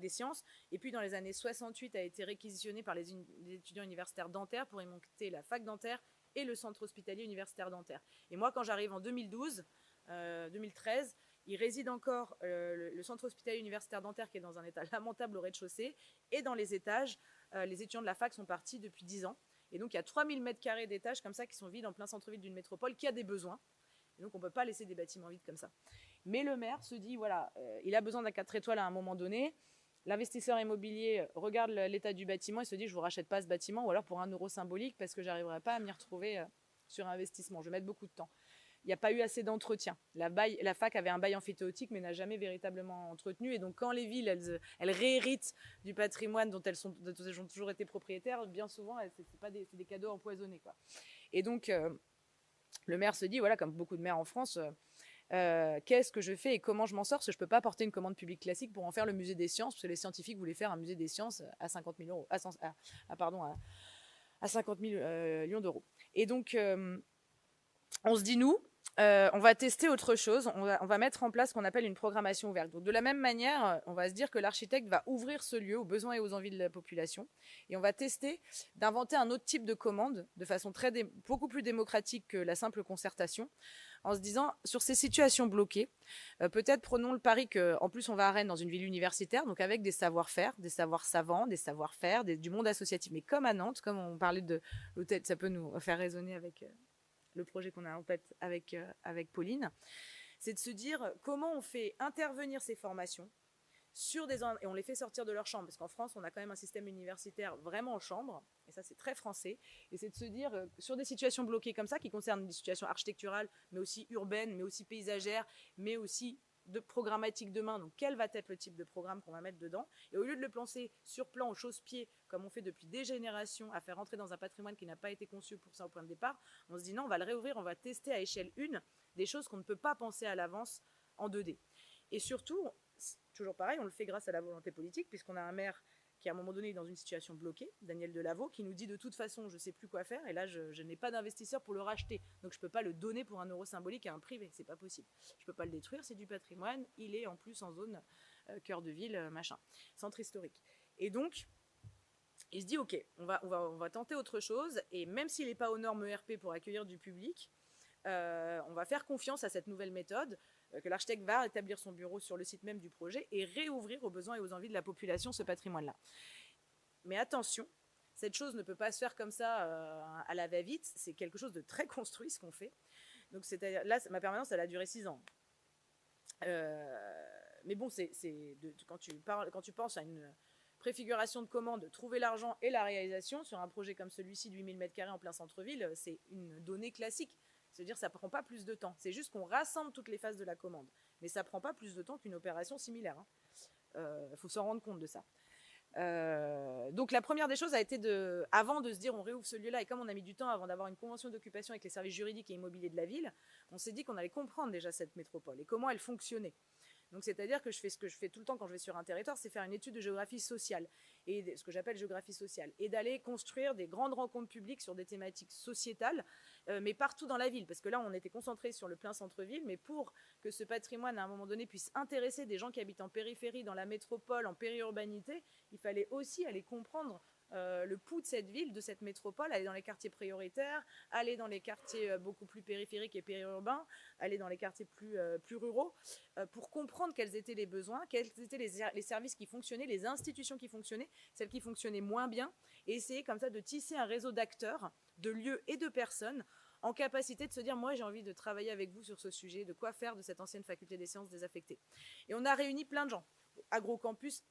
des sciences, et puis dans les années 68 a été réquisitionné par les étudiants universitaires dentaires pour y monter la fac dentaire et le centre hospitalier universitaire dentaire. Et moi, quand j'arrive en 2013, il réside encore le centre hospitalier universitaire dentaire qui est dans un état lamentable au rez-de-chaussée, et dans les étages, les étudiants de la fac sont partis depuis 10 ans. Et donc, il y a 3000 m² d'étages comme ça qui sont vides en plein centre-ville d'une métropole qui a des besoins. Et donc, on ne peut pas laisser des bâtiments vides comme ça. Mais le maire se dit, voilà, il a besoin d'un 4 étoiles à un moment donné. L'investisseur immobilier regarde l'état du bâtiment et se dit, je ne vous rachète pas ce bâtiment, ou alors pour 1 euro symbolique, parce que je n'arriverai pas à m'y retrouver sur investissement. Je vais mettre beaucoup de temps. Il n'y a pas eu assez d'entretien. La fac avait un bail emphytéotique, mais n'a jamais véritablement entretenu. Et donc, quand les villes, elles réhéritent du patrimoine dont elles ont toujours été propriétaires, bien souvent, c'est des cadeaux empoisonnés, quoi. Et donc, le maire se dit, voilà, comme beaucoup de maires en France, qu'est-ce que je fais et comment je m'en sors, parce que je ne peux pas porter une commande publique classique pour en faire le musée des sciences, parce que les scientifiques voulaient faire un musée des sciences à 50 000 euros, à 50 millions d'euros. Et donc, on se dit, nous, on va tester autre chose. On va mettre en place ce qu'on appelle une programmation ouverte. Donc, de la même manière, on va se dire que l'architecte va ouvrir ce lieu aux besoins et aux envies de la population. Et on va tester d'inventer un autre type de commande de façon beaucoup plus démocratique que la simple concertation, en se disant, sur ces situations bloquées, peut-être prenons le pari qu'en plus on va à Rennes dans une ville universitaire, donc avec des savoir-faire, des savoirs savants, des savoir-faire, du monde associatif. Mais comme à Nantes, comme on parlait de l'hôtel, ça peut nous faire résonner avec le projet qu'on a en tête avec Pauline, c'est de se dire comment on fait intervenir ces formations et on les fait sortir de leur chambre, parce qu'en France, on a quand même un système universitaire vraiment en chambre, et ça c'est très français, et c'est de se dire sur des situations bloquées comme ça, qui concernent des situations architecturales, mais aussi urbaines, mais aussi paysagères, mais aussi de programmatique demain, donc quel va être le type de programme qu'on va mettre dedans, et au lieu de le penser sur plan au chausse-pied, comme on fait depuis des générations, à faire rentrer dans un patrimoine qui n'a pas été conçu pour ça au point de départ, on se dit non, on va le réouvrir, on va tester à échelle 1 des choses qu'on ne peut pas penser à l'avance en 2D. Et surtout, toujours pareil, on le fait grâce à la volonté politique, puisqu'on a un maire qui à un moment donné est dans une situation bloquée, Daniel Delaveau, qui nous dit de toute façon je ne sais plus quoi faire, et là je n'ai pas d'investisseur pour le racheter, donc je ne peux pas le donner pour un euro symbolique à un privé, c'est pas possible. Je ne peux pas le détruire, c'est du patrimoine, il est en plus en zone cœur de ville, machin, centre historique. Et donc, il se dit ok, on va tenter autre chose, et même s'il n'est pas aux normes ERP pour accueillir du public, on va faire confiance à cette nouvelle méthode, que l'architecte va établir son bureau sur le site même du projet et réouvrir aux besoins et aux envies de la population ce patrimoine-là. Mais attention, cette chose ne peut pas se faire comme ça à la va-vite, c'est quelque chose de très construit ce qu'on fait. Donc là, ma permanence, elle a duré 6 ans. Mais bon, quand tu penses à une préfiguration de commande, trouver l'argent et la réalisation sur un projet comme celui-ci de 8000 m² en plein centre-ville, c'est une donnée classique. C'est-à-dire que ça ne prend pas plus de temps. C'est juste qu'on rassemble toutes les phases de la commande. Mais ça ne prend pas plus de temps qu'une opération similaire. Il faut s'en rendre compte de ça. Donc la première des choses a été avant de se dire on réouvre ce lieu-là, et comme on a mis du temps avant d'avoir une convention d'occupation avec les services juridiques et immobiliers de la ville, on s'est dit qu'on allait comprendre déjà cette métropole et comment elle fonctionnait. Donc c'est-à-dire que je fais ce que je fais tout le temps quand je vais sur un territoire, c'est faire une étude de géographie sociale, et ce que j'appelle géographie sociale, et d'aller construire des grandes rencontres publiques sur des thématiques sociétales, mais partout dans la ville, parce que là on était concentré sur le plein centre-ville, mais pour que ce patrimoine à un moment donné puisse intéresser des gens qui habitent en périphérie, dans la métropole, en périurbanité, il fallait aussi aller comprendre le pouls de cette ville, de cette métropole, aller dans les quartiers prioritaires, aller dans les quartiers beaucoup plus périphériques et périurbains, aller dans les quartiers plus ruraux, pour comprendre quels étaient les besoins, quels étaient les services qui fonctionnaient, les institutions qui fonctionnaient, celles qui fonctionnaient moins bien, et essayer comme ça de tisser un réseau d'acteurs, de lieux et de personnes en capacité de se dire, moi j'ai envie de travailler avec vous sur ce sujet, de quoi faire de cette ancienne faculté des sciences désaffectée. Et on a réuni plein de gens. Agrocampus,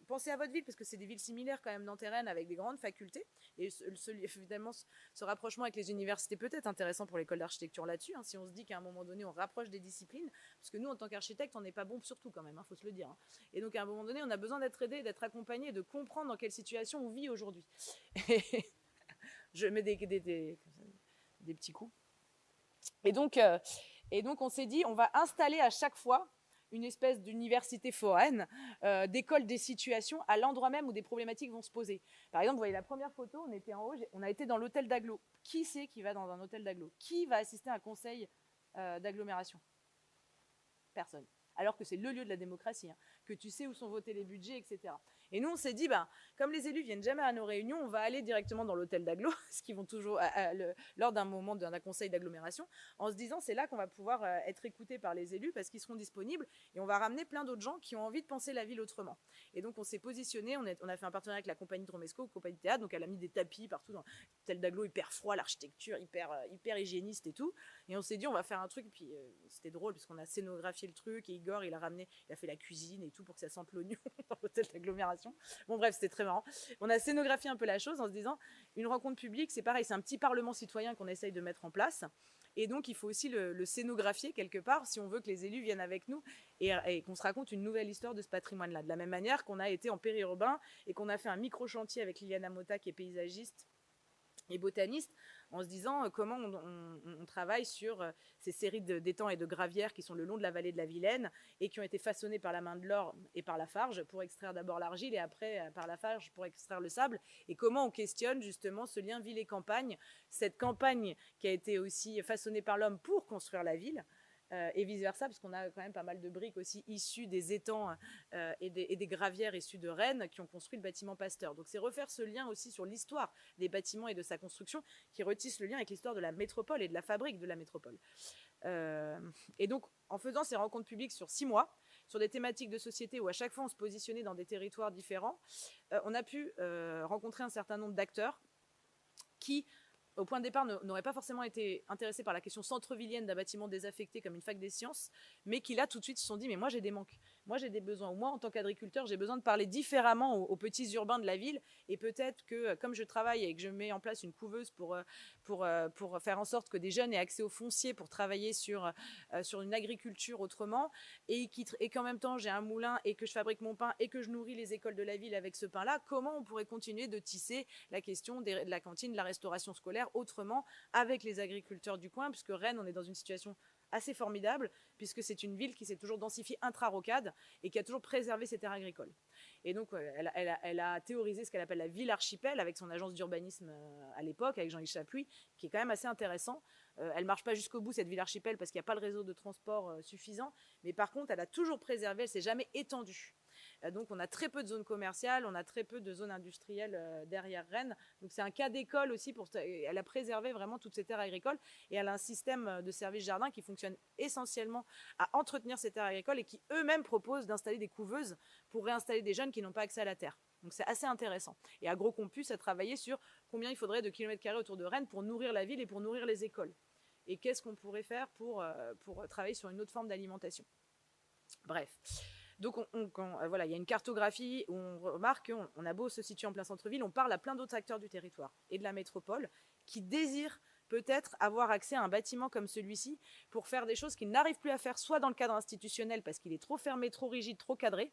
pensez à votre ville, parce que c'est des villes similaires quand même nanterraines avec des grandes facultés, et évidemment ce rapprochement avec les universités peut être intéressant pour l'école d'architecture là-dessus, si on se dit qu'à un moment donné on rapproche des disciplines, parce que nous en tant qu'architectes on n'est pas bon surtout quand même, faut se le dire, et donc à un moment donné on a besoin d'être aidé, d'être accompagné, de comprendre dans quelle situation on vit aujourd'hui. Je mets des petits coups, et donc on s'est dit on va installer à chaque fois une espèce d'université foraine, d'école des situations à l'endroit même où des problématiques vont se poser. Par exemple, vous voyez la première photo, on était en haut, on a été dans l'hôtel d'Aglo. Qui c'est qui va dans un hôtel d'Aglo? Qui va assister à un conseil d'agglomération? Personne. Alors que c'est le lieu de la démocratie, que tu sais où sont votés les budgets, etc. Et nous, on s'est dit, comme les élus viennent jamais à nos réunions, on va aller directement dans l'hôtel d'Aglo, ce qu'ils vont toujours lors d'un moment d'un conseil d'agglomération, en se disant, c'est là qu'on va pouvoir être écoutés par les élus parce qu'ils seront disponibles, et on va ramener plein d'autres gens qui ont envie de penser la ville autrement. Et donc, on s'est positionné, on a fait un partenariat avec la compagnie de Romesco, compagnie de théâtre, donc elle a mis des tapis partout dans l'hôtel d'Aglo, hyper froid, l'architecture hyper hygiéniste et tout. Et on s'est dit, on va faire un truc, puis c'était drôle parce qu'on a scénographié le truc, et Igor, il a fait la cuisine et tout pour que ça sente l'oignon dans l'hôtel d'agglomération. Bon bref, c'était très marrant. On a scénographié un peu la chose en se disant, une rencontre publique, c'est pareil, c'est un petit parlement citoyen qu'on essaye de mettre en place. Et donc, il faut aussi le scénographier quelque part si on veut que les élus viennent avec nous et qu'on se raconte une nouvelle histoire de ce patrimoine-là. De la même manière qu'on a été en périurbain et qu'on a fait un micro-chantier avec Liliana Mota, qui est paysagiste et botaniste, en se disant comment on travaille sur ces séries d'étangs et de gravières qui sont le long de la vallée de la Vilaine et qui ont été façonnés par la main de l'or et par la farge pour extraire d'abord l'argile et après par la farge pour extraire le sable, et comment on questionne justement ce lien ville et campagne, cette campagne qui a été aussi façonnée par l'homme pour construire la ville. Et vice-versa, parce qu'on a quand même pas mal de briques aussi issues des étangs et des gravières issues de Rennes qui ont construit le bâtiment Pasteur. Donc c'est refaire ce lien aussi sur l'histoire des bâtiments et de sa construction qui retisse le lien avec l'histoire de la métropole et de la fabrique de la métropole. Et donc en faisant ces rencontres publiques sur 6 mois, sur des thématiques de société où à chaque fois on se positionnait dans des territoires différents, on a pu rencontrer un certain nombre d'acteurs qui, au point de départ, n'auraient pas forcément été intéressés par la question centre-villienne d'un bâtiment désaffecté comme une fac des sciences, mais qui là tout de suite se sont dit mais moi j'ai des manques, moi j'ai des besoins, ou moi en tant qu'agriculteur j'ai besoin de parler différemment aux petits urbains de la ville, et peut-être que comme je travaille et que je mets en place une couveuse pour faire en sorte que des jeunes aient accès au foncier pour travailler sur une agriculture autrement, et qu'en même temps j'ai un moulin et que je fabrique mon pain et que je nourris les écoles de la ville avec ce pain-là, comment on pourrait continuer de tisser la question de la cantine, de la restauration scolaire autrement avec les agriculteurs du coin, puisque Rennes, on est dans une situation assez formidable, puisque c'est une ville qui s'est toujours densifiée intra-rocade et qui a toujours préservé ses terres agricoles. Et donc, elle a théorisé ce qu'elle appelle la ville archipel avec son agence d'urbanisme à l'époque, avec Jean-Yves Chapuis, qui est quand même assez intéressant. Elle ne marche pas jusqu'au bout, cette ville archipel, parce qu'il n'y a pas le réseau de transport suffisant, mais par contre, elle a toujours préservé, elle ne s'est jamais étendue. Donc on a très peu de zones commerciales, on a très peu de zones industrielles derrière Rennes. Donc c'est un cas d'école aussi, elle a préservé vraiment toutes ces terres agricoles, et elle a un système de services jardins qui fonctionne essentiellement à entretenir ces terres agricoles et qui eux-mêmes proposent d'installer des couveuses pour réinstaller des jeunes qui n'ont pas accès à la terre. Donc c'est assez intéressant. Et Agrocampus a travaillé sur combien il faudrait de kilomètres carrés autour de Rennes pour nourrir la ville et pour nourrir les écoles. Et qu'est-ce qu'on pourrait faire pour travailler sur une autre forme d'alimentation. Bref. Donc voilà, il y a une cartographie où on remarque qu'on a beau se situer en plein centre-ville, on parle à plein d'autres acteurs du territoire et de la métropole qui désirent peut-être avoir accès à un bâtiment comme celui-ci pour faire des choses qu'ils n'arrivent plus à faire, soit dans le cadre institutionnel parce qu'il est trop fermé, trop rigide, trop cadré,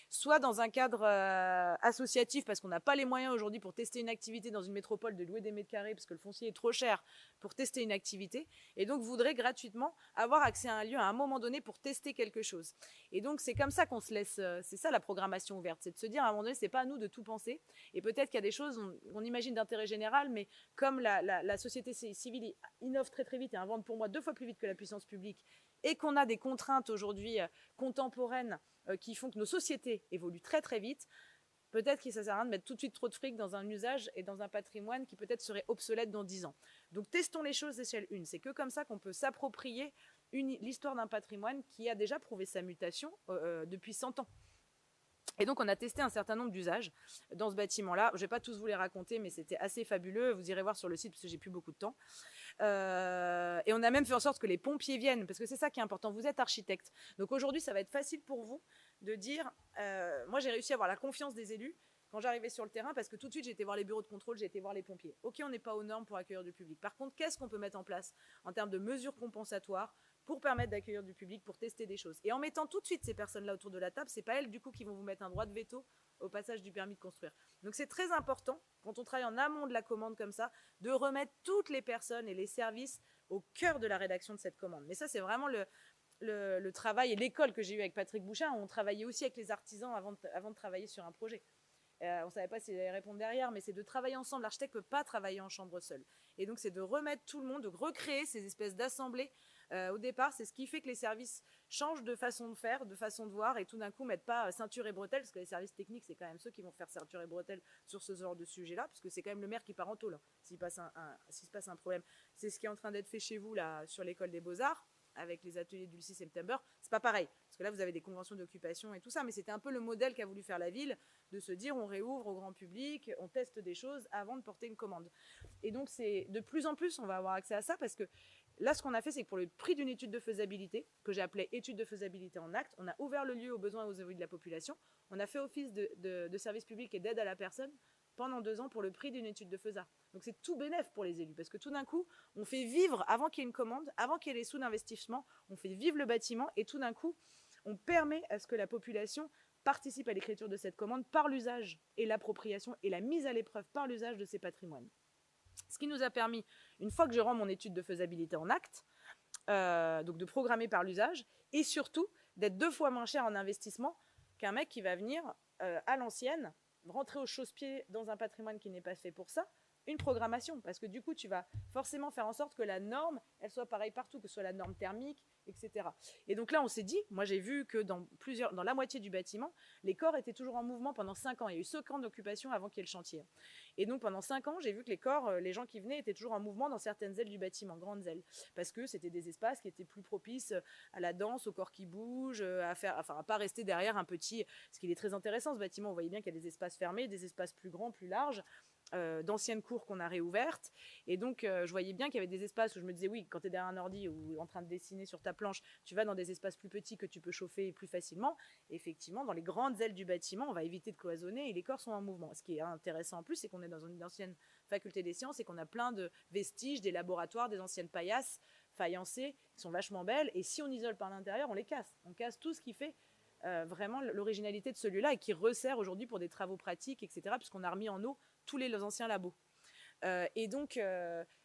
soit dans un cadre associatif parce qu'on n'a pas les moyens aujourd'hui pour tester une activité dans une métropole de louer des mètres carrés parce que le foncier est trop cher pour tester une activité, et donc voudraient gratuitement avoir accès à un lieu à un moment donné pour tester quelque chose. Et donc c'est comme ça qu'on se laisse, c'est ça la programmation ouverte, c'est de se dire à un moment donné c'est pas à nous de tout penser, et peut-être qu'il y a des choses on imagine d'intérêt général, mais comme la société civile innove très très vite et invente pour moi 2 fois plus vite que la puissance publique, et qu'on a des contraintes aujourd'hui contemporaines qui font que nos sociétés évoluent très très vite, peut-être qu'il ne sert à rien de mettre tout de suite trop de fric dans un usage et dans un patrimoine qui peut-être serait obsolète dans 10 ans. Donc testons les choses d'échelle 1. C'est que comme ça qu'on peut s'approprier l'histoire d'un patrimoine qui a déjà prouvé sa mutation depuis 100 ans. Et donc on a testé un certain nombre d'usages dans ce bâtiment-là. Je ne vais pas tous vous les raconter, mais c'était assez fabuleux. Vous irez voir sur le site parce que j'ai plus beaucoup de temps. Et on a même fait en sorte que les pompiers viennent, parce que c'est ça qui est important. Vous êtes architecte. Donc aujourd'hui, ça va être facile pour vous de dire, moi j'ai réussi à avoir la confiance des élus quand j'arrivais sur le terrain, parce que tout de suite j'ai été voir les bureaux de contrôle, j'ai été voir les pompiers. Ok, on n'est pas aux normes pour accueillir du public. Par contre, qu'est-ce qu'on peut mettre en place en termes de mesures compensatoires pour permettre d'accueillir du public, pour tester des choses. Et en mettant tout de suite ces personnes-là autour de la table, c'est pas elles du coup qui vont vous mettre un droit de veto au passage du permis de construire. Donc c'est très important, quand on travaille en amont de la commande comme ça, de remettre toutes les personnes et les services au cœur de la rédaction de cette commande. Mais ça, c'est vraiment le travail et l'école que j'ai eu avec Patrick Bouchin, où on travaillait aussi avec les artisans avant de travailler sur un projet. On ne savait pas s'il allait répondre derrière, mais c'est de travailler ensemble. L'architecte ne peut pas travailler en chambre seul. Et donc, c'est de remettre tout le monde, de recréer ces espèces d'assemblées. Au départ, c'est ce qui fait que les services changent de façon de faire, de façon de voir, et tout d'un coup, mettent pas ceinture et bretelles, parce que les services techniques, c'est quand même ceux qui vont faire ceinture et bretelles sur ce genre de sujet-là, parce que c'est quand même le maire qui part en taule, s'il se passe un problème. C'est ce qui est en train d'être fait chez vous, là, sur l'école des Beaux-Arts, avec les ateliers du 6 septembre, c'est pas pareil, parce que là vous avez des conventions d'occupation et tout ça, mais c'était un peu le modèle qu'a voulu faire la ville, de se dire on réouvre au grand public, on teste des choses avant de porter une commande. Et donc c'est de plus en plus on va avoir accès à ça, parce que là ce qu'on a fait, c'est que pour le prix d'une étude de faisabilité, que j'ai appelée étude de faisabilité en acte, on a ouvert le lieu aux besoins et aux envies de la population, on a fait office de service public et d'aide à la personne pendant 2 ans pour le prix d'une étude de faisabilité. Donc c'est tout bénef pour les élus, parce que tout d'un coup, on fait vivre, avant qu'il y ait une commande, avant qu'il y ait les sous d'investissement, on fait vivre le bâtiment, et tout d'un coup, on permet à ce que la population participe à l'écriture de cette commande par l'usage et l'appropriation et la mise à l'épreuve par l'usage de ces patrimoines. Ce qui nous a permis, une fois que je rends mon étude de faisabilité en acte, donc de programmer par l'usage, et surtout d'être 2 fois moins cher en investissement qu'un mec qui va venir à l'ancienne, rentrer au chausse-pied dans un patrimoine qui n'est pas fait pour ça, une programmation, parce que du coup, tu vas forcément faire en sorte que la norme, elle soit pareille partout, que ce soit la norme thermique, etc. Et donc là, on s'est dit, moi j'ai vu que dans la moitié du bâtiment, les corps étaient toujours en mouvement pendant 5 ans. Il y a eu 5 ans d'occupation avant qu'il y ait le chantier. Et donc pendant 5 ans, j'ai vu que les corps, les gens qui venaient étaient toujours en mouvement dans certaines ailes du bâtiment, grandes ailes, parce que c'était des espaces qui étaient plus propices à la danse, au corps qui bouge, à pas rester derrière un petit. Ce qui est très intéressant, ce bâtiment, vous voyez bien qu'il y a des espaces fermés, des espaces plus grands, plus larges. D'anciennes cours qu'on a réouvertes. Et donc, je voyais bien qu'il y avait des espaces où je me disais, oui, quand tu es derrière un ordi ou en train de dessiner sur ta planche, tu vas dans des espaces plus petits que tu peux chauffer plus facilement. Et effectivement, dans les grandes ailes du bâtiment, on va éviter de cloisonner et les corps sont en mouvement. Ce qui est intéressant en plus, c'est qu'on est dans une ancienne faculté des sciences et qu'on a plein de vestiges, des laboratoires, des anciennes paillasses faïencées qui sont vachement belles. Et si on isole par l'intérieur, on les casse. On casse tout ce qui fait vraiment l'originalité de celui-là et qui resserre aujourd'hui pour des travaux pratiques, etc., puisqu'on a remis en eau tous les anciens labos. Et donc,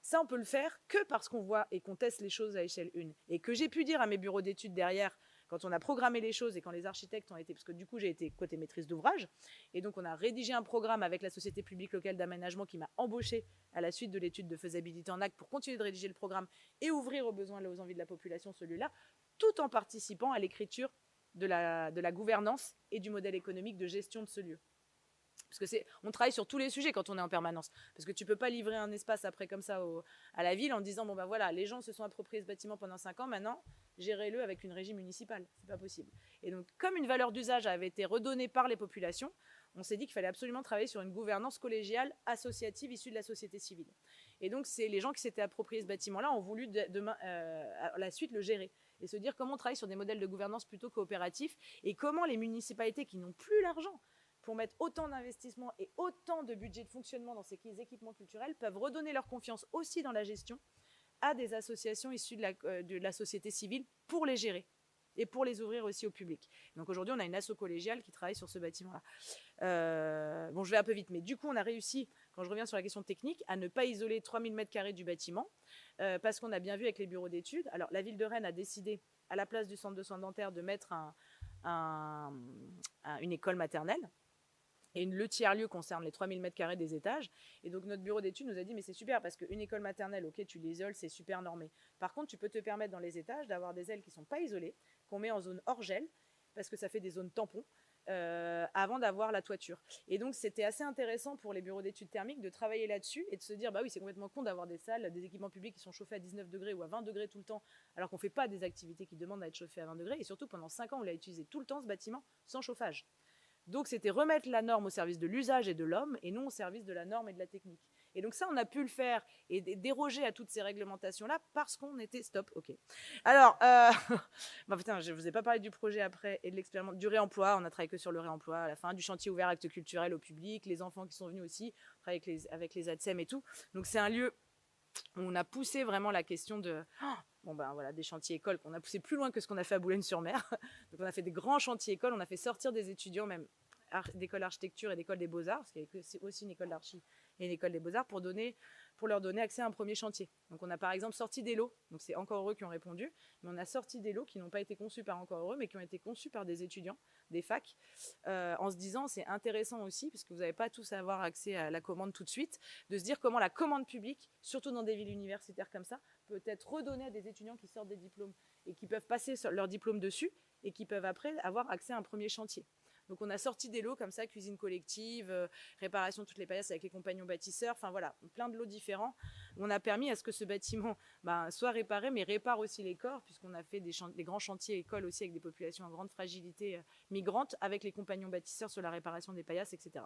ça, on peut le faire que parce qu'on voit et qu'on teste les choses à échelle 1. Et que j'ai pu dire à mes bureaux d'études derrière, quand on a programmé les choses et quand les architectes ont été, parce que du coup, j'ai été côté maîtrise d'ouvrage, et donc on a rédigé un programme avec la Société publique locale d'aménagement qui m'a embauché à la suite de l'étude de faisabilité en acte pour continuer de rédiger le programme et ouvrir aux besoins et aux envies de la population celui-là, tout en participant à l'écriture de la gouvernance et du modèle économique de gestion de ce lieu. Parce que on travaille sur tous les sujets quand on est en permanence. Parce que tu ne peux pas livrer un espace après comme ça à la ville en disant, bon ben voilà, les gens se sont appropriés ce bâtiment pendant 5 ans, maintenant, gérez-le avec une régie municipale. C'est pas possible. Et donc, comme une valeur d'usage avait été redonnée par les populations, on s'est dit qu'il fallait absolument travailler sur une gouvernance collégiale associative issue de la société civile. Et donc, c'est les gens qui s'étaient appropriés ce bâtiment-là ont voulu à la suite le gérer et se dire comment on travaille sur des modèles de gouvernance plutôt coopératifs et comment les municipalités qui n'ont plus l'argent pour mettre autant d'investissements et autant de budget de fonctionnement dans ces équipements culturels peuvent redonner leur confiance aussi dans la gestion à des associations issues de la société civile pour les gérer et pour les ouvrir aussi au public. Donc aujourd'hui, on a une asso collégiale qui travaille sur ce bâtiment-là. Bon, je vais un peu vite, mais du coup, on a réussi, quand je reviens sur la question technique, à ne pas isoler 3000 m² du bâtiment, parce qu'on a bien vu avec les bureaux d'études. Alors, la ville de Rennes a décidé, à la place du centre de soins dentaires, de mettre une école maternelle. Et le tiers-lieu concerne les 3000 m² des étages. Et donc, notre bureau d'études nous a dit, mais c'est super, parce qu'une école maternelle, ok, tu l'isoles, c'est super normé. Par contre, tu peux te permettre dans les étages d'avoir des ailes qui ne sont pas isolées, qu'on met en zone hors gel, parce que ça fait des zones tampons, avant d'avoir la toiture. Et donc, c'était assez intéressant pour les bureaux d'études thermiques de travailler là-dessus et de se dire, bah oui, c'est complètement con d'avoir des salles, des équipements publics qui sont chauffés à 19 degrés ou à 20 degrés tout le temps, alors qu'on ne fait pas des activités qui demandent à être chauffées à 20 degrés. Et surtout, pendant 5 ans, on l'a utilisé tout le temps, ce bâtiment, sans chauffage. Donc, c'était remettre la norme au service de l'usage et de l'homme et non au service de la norme et de la technique. Et donc ça, on a pu le faire et déroger à toutes ces réglementations-là parce qu'on était... Stop, ok. Alors, putain, je ne vous ai pas parlé du projet après et de l'expérience du réemploi. On a travaillé que sur le réemploi à la fin, du chantier ouvert acte culturel au public, les enfants qui sont venus aussi, on travaille avec les ADSEM et tout. Donc, c'est un lieu où on a poussé vraiment la question de... des chantiers écoles qu'on a poussé plus loin que ce qu'on a fait à Boulogne-sur-Mer. Donc, on a fait des grands chantiers écoles, on a fait sortir des étudiants même d'école d'architecture et d'école des beaux-arts, parce qu'il y avait aussi une école d'archi et une école des beaux-arts, pour leur donner accès à un premier chantier. Donc, on a par exemple sorti des lots, donc c'est Encore Heureux qui ont répondu, mais on a sorti des lots qui n'ont pas été conçus par Encore Heureux, mais qui ont été conçus par des étudiants, des facs, en se disant, c'est intéressant aussi, parce que vous n'avez pas tous à avoir accès à la commande tout de suite, de se dire comment la commande publique, surtout dans des villes universitaires comme ça, peut être redonnée à des étudiants qui sortent des diplômes et qui peuvent passer leur diplôme dessus et qui peuvent après avoir accès à un premier chantier. Donc, on a sorti des lots comme ça, cuisine collective, réparation de toutes les paillasses avec les compagnons bâtisseurs, enfin voilà, plein de lots différents. On a permis à ce que ce bâtiment soit réparé, mais répare aussi les corps, puisqu'on a fait des grands chantiers écoles aussi avec des populations en grande fragilité migrante, avec les compagnons bâtisseurs sur la réparation des paillasses, etc.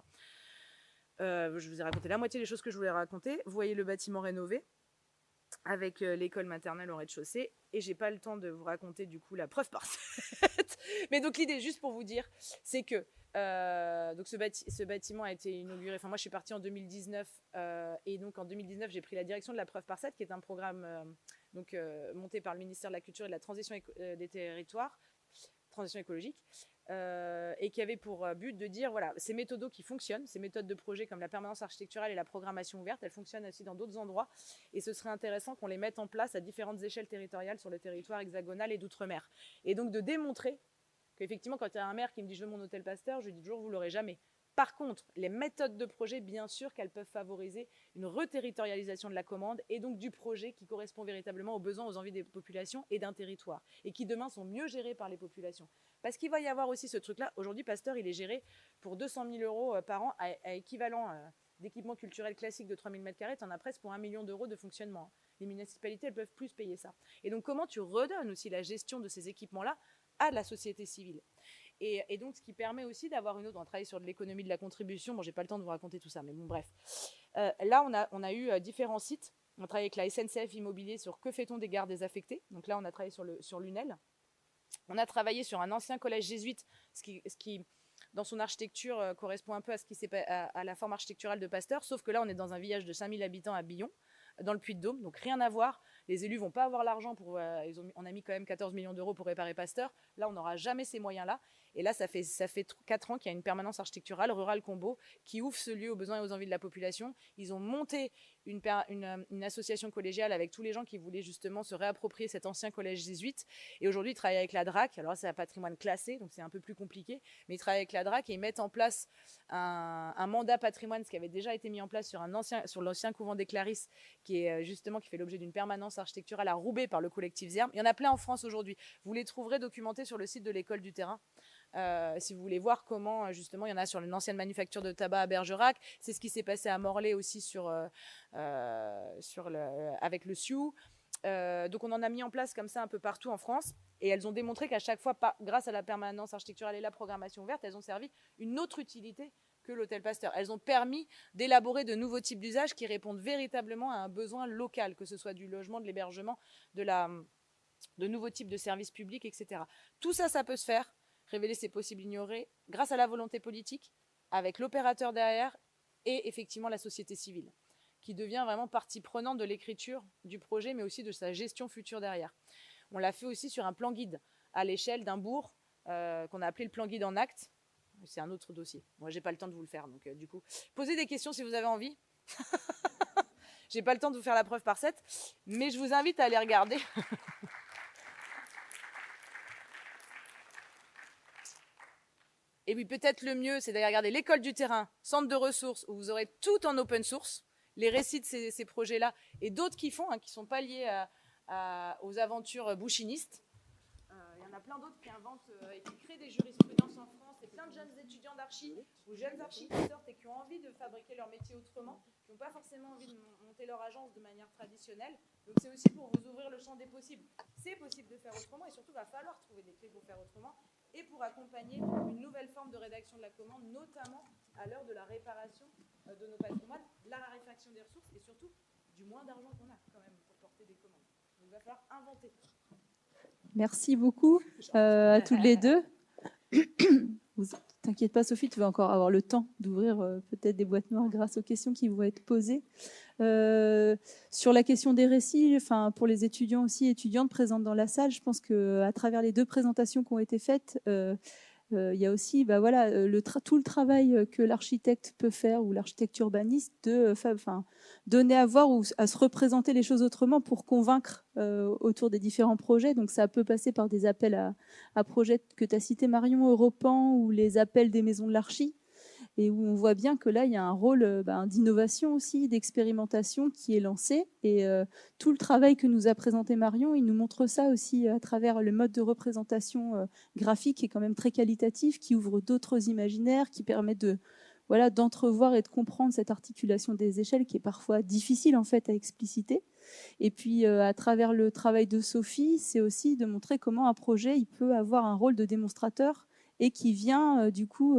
Je vous ai raconté la moitié des choses que je voulais raconter. Vous voyez le bâtiment rénové, avec l'école maternelle au rez-de-chaussée, et j'ai pas le temps de vous raconter du coup la preuve par 7. Mais donc l'idée, juste pour vous dire, c'est que donc ce bâtiment a été inauguré, enfin moi je suis partie en 2019, et donc en 2019 j'ai pris la direction de la preuve par 7, qui est un programme monté par le ministère de la Culture et de la Transition des Territoires, transition écologique, et qui avait pour but de dire, voilà, ces méthodos qui fonctionnent, ces méthodes de projet comme la permanence architecturale et la programmation ouverte, elles fonctionnent aussi dans d'autres endroits, et ce serait intéressant qu'on les mette en place à différentes échelles territoriales sur le territoire hexagonal et d'outre-mer. Et donc de démontrer qu'effectivement, quand il y a un maire qui me dit « je veux mon hôtel Pasteur », je lui dis toujours « vous l'aurez jamais ». Par contre, les méthodes de projet, bien sûr qu'elles peuvent favoriser une reterritorialisation de la commande et donc du projet qui correspond véritablement aux besoins, aux envies des populations et d'un territoire, et qui demain sont mieux gérés par les populations. Parce qu'il va y avoir aussi ce truc-là. Aujourd'hui, Pasteur, il est géré pour 200 000 € par an à équivalent d'équipement culturel classique de 3 000 m², tu en as presque pour 1 million d'euros de fonctionnement. Les municipalités, elles peuvent plus payer ça. Et donc, comment tu redonnes aussi la gestion de ces équipements-là à la société civile? Et donc, ce qui permet aussi d'avoir une autre... On travaille sur de l'économie de la contribution. Bon, j'ai pas le temps de vous raconter tout ça, mais bon, bref. Là, on a eu différents sites. On a travaillé avec la SNCF Immobilier sur que fait-on des gares désaffectées. Donc là, on a travaillé sur Lunel. On a travaillé sur un ancien collège jésuite, ce qui dans son architecture, correspond un peu à ce qui s'est à la forme architecturale de Pasteur, sauf que là, on est dans un village de 5000 habitants à Billon, dans le Puy-de-Dôme, donc rien à voir. Les élus vont pas avoir l'argent pour... on a mis quand même 14 millions d'euros pour réparer Pasteur. Là, on n'aura jamais ces moyens-là. Et là, ça fait 4 ans qu'il y a une permanence architecturale, Rural Combo, qui ouvre ce lieu aux besoins et aux envies de la population. Ils ont monté une association collégiale avec tous les gens qui voulaient justement se réapproprier cet ancien collège jésuite. Et aujourd'hui, ils travaillent avec la DRAC. Alors là, c'est un patrimoine classé, donc c'est un peu plus compliqué. Mais ils travaillent avec la DRAC et ils mettent en place un mandat patrimoine, ce qui avait déjà été mis en place sur l'ancien couvent des Clarisses, qui fait l'objet d'une permanence architecturale à Roubaix par le collectif ZERM. Il y en a plein en France aujourd'hui. Vous les trouverez documentés sur le site de l'école du terrain. Si vous voulez voir comment, justement, il y en a sur une ancienne manufacture de tabac à Bergerac. C'est ce qui s'est passé à Morlaix aussi avec le Sioux. Donc on en a mis en place comme ça un peu partout en France. Et elles ont démontré qu'à chaque fois, grâce à la permanence architecturale et la programmation ouverte, elles ont servi une autre utilité que l'hôtel Pasteur. Elles ont permis d'élaborer de nouveaux types d'usages qui répondent véritablement à un besoin local, que ce soit du logement, de l'hébergement, de nouveaux types de services publics, etc. Tout ça, ça peut se faire. Révéler, c'est possible, ignorer, grâce à la volonté politique, avec l'opérateur derrière et effectivement la société civile, qui devient vraiment partie prenante de l'écriture du projet, mais aussi de sa gestion future derrière. On l'a fait aussi sur un plan guide à l'échelle d'un bourg qu'on a appelé le plan guide en acte. C'est un autre dossier. Moi, j'ai pas le temps de vous le faire, donc du coup, posez des questions si vous avez envie. J'ai pas le temps de vous faire la preuve par 7, mais je vous invite à aller regarder. Et puis peut-être le mieux, c'est d'aller regarder l'école du terrain, centre de ressources, où vous aurez tout en open source, les récits de ces projets-là, et d'autres qui font, qui ne sont pas liés aux aventures bouchinistes. Il y en a plein d'autres qui inventent et qui créent des jurisprudences en France, et plein de jeunes étudiants d'archi, ou jeunes archis qui sortent et qui ont envie de fabriquer leur métier autrement, qui n'ont pas forcément envie de monter leur agence de manière traditionnelle. Donc c'est aussi pour vous ouvrir le champ des possibles. C'est possible de faire autrement, et surtout, il va falloir trouver des clés pour faire autrement, et pour accompagner une nouvelle forme de rédaction de la commande, notamment à l'heure de la réparation de nos patrimoines, la raréfaction des ressources et surtout du moins d'argent qu'on a quand même pour porter des commandes. Donc il va falloir inventer. Merci beaucoup à toutes les deux. T'inquiète pas Sophie, tu vas encore avoir le temps d'ouvrir peut-être des boîtes noires grâce aux questions qui vont être posées. Sur la question des récits, pour les étudiants aussi, étudiantes présentes dans la salle, je pense qu'à travers les deux présentations qui ont été faites, il y a aussi tout le travail que l'architecte peut faire ou l'architecte urbaniste de donner à voir ou à se représenter les choses autrement pour convaincre autour des différents projets. Donc ça peut passer par des appels à projets que tu as cité Marion, Europan, ou les appels des maisons de l'archi, et où on voit bien que là, il y a un rôle d'innovation aussi, d'expérimentation qui est lancé. Et tout le travail que nous a présenté Marion, il nous montre ça aussi à travers le mode de représentation graphique qui est quand même très qualitatif, qui ouvre d'autres imaginaires, qui permet d'entrevoir et de comprendre cette articulation des échelles qui est parfois difficile en fait à expliciter. Et puis à travers le travail de Sophie, c'est aussi de montrer comment un projet il peut avoir un rôle de démonstrateur et qui vient du coup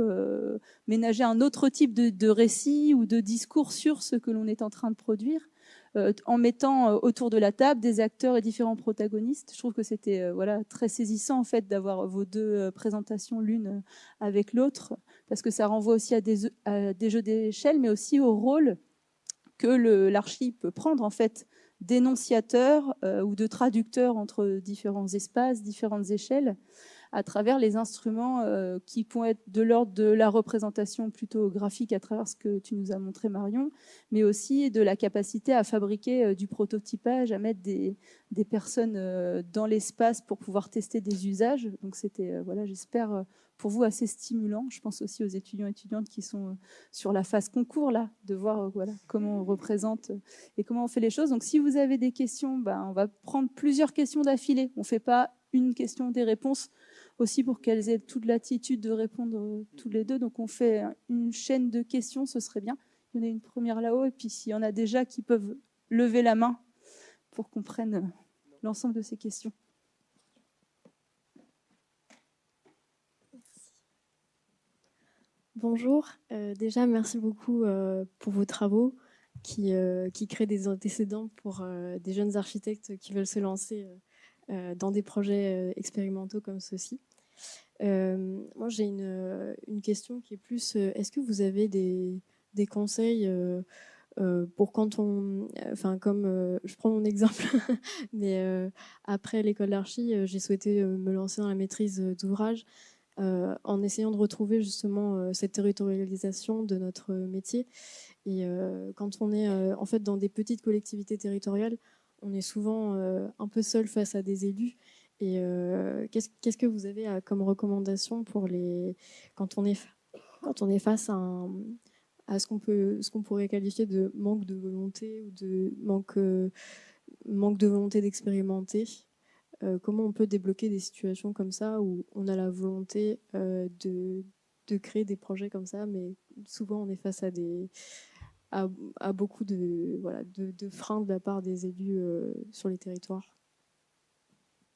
ménager un autre type de récit ou de discours sur ce que l'on est en train de produire, en mettant autour de la table des acteurs et différents protagonistes. Je trouve que c'était très saisissant en fait d'avoir vos deux présentations l'une avec l'autre, parce que ça renvoie aussi à des jeux d'échelle, mais aussi au rôle que l'archi peut prendre en fait d'énonciateur ou de traducteur entre différents espaces, différentes échelles, à travers les instruments qui pourront être de l'ordre de la représentation plutôt graphique à travers ce que tu nous as montré, Marion, mais aussi de la capacité à fabriquer du prototypage, à mettre des personnes dans l'espace pour pouvoir tester des usages. Donc c'était, voilà, j'espère, pour vous assez stimulant. Je pense aussi aux étudiants et étudiantes qui sont sur la phase concours, là, de voir voilà, comment on représente et comment on fait les choses. Donc si vous avez des questions, ben, on va prendre plusieurs questions d'affilée. On ne fait pas une question, des réponses, aussi pour qu'elles aient toute l'attitude de répondre tous les deux. Donc on fait une chaîne de questions, ce serait bien. Il y en a une première là-haut, et puis s'il y en a déjà qui peuvent lever la main pour qu'on prenne l'ensemble de ces questions. Bonjour, déjà merci beaucoup pour vos travaux qui créent des antécédents pour des jeunes architectes qui veulent se lancer dans des projets expérimentaux comme ceux-ci. Moi j'ai une question qui est plus, est-ce que vous avez des conseils pour quand on... Enfin comme je prends mon exemple, mais après l'école d'archi, j'ai souhaité me lancer dans la maîtrise d'ouvrage. En essayant de retrouver justement cette territorialisation de notre métier. Et quand on est en fait dans des petites collectivités territoriales, on est souvent un peu seul face à des élus. Et qu'est-ce que vous avez comme recommandation pour quand on est face à ce qu'on pourrait qualifier de manque de volonté ou de manque de volonté d'expérimenter? Comment on peut débloquer des situations comme ça où on a la volonté de créer des projets comme ça, mais souvent on est face à beaucoup de freins de la part des élus sur les territoires.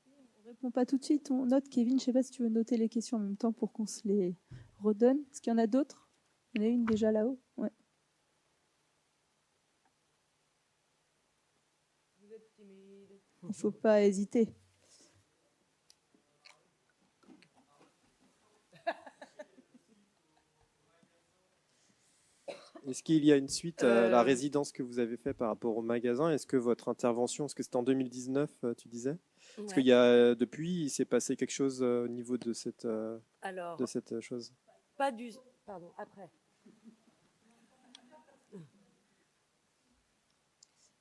On ne répond pas tout de suite. On note, Kevin, je ne sais pas si tu veux noter les questions en même temps pour qu'on se les redonne. Est-ce qu'il y en a d'autres? Il y en a une déjà là-haut. Ouais. Il ne faut pas hésiter. Est-ce qu'il y a une suite à la résidence que vous avez fait par rapport au magasin? Est-ce que votre intervention, est-ce que c'était en 2019, tu disais? Est-ce qu'il y a, depuis, il s'est passé quelque chose au niveau de cette chose? Pas du... Pardon, après.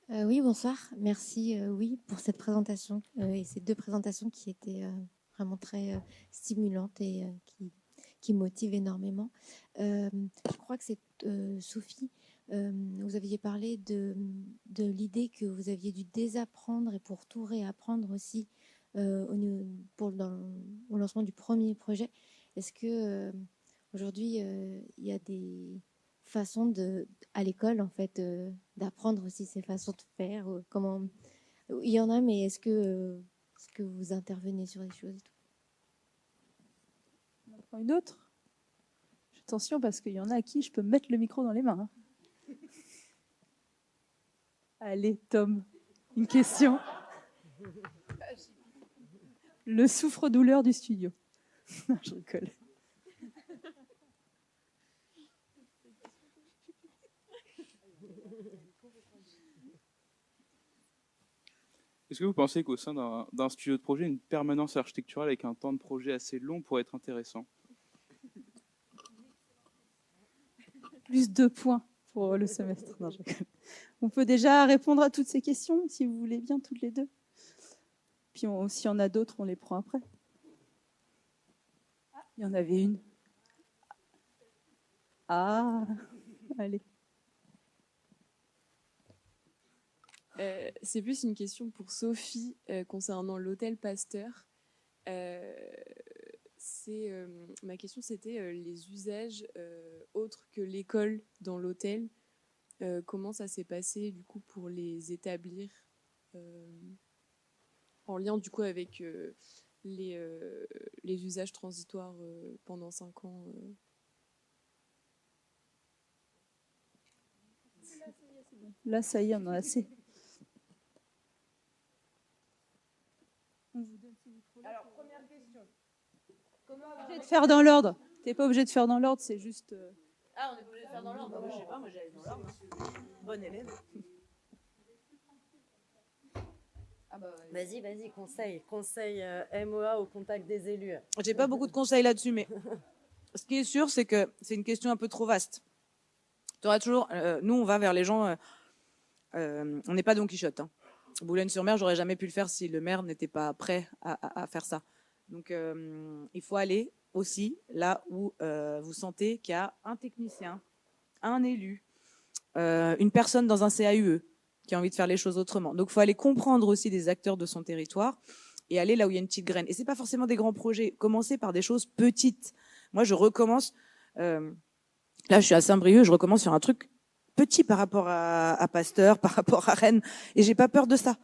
Oui, bonsoir. Merci oui, pour cette présentation et ces deux présentations qui étaient vraiment très stimulantes et qui motivent énormément. Je crois que c'est Sophie, vous aviez parlé de l'idée que vous aviez dû désapprendre et pour tout réapprendre aussi au lancement du premier projet. Est-ce que aujourd'hui il y a des façons à l'école en fait d'apprendre aussi ces façons de faire comment il y en a, mais est-ce que vous intervenez sur les choses et tout? On en prend une autre. Attention, parce qu'il y en a à qui je peux mettre le micro dans les mains. Allez, Tom, une question. Le souffre-douleur du studio. Non, je rigole. Est-ce que vous pensez qu'au sein d'un studio de projet, une permanence architecturale avec un temps de projet assez long pourrait être intéressant? Plus 2 points pour le semestre. Non, on peut déjà répondre à toutes ces questions, si vous voulez bien, toutes les deux. Puis s'il y en a d'autres, on les prend après. Il y en avait une. Ah, allez. C'est plus une question pour Sophie concernant l'hôtel Pasteur. Ma question, c'était les usages autres que l'école dans l'hôtel. Comment ça s'est passé du coup pour les établir en lien du coup avec les usages transitoires pendant 5 ans. Là, ça y est, on en a assez. On vous donne ces micros-là. Alors, première question. Comment on est obligé de faire dans l'ordre. Tu n'es pas obligé de faire dans l'ordre, c'est juste... Ah, on est obligé de faire dans l'ordre. Moi, je sais pas, moi j'allais dans l'ordre. Bonne élève. Vas-y, conseil MOA au contact des élus. J'ai pas beaucoup de conseils là-dessus, mais ce qui est sûr, c'est que c'est une question un peu trop vaste. T'auras toujours, nous, on va vers les gens. On n'est pas Don Quichotte. Hein. Boulogne-sur-Mer, j'aurais jamais pu le faire si le maire n'était pas prêt à faire ça. Donc, il faut aller aussi là où vous sentez qu'il y a un technicien, un élu, une personne dans un CAUE qui a envie de faire les choses autrement. Donc, il faut aller comprendre aussi des acteurs de son territoire et aller là où il y a une petite graine. Et c'est pas forcément des grands projets. Commencez par des choses petites. Moi, je recommence. Là, je suis à Saint-Brieuc, je recommence sur un truc petit par rapport à Pasteur, par rapport à Rennes, et j'ai pas peur de ça.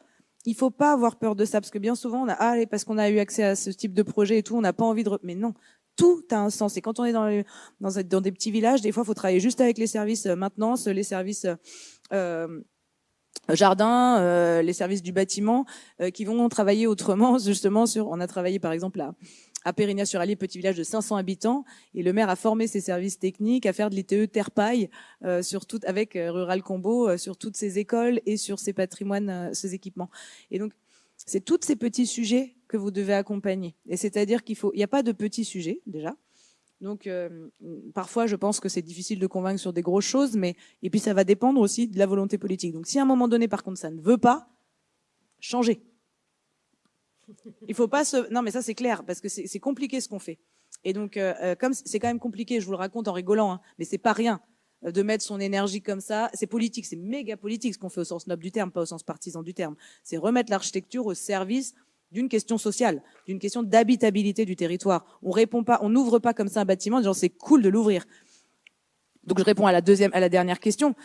Il faut pas avoir peur de ça, parce que bien souvent, on a parce qu'on a eu accès à ce type de projet et tout, on n'a pas envie de. Mais non, tout a un sens. Et quand on est dans des petits villages, des fois, il faut travailler juste avec les services maintenance, les services jardin, les services du bâtiment, qui vont travailler autrement, justement sur. On a travaillé par exemple à Pérignas-sur-Allier, petit village de 500 habitants, et le maire a formé ses services techniques à faire de l'ITE terre-paille avec Rural Combo sur toutes ses écoles et sur ses patrimoines, ses équipements. Et donc, c'est tous ces petits sujets que vous devez accompagner. Et c'est-à-dire il n'y a pas de petits sujets déjà. Donc, parfois, je pense que c'est difficile de convaincre sur des grosses choses, et puis ça va dépendre aussi de la volonté politique. Donc, si à un moment donné, par contre, ça ne veut pas, changez. Il faut pas Non, mais ça, c'est clair, parce que c'est compliqué ce qu'on fait. Et donc, comme c'est quand même compliqué, je vous le raconte en rigolant, hein, mais c'est pas rien de mettre son énergie comme ça. C'est politique, c'est méga politique ce qu'on fait au sens noble du terme, pas au sens partisan du terme. C'est remettre l'architecture au service d'une question sociale, d'une question d'habitabilité du territoire. On répond pas, on n'ouvre pas comme ça un bâtiment en disant c'est cool de l'ouvrir. Donc je réponds à la dernière question.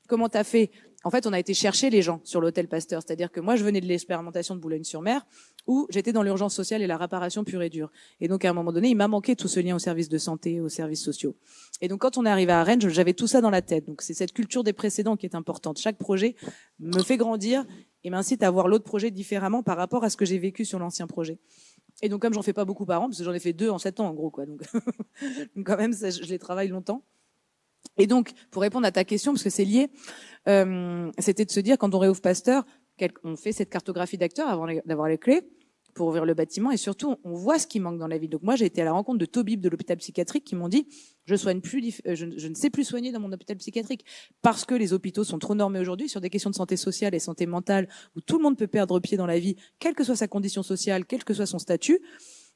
Comment t'as fait? En fait, on a été chercher les gens sur l'hôtel Pasteur. C'est-à-dire que moi, je venais de l'expérimentation de Boulogne-sur-Mer, où j'étais dans l'urgence sociale et la réparation pure et dure. Et donc, à un moment donné, il m'a manqué tout ce lien aux services de santé, aux services sociaux. Et donc, quand on est arrivé à Rennes, j'avais tout ça dans la tête. Donc, c'est cette culture des précédents qui est importante. Chaque projet me fait grandir et m'incite à voir l'autre projet différemment par rapport à ce que j'ai vécu sur l'ancien projet. Et donc, comme j'en fais pas beaucoup par an, parce que j'en ai fait 2 en 7 ans, en gros, quoi. Donc, quand même, je les travaille longtemps. Et donc, pour répondre à ta question, parce que c'est lié, c'était de se dire, quand on réouvre Pasteur, on fait cette cartographie d'acteurs avant d'avoir les clés pour ouvrir le bâtiment, et surtout, on voit ce qui manque dans la ville. Donc moi, j'ai été à la rencontre de Tobib de l'hôpital psychiatrique qui m'ont dit, je ne sais plus soigner dans mon hôpital psychiatrique parce que les hôpitaux sont trop normés aujourd'hui sur des questions de santé sociale et santé mentale, où tout le monde peut perdre pied dans la vie, quelle que soit sa condition sociale, quel que soit son statut.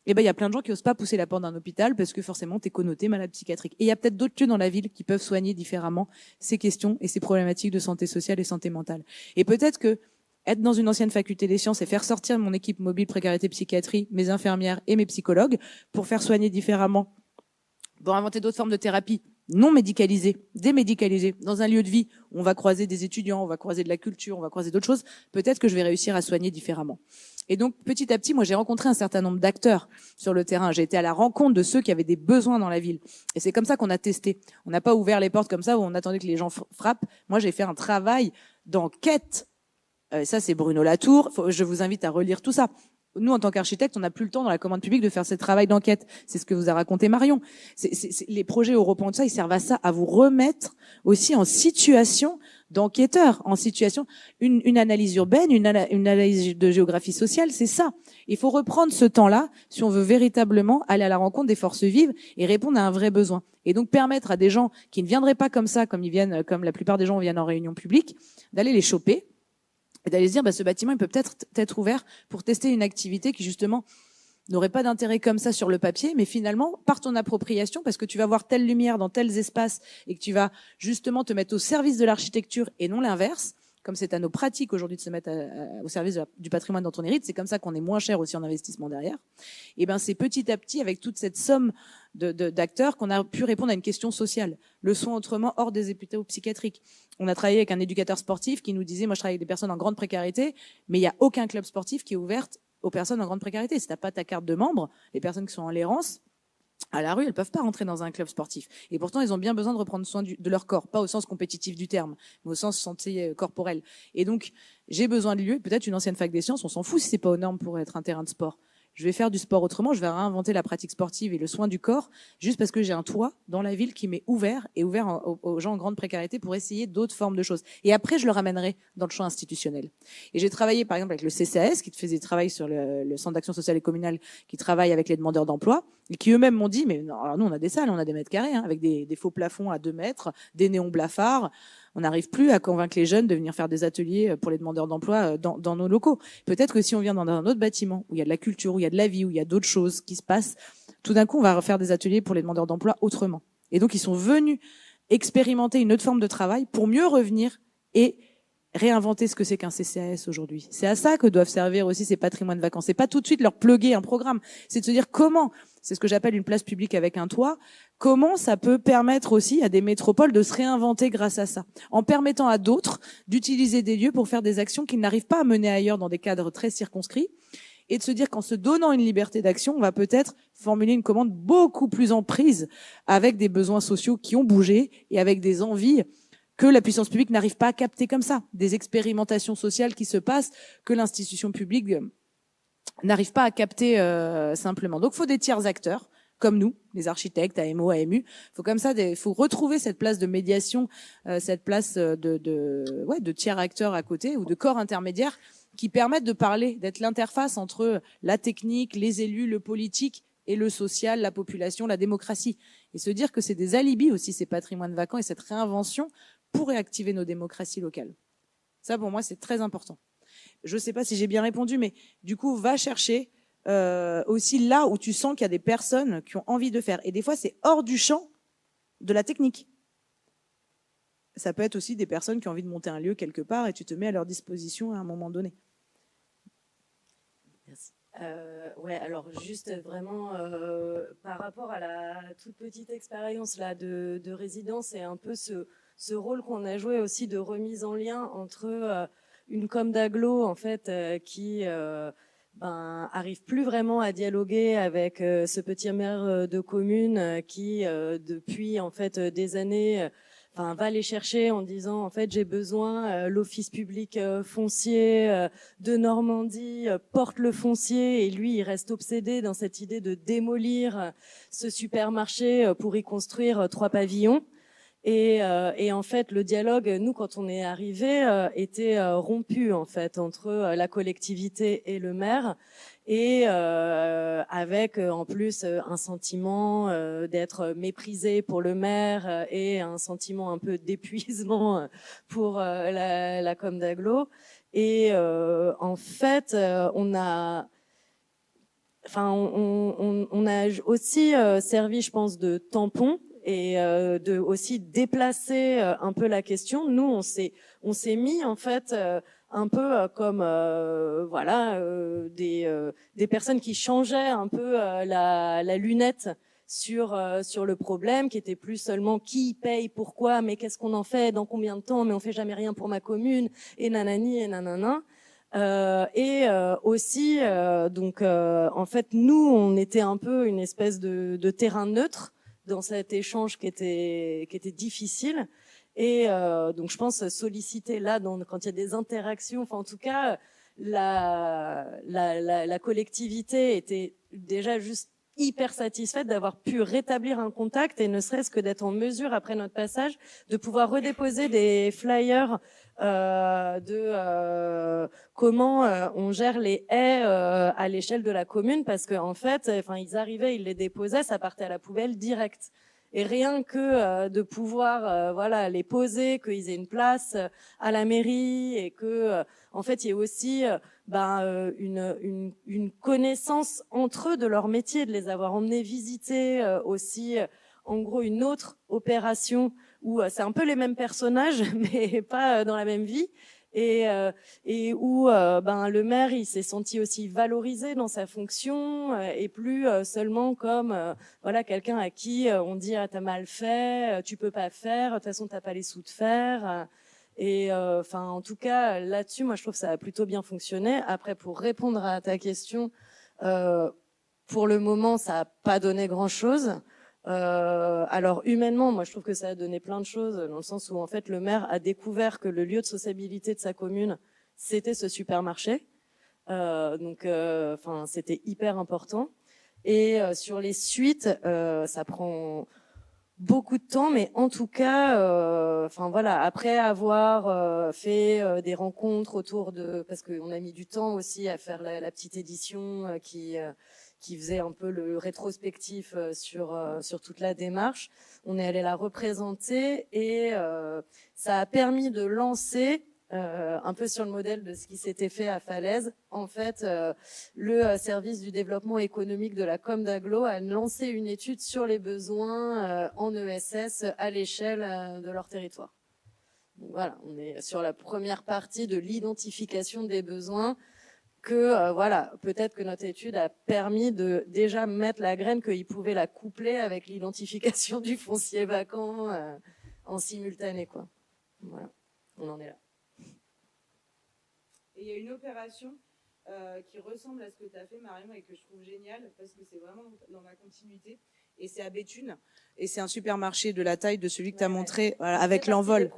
Et ben, il y a plein de gens qui osent pas pousser la porte d'un hôpital parce que forcément, t'es connoté malade psychiatrique. Et il y a peut-être d'autres lieux dans la ville qui peuvent soigner différemment ces questions et ces problématiques de santé sociale et santé mentale. Et peut-être que être dans une ancienne faculté des sciences et faire sortir mon équipe mobile précarité psychiatrie, mes infirmières et mes psychologues pour faire soigner différemment, pour inventer d'autres formes de thérapie non médicalisées, démédicalisées, dans un lieu de vie où on va croiser des étudiants, on va croiser de la culture, on va croiser d'autres choses, peut-être que je vais réussir à soigner différemment. Et donc, petit à petit, moi, j'ai rencontré un certain nombre d'acteurs sur le terrain. J'ai été à la rencontre de ceux qui avaient des besoins dans la ville. Et c'est comme ça qu'on a testé. On n'a pas ouvert les portes comme ça où on attendait que les gens frappent. Moi, j'ai fait un travail d'enquête. Ça, c'est Bruno Latour. Je vous invite à relire tout ça. Nous, en tant qu'architectes, on n'a plus le temps dans la commande publique de faire ce travail d'enquête. C'est ce que vous a raconté Marion. Les projets européens, tout ça, ils servent à ça, à vous remettre aussi en situation d'enquêteurs, en situation, une analyse urbaine, une analyse de géographie sociale, c'est ça. Il faut reprendre ce temps-là si on veut véritablement aller à la rencontre des forces vives et répondre à un vrai besoin. Et donc permettre à des gens qui ne viendraient pas comme ça, comme la plupart des gens viennent en réunion publique, d'aller les choper et d'aller se dire, ce bâtiment, il peut peut-être être ouvert pour tester une activité qui, justement, n'aurait pas d'intérêt comme ça sur le papier, mais finalement, par ton appropriation, parce que tu vas voir telle lumière dans tels espaces et que tu vas justement te mettre au service de l'architecture et non l'inverse, comme c'est à nos pratiques aujourd'hui de se mettre au service du patrimoine dont on hérite, c'est comme ça qu'on est moins cher aussi en investissement derrière. Et ben, c'est petit à petit, avec toute cette somme d'acteurs, qu'on a pu répondre à une question sociale. Le soin autrement hors des hôpitaux psychiatriques. On a travaillé avec un éducateur sportif qui nous disait, moi je travaille avec des personnes en grande précarité, mais il n'y a aucun club sportif qui est ouvert aux personnes en grande précarité. Si t'as pas ta carte de membre, les personnes qui sont en l'errance, à la rue, elles peuvent pas rentrer dans un club sportif. Et pourtant, ils ont bien besoin de reprendre soin de leur corps, pas au sens compétitif du terme, mais au sens santé corporelle. Et donc, j'ai besoin de lieux, peut-être une ancienne fac des sciences, on s'en fout si c'est pas aux normes pour être un terrain de sport. je vais faire du sport autrement, je vais réinventer la pratique sportive et le soin du corps, juste parce que j'ai un toit dans la ville qui m'est ouvert aux gens en grande précarité pour essayer d'autres formes de choses. Et après, je le ramènerai dans le champ institutionnel. Et j'ai travaillé, par exemple, avec le CCAS, qui faisait travail sur le Centre d'action sociale et communale, qui travaille avec les demandeurs d'emploi, et qui eux-mêmes m'ont dit, mais non, alors nous, on a des salles, on a des mètres carrés, avec des faux plafonds à 2 mètres, des néons blafards. On n'arrive plus à convaincre les jeunes de venir faire des ateliers pour les demandeurs d'emploi dans nos locaux. Peut-être que si on vient dans un autre bâtiment, où il y a de la culture, où il y a de la vie, où il y a d'autres choses qui se passent, tout d'un coup, on va refaire des ateliers pour les demandeurs d'emploi autrement. Et donc, ils sont venus expérimenter une autre forme de travail pour mieux revenir et réinventer ce que c'est qu'un CCAS aujourd'hui. C'est à ça que doivent servir aussi ces patrimoines vacances. C'est pas tout de suite leur pluguer un programme. C'est de se dire comment, c'est ce que j'appelle une place publique avec un toit, comment ça peut permettre aussi à des métropoles de se réinventer grâce à ça, en permettant à d'autres d'utiliser des lieux pour faire des actions qu'ils n'arrivent pas à mener ailleurs dans des cadres très circonscrits, et de se dire qu'en se donnant une liberté d'action, on va peut-être formuler une commande beaucoup plus en prise avec des besoins sociaux qui ont bougé et avec des envies que la puissance publique n'arrive pas à capter comme ça, des expérimentations sociales qui se passent que l'institution publique n'arrive pas à capter simplement. Donc, il faut des tiers acteurs, comme nous, les architectes, AMO, AMU. Il faut retrouver cette place de médiation, cette place de tiers acteurs à côté ou de corps intermédiaires qui permettent de parler, d'être l'interface entre la technique, les élus, le politique et le social, la population, la démocratie. Et se dire que c'est des alibis aussi, ces patrimoines vacants et cette réinvention pour réactiver nos démocraties locales. Ça, pour moi, c'est très important. Je ne sais pas si j'ai bien répondu, mais du coup, va chercher aussi là où tu sens qu'il y a des personnes qui ont envie de faire. Et des fois, c'est hors du champ de la technique. Ça peut être aussi des personnes qui ont envie de monter un lieu quelque part et tu te mets à leur disposition à un moment donné. Merci. Ouais, alors juste vraiment par rapport à la toute petite expérience là de résidence et un peu ce rôle qu'on a joué aussi de remise en lien entre une com d'agglo en fait qui arrive plus vraiment à dialoguer avec ce petit maire de commune qui depuis en fait des années va les chercher en disant en fait j'ai besoin l'office public foncier de Normandie porte le foncier et lui il reste obsédé dans cette idée de démolir ce supermarché pour y construire 3 pavillons. Et en fait, le dialogue, nous, quand on est arrivé, était rompu en fait entre la collectivité et le maire, et avec en plus un sentiment d'être méprisé pour le maire et un sentiment un peu d'épuisement pour la com d'agglo. Et en fait, on a aussi servi, je pense, de tampon et de aussi déplacer un peu la question. Nous, on s'est mis en fait un peu comme des personnes qui changeaient un peu la lunette sur le problème, qui était plus seulement qui paye, pourquoi, mais qu'est-ce qu'on en fait, dans combien de temps, mais on fait jamais rien pour ma commune, et nanani et nanana. Aussi, en fait, nous, on était un peu une espèce de terrain neutre dans cet échange qui était difficile. Et donc, je pense solliciter là, quand il y a des interactions, enfin, en tout cas, la collectivité était déjà juste hyper satisfaite d'avoir pu rétablir un contact et ne serait-ce que d'être en mesure, après notre passage, de pouvoir redéposer des flyers comment on gère les haies à l'échelle de la commune, parce que en fait, ils arrivaient, ils les déposaient, ça partait à la poubelle direct. Et rien que de pouvoir les poser, qu'ils aient une place à la mairie et que en fait il y ait aussi une connaissance entre eux de leur métier, de les avoir emmenés visiter aussi en gros une autre opération où c'est un peu les mêmes personnages mais pas dans la même vie. Et où le maire il s'est senti aussi valorisé dans sa fonction et plus seulement comme quelqu'un à qui on dit t'as mal fait, tu peux pas faire, de toute façon t'as pas les sous de faire. Et en tout cas là-dessus moi je trouve que ça a plutôt bien fonctionné. Après, pour répondre à ta question, pour le moment ça a pas donné grand-chose. Alors humainement, moi je trouve que ça a donné plein de choses, dans le sens où en fait le maire a découvert que le lieu de sociabilité de sa commune c'était ce supermarché. Donc, c'était hyper important. Et sur les suites, ça prend beaucoup de temps, mais en tout cas, après avoir fait des rencontres autour parce qu'on a mis du temps aussi à faire la petite édition qui faisait un peu le rétrospectif sur toute la démarche. On est allé la représenter et ça a permis de lancer, un peu sur le modèle de ce qui s'était fait à Falaise, en fait, le service du développement économique de la Com d'Aglo a lancé une étude sur les besoins en ESS à l'échelle de leur territoire. Donc voilà, on est sur la première partie de l'identification des besoins peut-être que notre étude a permis de déjà mettre la graine qu'ils pouvaient la coupler avec l'identification du foncier vacant en simultané, quoi. Voilà, on en est là. Et il y a une opération qui ressemble à ce que tu as fait, Marion, et que je trouve géniale parce que c'est vraiment dans la continuité. Et c'est à Béthune. Et c'est un supermarché de la taille de celui que tu as montré, voilà, avec l'Envol.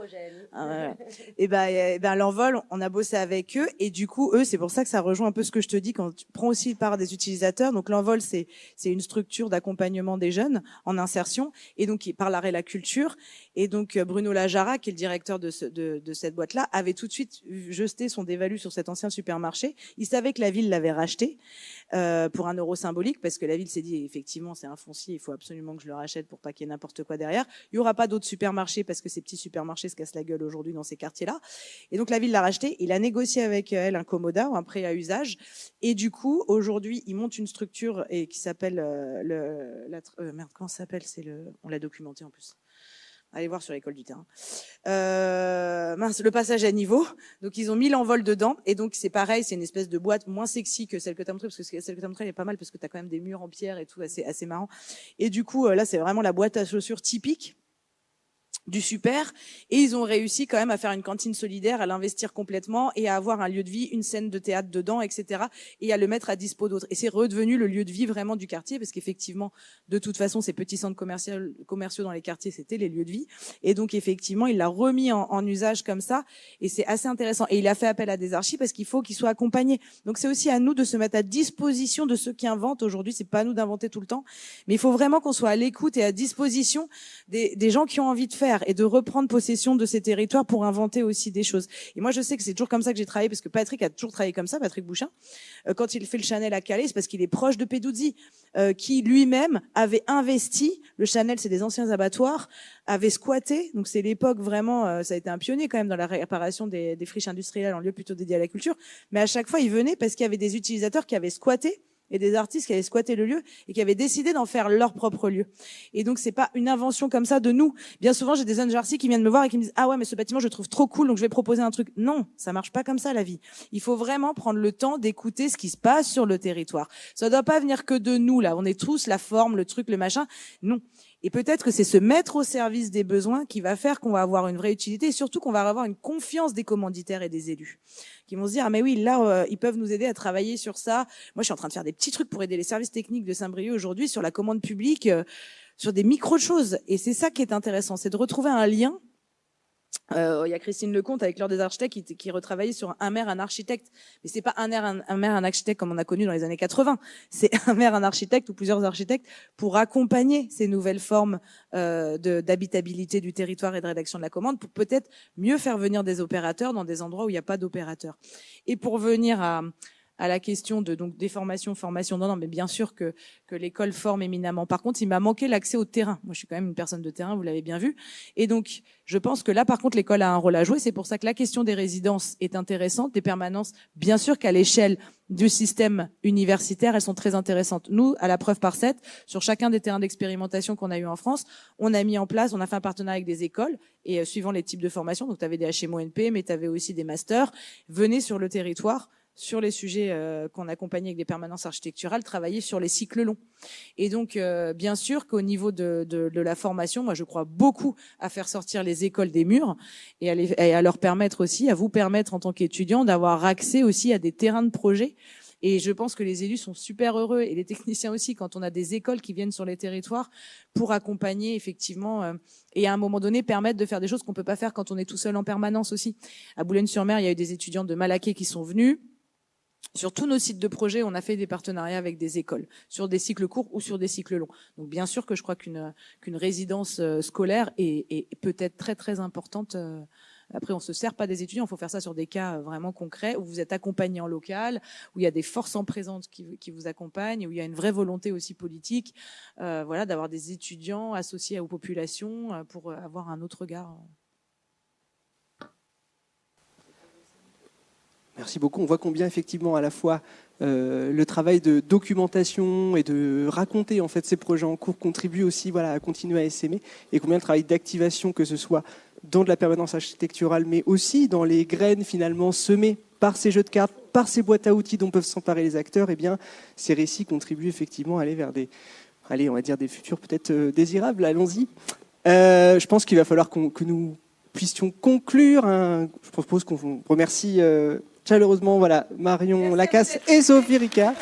Et ben l'Envol, on a bossé avec eux. Et du coup, eux, c'est pour ça que ça rejoint un peu ce que je te dis quand tu prends aussi part des utilisateurs. Donc l'Envol, c'est une structure d'accompagnement des jeunes en insertion. Et donc, par l'art et la culture. Et donc, Bruno Lajara, qui est le directeur de cette boîte-là, avait tout de suite jeté son dévalu sur cet ancien supermarché. Il savait que la ville l'avait racheté pour 1 euro symbolique, parce que la ville s'est dit, effectivement, c'est un foncier, il faut absolument que je le rachète pour pas qu'il y ait n'importe quoi derrière. Il y aura pas d'autres supermarchés parce que ces petits supermarchés se cassent la gueule aujourd'hui dans ces quartiers-là. Et donc la ville l'a racheté. Il a négocié avec elle un commodat ou un prêt à usage. Et du coup, aujourd'hui, il monte une structure qui s'appelle comment ça s'appelle ? On l'a documenté en plus. Allez voir sur l'école du terrain. Le passage à niveau. Donc ils ont mis l'Envol dedans, et donc c'est pareil, c'est une espèce de boîte moins sexy que celle que tu as montrée, parce que celle que tu as montrée elle est pas mal parce que tu as quand même des murs en pierre et tout, assez marrant. Et du coup là c'est vraiment la boîte à chaussures typique du super, et ils ont réussi quand même à faire une cantine solidaire, à l'investir complètement et à avoir un lieu de vie, une scène de théâtre dedans, etc. et à le mettre à dispo d'autres. Et c'est redevenu le lieu de vie vraiment du quartier, parce qu'effectivement, de toute façon, ces petits centres commerciaux dans les quartiers, c'était les lieux de vie. Et donc, effectivement, il l'a remis en usage comme ça, et c'est assez intéressant. Et il a fait appel à des archis parce qu'il faut qu'ils soient accompagnés. Donc, c'est aussi à nous de se mettre à disposition de ceux qui inventent aujourd'hui. C'est pas à nous d'inventer tout le temps, mais il faut vraiment qu'on soit à l'écoute et à disposition des gens qui ont envie de faire et de reprendre possession de ces territoires pour inventer aussi des choses. Et moi, je sais que c'est toujours comme ça que j'ai travaillé, parce que Patrick a toujours travaillé comme ça, Patrick Bouchin. Quand il fait le Chanel à Calais, c'est parce qu'il est proche de Peduzzi, qui lui-même avait investi. Le Chanel, c'est des anciens abattoirs, avait squatté. Donc c'est l'époque vraiment, ça a été un pionnier quand même dans la réparation des friches industrielles en lieu plutôt dédié à la culture. Mais à chaque fois, il venait parce qu'il y avait des utilisateurs qui avaient squatté, et des artistes qui avaient squatté le lieu et qui avaient décidé d'en faire leur propre lieu. Et donc, c'est pas une invention comme ça de nous. Bien souvent, j'ai des jeunes artistes qui viennent me voir et qui me disent « Ah ouais, mais ce bâtiment, je le trouve trop cool, donc je vais proposer un truc. » Non, ça marche pas comme ça, la vie. Il faut vraiment prendre le temps d'écouter ce qui se passe sur le territoire. Ça doit pas venir que de nous, là. On est tous la forme, le truc, le machin. Non. Et peut-être que c'est se mettre au service des besoins qui va faire qu'on va avoir une vraie utilité, et surtout qu'on va avoir une confiance des commanditaires et des élus, qui vont se dire « Ah mais oui, là, ils peuvent nous aider à travailler sur ça. Moi, je suis en train de faire des petits trucs pour aider les services techniques de Saint-Brieuc aujourd'hui sur la commande publique, sur des micro-choses. » Et c'est ça qui est intéressant, c'est de retrouver un lien. Il y a Christine Lecomte avec l'Ordre des architectes qui retravaillait sur un maire, un architecte. Mais c'est pas un maire, un architecte comme on a connu dans les années 80. C'est un maire, un architecte ou plusieurs architectes pour accompagner ces nouvelles formes d'habitabilité du territoire et de rédaction de la commande, pour peut-être mieux faire venir des opérateurs dans des endroits où il n'y a pas d'opérateurs. Et pour venir à la question donc des formation, non, mais bien sûr que l'école forme éminemment. Par contre, il m'a manqué l'accès au terrain. Moi, je suis quand même une personne de terrain, vous l'avez bien vu. Et donc, je pense que là, par contre, l'école a un rôle à jouer. C'est pour ça que la question des résidences est intéressante, des permanences. Bien sûr qu'à l'échelle du système universitaire, elles sont très intéressantes. Nous, à la preuve par 7, sur chacun des terrains d'expérimentation qu'on a eu en France, on a mis en place, on a fait un partenariat avec des écoles, et suivant les types de formation, donc tu avais des HMO-NP, mais tu avais aussi des masters, venez sur le territoire, sur les sujets qu'on accompagnait avec des permanences architecturales, travailler sur les cycles longs. Et donc, bien sûr qu'au niveau de la formation, moi, je crois beaucoup à faire sortir les écoles des murs et à leur permettre aussi, à vous permettre en tant qu'étudiants, d'avoir accès aussi à des terrains de projet. Et je pense que les élus sont super heureux, et les techniciens aussi, quand on a des écoles qui viennent sur les territoires pour accompagner effectivement et à un moment donné permettre de faire des choses qu'on peut pas faire quand on est tout seul en permanence aussi. À Boulogne-sur-Mer, il y a eu des étudiants de Malaquais qui sont venus. Sur tous nos sites de projet, on a fait des partenariats avec des écoles, sur des cycles courts ou sur des cycles longs. Donc bien sûr que je crois qu'une résidence scolaire est peut-être très très importante. Après, on se sert pas des étudiants, il faut faire ça sur des cas vraiment concrets, où vous êtes accompagné en local, où il y a des forces en présence qui vous accompagnent, où il y a une vraie volonté aussi politique, voilà, d'avoir des étudiants associés aux populations pour avoir un autre regard. Merci beaucoup. On voit combien effectivement à la fois le travail de documentation et de raconter en fait ces projets en cours contribue aussi voilà, à continuer à essaimer, et combien le travail d'activation, que ce soit dans de la permanence architecturale, mais aussi dans les graines finalement semées par ces jeux de cartes, par ces boîtes à outils dont peuvent s'emparer les acteurs, eh bien, ces récits contribuent effectivement à aller vers on va dire des futurs peut-être désirables. Allons-y. Je pense qu'il va falloir que nous puissions conclure. Je propose qu'on remercie chaleureusement Marion Lacasse et Sophie Ricard.